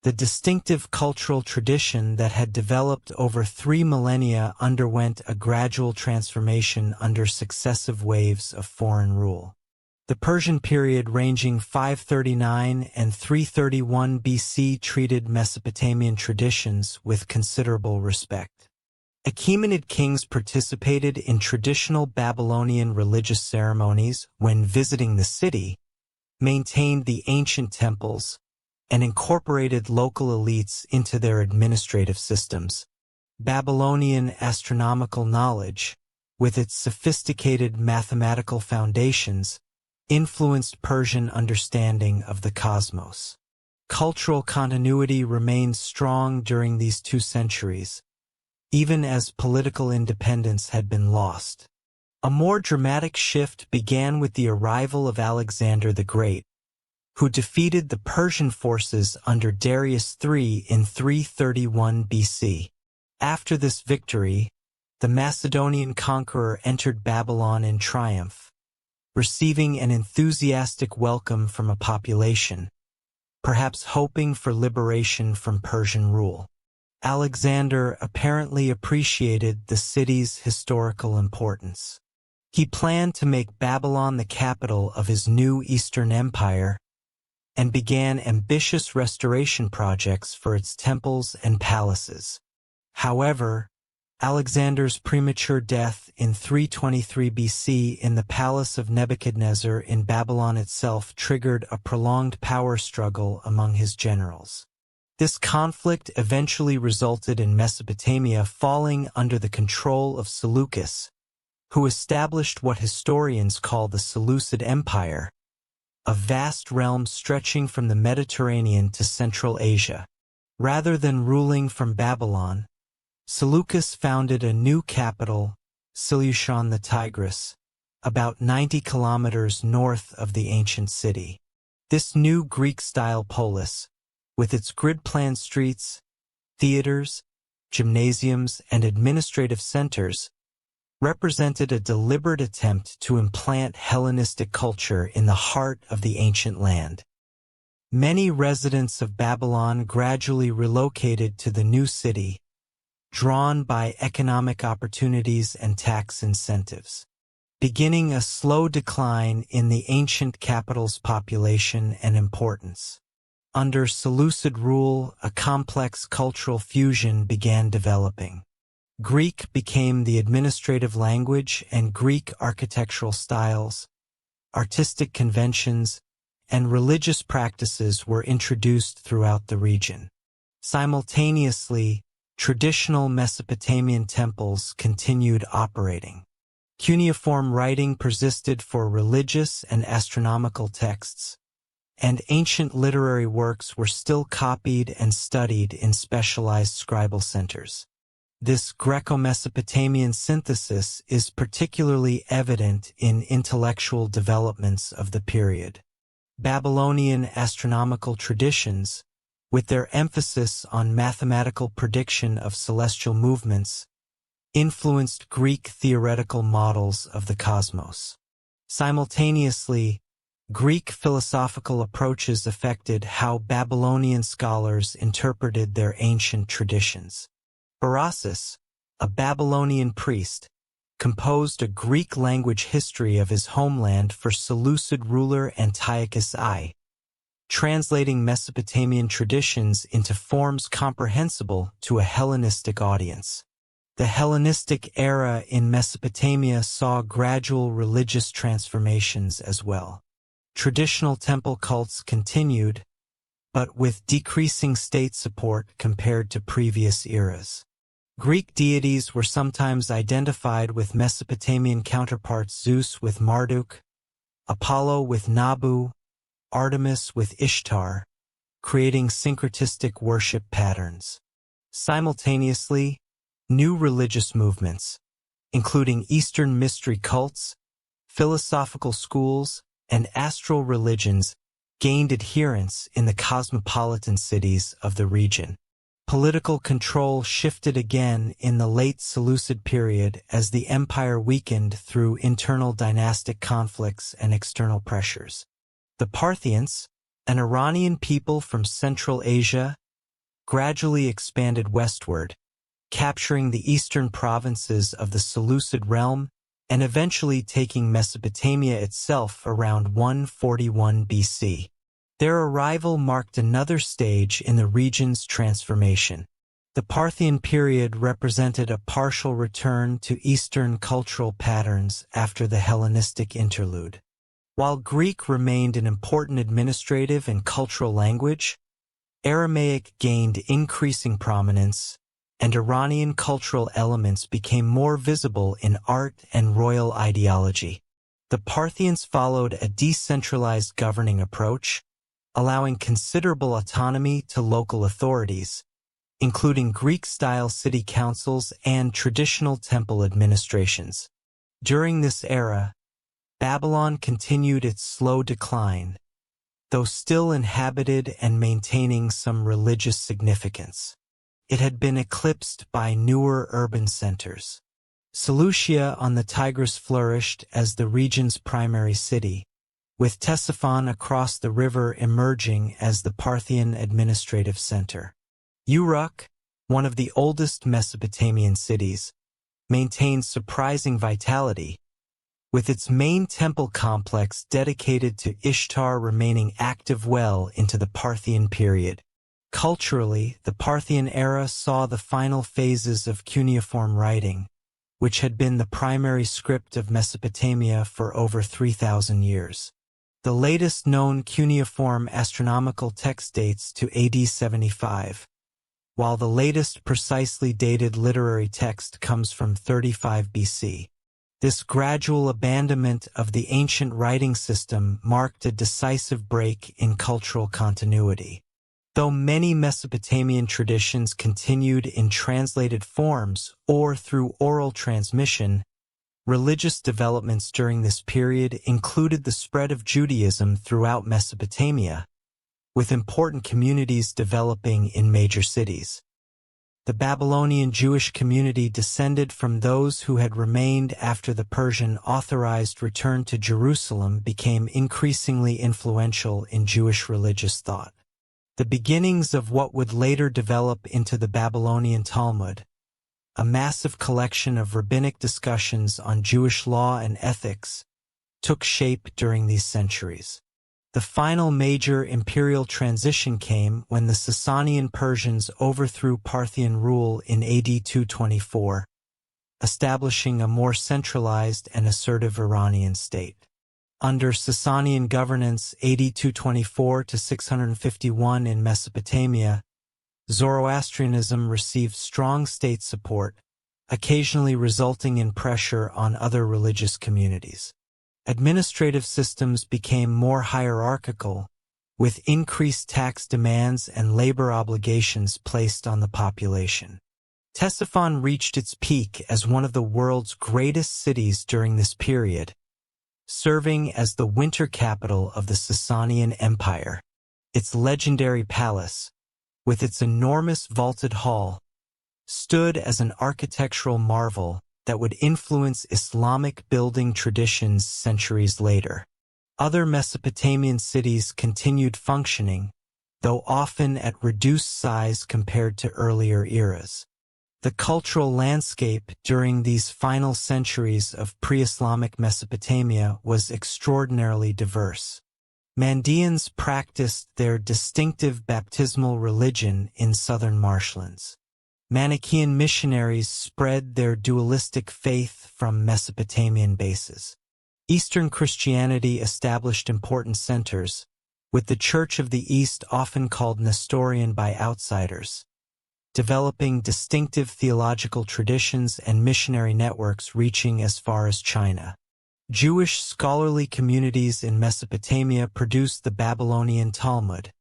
The distinctive cultural tradition that had developed over 3 millennia underwent a gradual transformation under successive waves of foreign rule. The Persian period ranging 539 and 331 BC treated Mesopotamian traditions with considerable respect. Achaemenid kings participated in traditional Babylonian religious ceremonies when visiting the city, maintained the ancient temples, and incorporated local elites into their administrative systems. Babylonian astronomical knowledge, with its sophisticated mathematical foundations, influenced Persian understanding of the cosmos. Cultural continuity remained strong during these 2 centuries, even as political independence had been lost. A more dramatic shift began with the arrival of Alexander the Great, who defeated the Persian forces under Darius III in 331 BC. After this victory, the Macedonian conqueror entered Babylon in triumph, receiving an enthusiastic welcome from a population, perhaps hoping for liberation from Persian rule. Alexander apparently appreciated the city's historical importance. He planned to make Babylon the capital of his new Eastern Empire and began ambitious restoration projects for its temples and palaces. However, Alexander's premature death in 323 BC in the palace of Nebuchadnezzar in Babylon itself triggered a prolonged power struggle among his generals. This conflict eventually resulted in Mesopotamia falling under the control of Seleucus, who established what historians call the Seleucid Empire, a vast realm stretching from the Mediterranean to Central Asia. Rather than ruling from Babylon, Seleucus founded a new capital, Seleucia the Tigris, about 90 kilometers north of the ancient city. This new Greek-style polis, with its grid-planned streets, theaters, gymnasiums, and administrative centers, represented a deliberate attempt to implant Hellenistic culture in the heart of the ancient land. Many residents of Babylon gradually relocated to the new city, drawn by economic opportunities and tax incentives, beginning a slow decline in the ancient capital's population and importance. Under Seleucid rule, a complex cultural fusion began developing. Greek became the administrative language, and Greek architectural styles, artistic conventions, and religious practices were introduced throughout the region. Simultaneously, traditional Mesopotamian temples continued operating. Cuneiform writing persisted for religious and astronomical texts, and ancient literary works were still copied and studied in specialized scribal centers. This Greco-Mesopotamian synthesis is particularly evident in intellectual developments of the period. Babylonian astronomical traditions, with their emphasis on mathematical prediction of celestial movements, influenced Greek theoretical models of the cosmos. Simultaneously, Greek philosophical approaches affected how Babylonian scholars interpreted their ancient traditions. Berossus, a Babylonian priest, composed a Greek-language history of his homeland for Seleucid ruler Antiochus I, translating Mesopotamian traditions into forms comprehensible to a Hellenistic audience. The Hellenistic era in Mesopotamia saw gradual religious transformations as well. Traditional temple cults continued, but with decreasing state support compared to previous eras. Greek deities were sometimes identified with Mesopotamian counterparts: Zeus with Marduk, Apollo with Nabu, Artemis with Ishtar, creating syncretistic worship patterns. Simultaneously, new religious movements, including Eastern mystery cults, philosophical schools, and astral religions, gained adherents in the cosmopolitan cities of the region. Political control shifted again in the late Seleucid period as the empire weakened through internal dynastic conflicts and external pressures. The Parthians, an Iranian people from Central Asia, gradually expanded westward, capturing the eastern provinces of the Seleucid realm and eventually taking Mesopotamia itself around 141 BC. Their arrival marked another stage in the region's transformation. The Parthian period represented a partial return to Eastern cultural patterns after the Hellenistic interlude. While Greek remained an important administrative and cultural language, Aramaic gained increasing prominence, and Iranian cultural elements became more visible in art and royal ideology. The Parthians followed a decentralized governing approach, allowing considerable autonomy to local authorities, including Greek-style city councils and traditional temple administrations. During this era, Babylon continued its slow decline, though still inhabited and maintaining some religious significance. It had been eclipsed by newer urban centers. Seleucia on the Tigris flourished as the region's primary city, with Ctesiphon across the river emerging as the Parthian administrative center. Uruk, one of the oldest Mesopotamian cities, maintained surprising vitality, with its main temple complex dedicated to Ishtar remaining active well into the Parthian period. Culturally, the Parthian era saw the final phases of cuneiform writing, which had been the primary script of Mesopotamia for over 3,000 years. The latest known cuneiform astronomical text dates to AD 75, while the latest precisely dated literary text comes from 35 BC. This gradual abandonment of the ancient writing system marked a decisive break in cultural continuity. Though many Mesopotamian traditions continued in translated forms or through oral transmission, religious developments during this period included the spread of Judaism throughout Mesopotamia, with important communities developing in major cities. The Babylonian Jewish community descended from those who had remained after the Persian authorized return to Jerusalem became increasingly influential in Jewish religious thought. The beginnings of what would later develop into the Babylonian Talmud, a massive collection of rabbinic discussions on Jewish law and ethics, took shape during these centuries. The final major imperial transition came when the Sasanian Persians overthrew Parthian rule in AD 224, establishing a more centralized and assertive Iranian state. Under Sasanian governance AD 224 to 651 in Mesopotamia, Zoroastrianism received strong state support, occasionally resulting in pressure on other religious communities. Administrative systems became more hierarchical, with increased tax demands and labor obligations placed on the population. Ctesiphon reached its peak as one of the world's greatest cities during this period, serving as the winter capital of the Sasanian Empire. Its legendary palace, with its enormous vaulted hall, stood as an architectural marvel that would influence Islamic building traditions centuries later. Other Mesopotamian cities continued functioning, though often at reduced size compared to earlier eras. The cultural landscape during these final centuries of pre-Islamic Mesopotamia was extraordinarily diverse. Mandaeans practiced their distinctive baptismal religion in southern marshlands. Manichaean missionaries spread their dualistic faith from Mesopotamian bases. Eastern Christianity established important centers, with the Church of the East often called Nestorian by outsiders, developing distinctive theological traditions and missionary networks reaching as far as China. Jewish scholarly communities in Mesopotamia produced the Babylonian Talmud,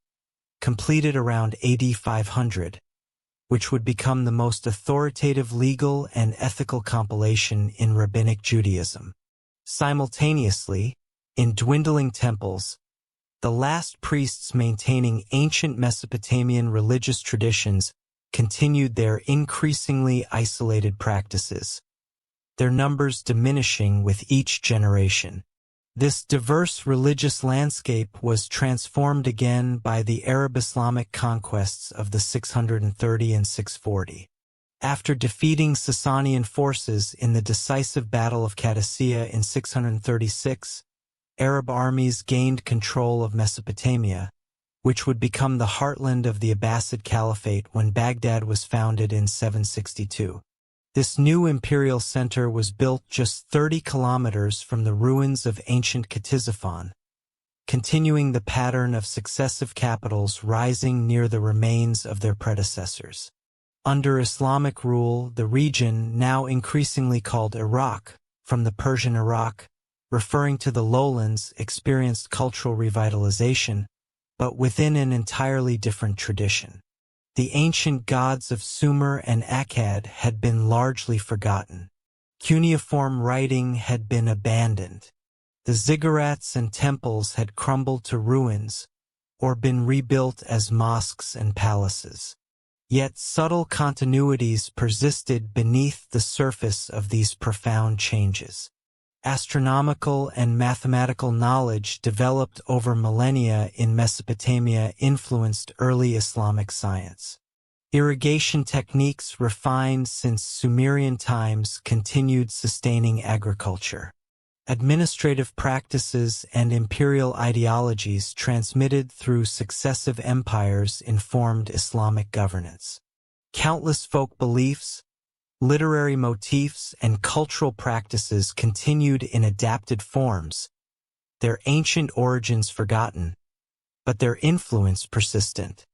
completed around AD 500, which would become the most authoritative legal and ethical compilation in Rabbinic Judaism. Simultaneously, in dwindling temples, the last priests maintaining ancient Mesopotamian religious traditions continued their increasingly isolated practices, their numbers diminishing with each generation. This diverse religious landscape was transformed again by the Arab-Islamic conquests of the 630 and 640. After defeating Sasanian forces in the decisive Battle of Qadisiyah in 636, Arab armies gained control of Mesopotamia, which would become the heartland of the Abbasid Caliphate when Baghdad was founded in 762. This new imperial center was built just 30 kilometers from the ruins of ancient Ctesiphon, continuing the pattern of successive capitals rising near the remains of their predecessors. Under Islamic rule, the region, now increasingly called Iraq, from the Persian Iraq, referring to the lowlands, experienced cultural revitalization, but within an entirely different tradition. The ancient gods of Sumer and Akkad had been largely forgotten. Cuneiform writing had been abandoned. The ziggurats and temples had crumbled to ruins, or been rebuilt as mosques and palaces. Yet subtle continuities persisted beneath the surface of these profound changes. Astronomical and mathematical knowledge developed over millennia in Mesopotamia influenced early Islamic science. Irrigation techniques refined since Sumerian times continued sustaining agriculture. Administrative practices and imperial ideologies transmitted through successive empires informed Islamic governance. Countless folk beliefs, literary motifs, and cultural practices continued in adapted forms, their ancient origins forgotten, but their influence persistent.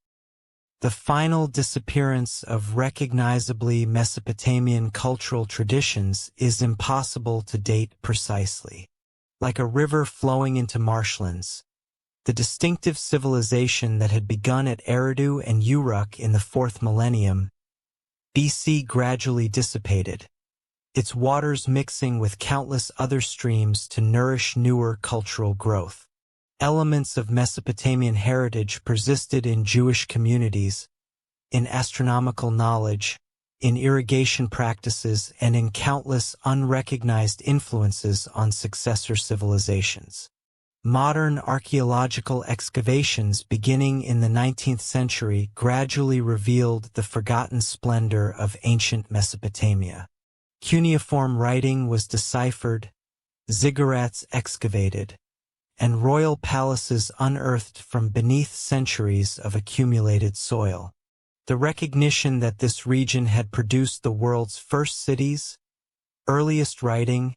The final disappearance of recognizably Mesopotamian cultural traditions is impossible to date precisely. Like a river flowing into marshlands, the distinctive civilization that had begun at Eridu and Uruk in the 4th millennium BC gradually dissipated, its waters mixing with countless other streams to nourish newer cultural growth. Elements of Mesopotamian heritage persisted in Jewish communities, in astronomical knowledge, in irrigation practices, and in countless unrecognized influences on successor civilizations. Modern archaeological excavations beginning in the 19th century gradually revealed the forgotten splendor of ancient Mesopotamia. Cuneiform writing was deciphered, ziggurats excavated, and royal palaces unearthed from beneath centuries of accumulated soil. The recognition that this region had produced the world's first cities, earliest writing,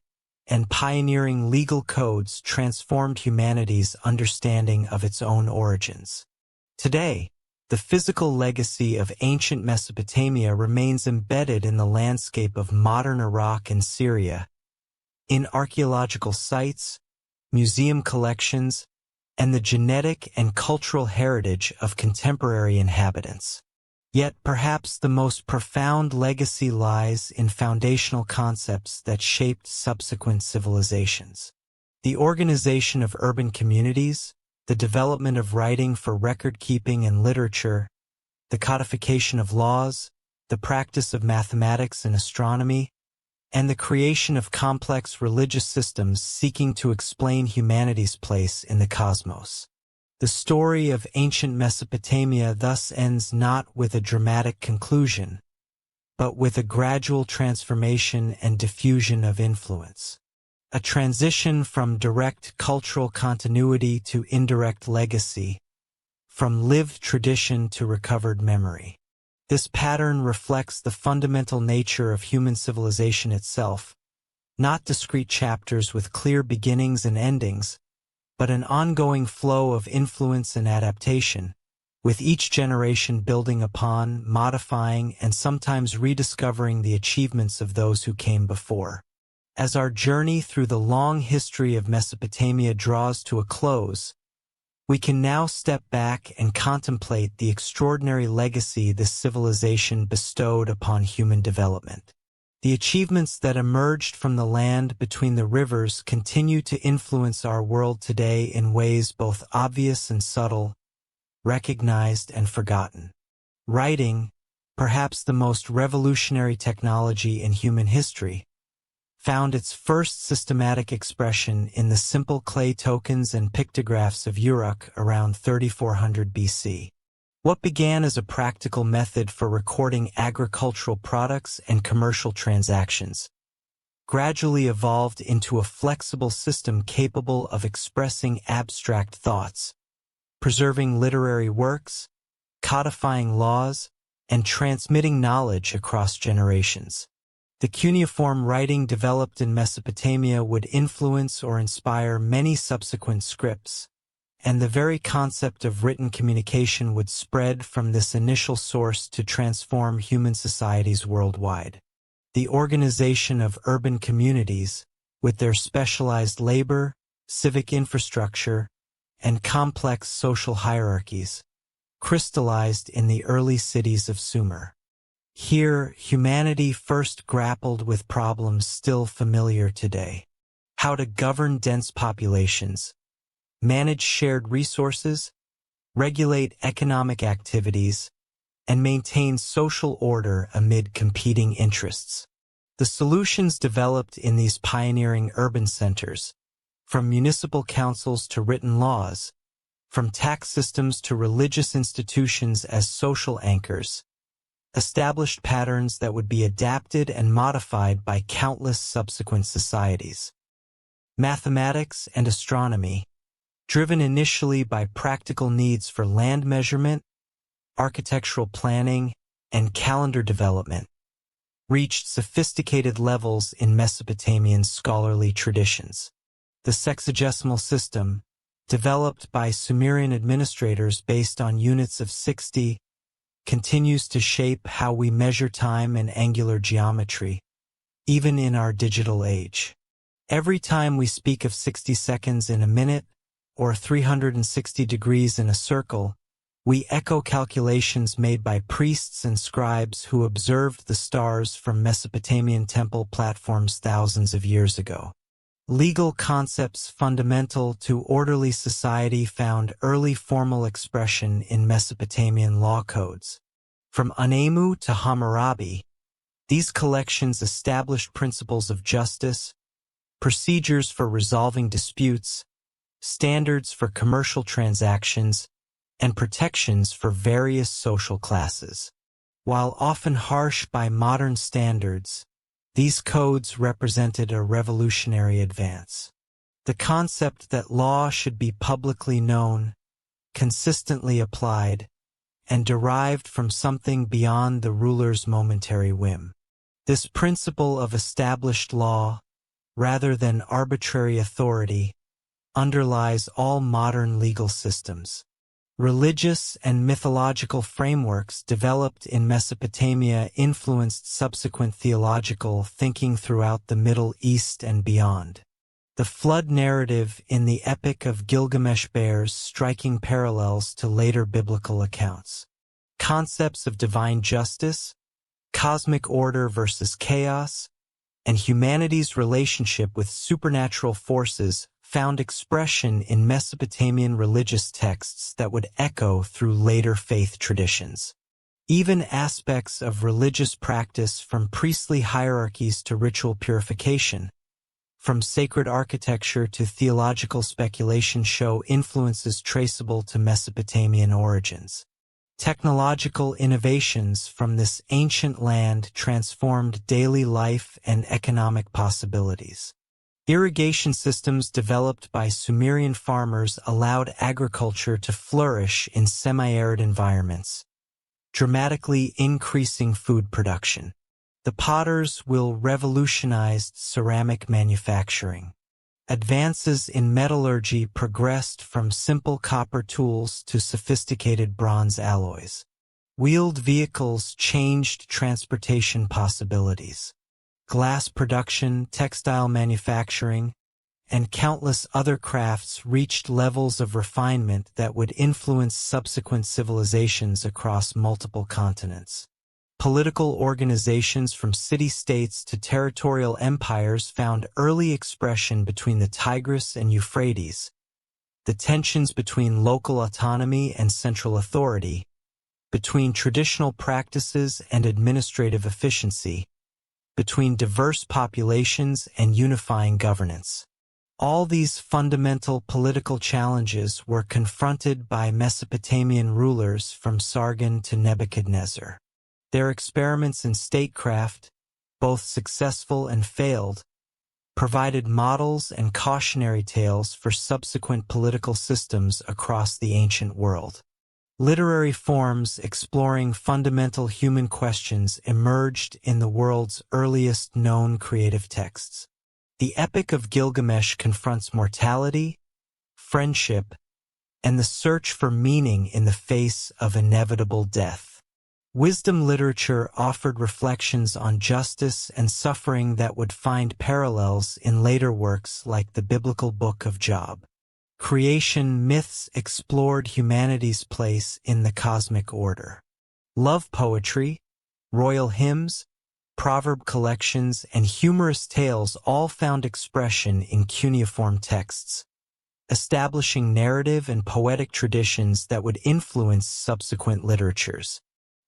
and pioneering legal codes transformed humanity's understanding of its own origins. Today, the physical legacy of ancient Mesopotamia remains embedded in the landscape of modern Iraq and Syria, in archaeological sites, museum collections, and the genetic and cultural heritage of contemporary inhabitants. Yet perhaps the most profound legacy lies in foundational concepts that shaped subsequent civilizations. The organization of urban communities, the development of writing for record-keeping and literature, the codification of laws, the practice of mathematics and astronomy, and the creation of complex religious systems seeking to explain humanity's place in the cosmos. The story of ancient Mesopotamia thus ends not with a dramatic conclusion, but with a gradual transformation and diffusion of influence. A transition from direct cultural continuity to indirect legacy, from lived tradition to recovered memory. This pattern reflects the fundamental nature of human civilization itself, not discrete chapters with clear beginnings and endings, but an ongoing flow of influence and adaptation, with each generation building upon, modifying, and sometimes rediscovering the achievements of those who came before. As our journey through the long history of Mesopotamia draws to a close, we can now step back and contemplate the extraordinary legacy this civilization bestowed upon human development. The achievements that emerged from the land between the rivers continue to influence our world today in ways both obvious and subtle, recognized and forgotten. Writing, perhaps the most revolutionary technology in human history, found its first systematic expression in the simple clay tokens and pictographs of Uruk around 3400 BC. What began as a practical method for recording agricultural products and commercial transactions gradually evolved into a flexible system capable of expressing abstract thoughts, preserving literary works, codifying laws, and transmitting knowledge across generations. The cuneiform writing developed in Mesopotamia would influence or inspire many subsequent scripts, and the very concept of written communication would spread from this initial source to transform human societies worldwide. The organization of urban communities, with their specialized labor, civic infrastructure, and complex social hierarchies, crystallized in the early cities of Sumer. Here, humanity first grappled with problems still familiar today: how to govern dense populations, manage shared resources, regulate economic activities, and maintain social order amid competing interests. The solutions developed in these pioneering urban centers, from municipal councils to written laws, from tax systems to religious institutions as social anchors, established patterns that would be adapted and modified by countless subsequent societies. Mathematics and astronomy, driven initially by practical needs for land measurement, architectural planning, and calendar development, reached sophisticated levels in Mesopotamian scholarly traditions. The sexagesimal system, developed by Sumerian administrators based on units of 60, continues to shape how we measure time and angular geometry, even in our digital age. Every time we speak of 60 seconds in a minute, or 360 degrees in a circle, we echo calculations made by priests and scribes who observed the stars from Mesopotamian temple platforms thousands of years ago. Legal concepts fundamental to orderly society found early formal expression in Mesopotamian law codes. From Anemu to Hammurabi, these collections established principles of justice, procedures for resolving disputes, standards for commercial transactions, and protections for various social classes. While often harsh by modern standards, these codes represented a revolutionary advance. The concept that law should be publicly known, consistently applied, and derived from something beyond the ruler's momentary whim. This principle of established law, rather than arbitrary authority, underlies all modern legal systems. Religious and mythological frameworks developed in Mesopotamia influenced subsequent theological thinking throughout the Middle East and beyond. The flood narrative in the Epic of Gilgamesh bears striking parallels to later biblical accounts. Concepts of divine justice, cosmic order versus chaos, and humanity's relationship with supernatural forces found expression in Mesopotamian religious texts that would echo through later faith traditions. Even aspects of religious practice, from priestly hierarchies to ritual purification, from sacred architecture to theological speculation, show influences traceable to Mesopotamian origins. Technological innovations from this ancient land transformed daily life and economic possibilities. Irrigation systems developed by Sumerian farmers allowed agriculture to flourish in semi-arid environments, dramatically increasing food production. The potters' wheel revolutionized ceramic manufacturing. Advances in metallurgy progressed from simple copper tools to sophisticated bronze alloys. Wheeled vehicles changed transportation possibilities. Glass production, textile manufacturing, and countless other crafts reached levels of refinement that would influence subsequent civilizations across multiple continents. Political organizations, from city-states to territorial empires, found early expression between the Tigris and Euphrates. The tensions between local autonomy and central authority, between traditional practices and administrative efficiency, between diverse populations and unifying governance. All these fundamental political challenges were confronted by Mesopotamian rulers from Sargon to Nebuchadnezzar. Their experiments in statecraft, both successful and failed, provided models and cautionary tales for subsequent political systems across the ancient world. Literary forms exploring fundamental human questions emerged in the world's earliest known creative texts. The Epic of Gilgamesh confronts mortality, friendship, and the search for meaning in the face of inevitable death. Wisdom literature offered reflections on justice and suffering that would find parallels in later works like the biblical Book of Job. Creation myths explored humanity's place in the cosmic order. Love poetry, royal hymns, proverb collections, and humorous tales all found expression in cuneiform texts, establishing narrative and poetic traditions that would influence subsequent literatures.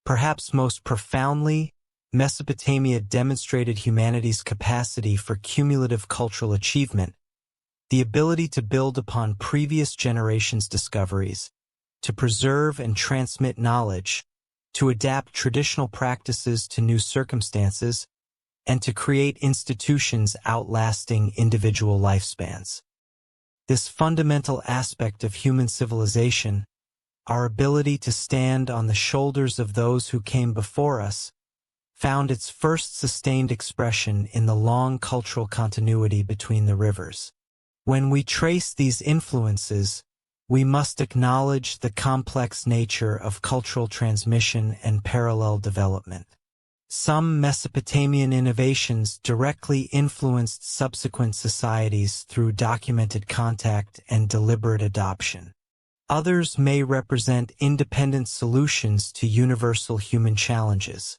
Perhaps most profoundly, Mesopotamia demonstrated humanity's capacity for cumulative cultural achievement, the ability to build upon previous generations' discoveries, to preserve and transmit knowledge, to adapt traditional practices to new circumstances, and to create institutions outlasting individual lifespans. This fundamental aspect of human civilization, our ability to stand on the shoulders of those who came before us, found its first sustained expression in the long cultural continuity between the rivers. When we trace these influences, we must acknowledge the complex nature of cultural transmission and parallel development. Some Mesopotamian innovations directly influenced subsequent societies through documented contact and deliberate adoption. Others may represent independent solutions to universal human challenges,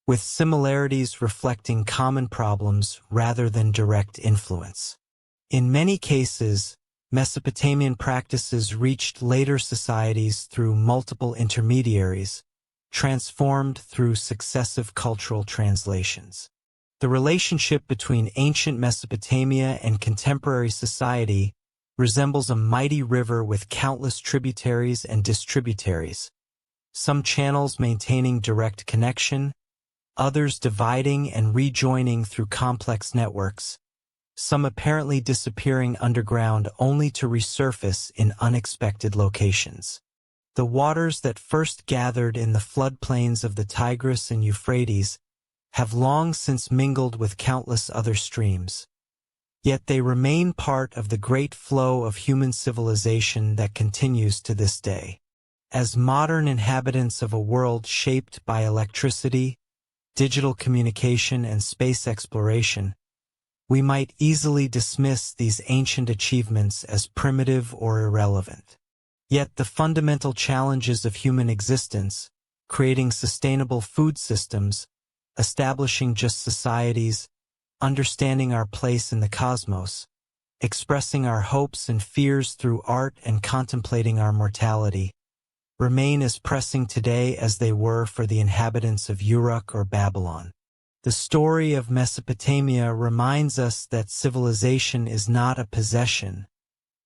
with similarities reflecting common problems rather than direct influence. In many cases, Mesopotamian practices reached later societies through multiple intermediaries, transformed through successive cultural translations. The relationship between ancient Mesopotamia and contemporary society resembles a mighty river with countless tributaries and distributaries, some channels maintaining direct connection, others dividing and rejoining through complex networks, some apparently disappearing underground only to resurface in unexpected locations. The waters that first gathered in the floodplains of the Tigris and Euphrates have long since mingled with countless other streams. Yet they remain part of the great flow of human civilization that continues to this day. As modern inhabitants of a world shaped by electricity, digital communication, and space exploration, we might easily dismiss these ancient achievements as primitive or irrelevant. Yet the fundamental challenges of human existence, creating sustainable food systems, establishing just societies, understanding our place in the cosmos, expressing our hopes and fears through art and contemplating our mortality, remain as pressing today as they were for the inhabitants of Uruk or Babylon. The story of Mesopotamia reminds us that civilization is not a possession,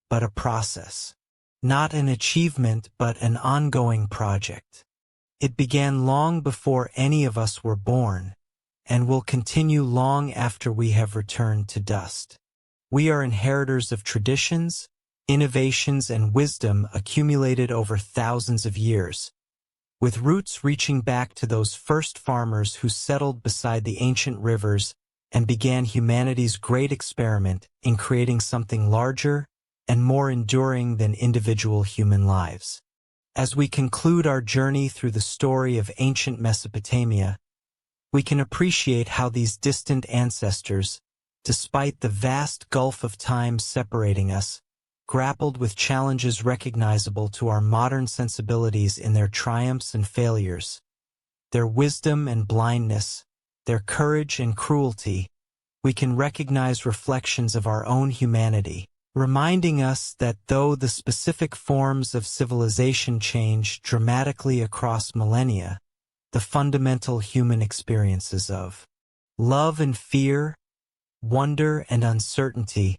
but a process. Not an achievement, but an ongoing project. It began long before any of us were born, and will continue long after we have returned to dust. We are inheritors of traditions, innovations, and wisdom accumulated over thousands of years, with roots reaching back to those first farmers who settled beside the ancient rivers and began humanity's great experiment in creating something larger and more enduring than individual human lives. As we conclude our journey through the story of ancient Mesopotamia, we can appreciate how these distant ancestors, despite the vast gulf of time separating us, grappled with challenges recognizable to our modern sensibilities in their triumphs and failures, their wisdom and blindness, their courage and cruelty. We can recognize reflections of our own humanity, reminding us that though the specific forms of civilization change dramatically across millennia, the fundamental human experiences of love and fear, wonder and uncertainty,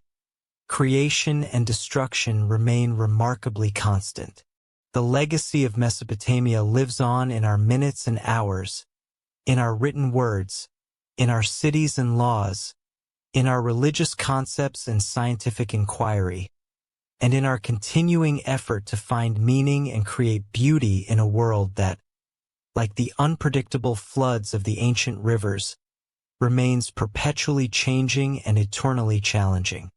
creation and destruction remain remarkably constant. The legacy of Mesopotamia lives on in our minutes and hours, in our written words, in our cities and laws, in our religious concepts and scientific inquiry, and in our continuing effort to find meaning and create beauty in a world that, like the unpredictable floods of the ancient rivers, remains perpetually changing and eternally challenging.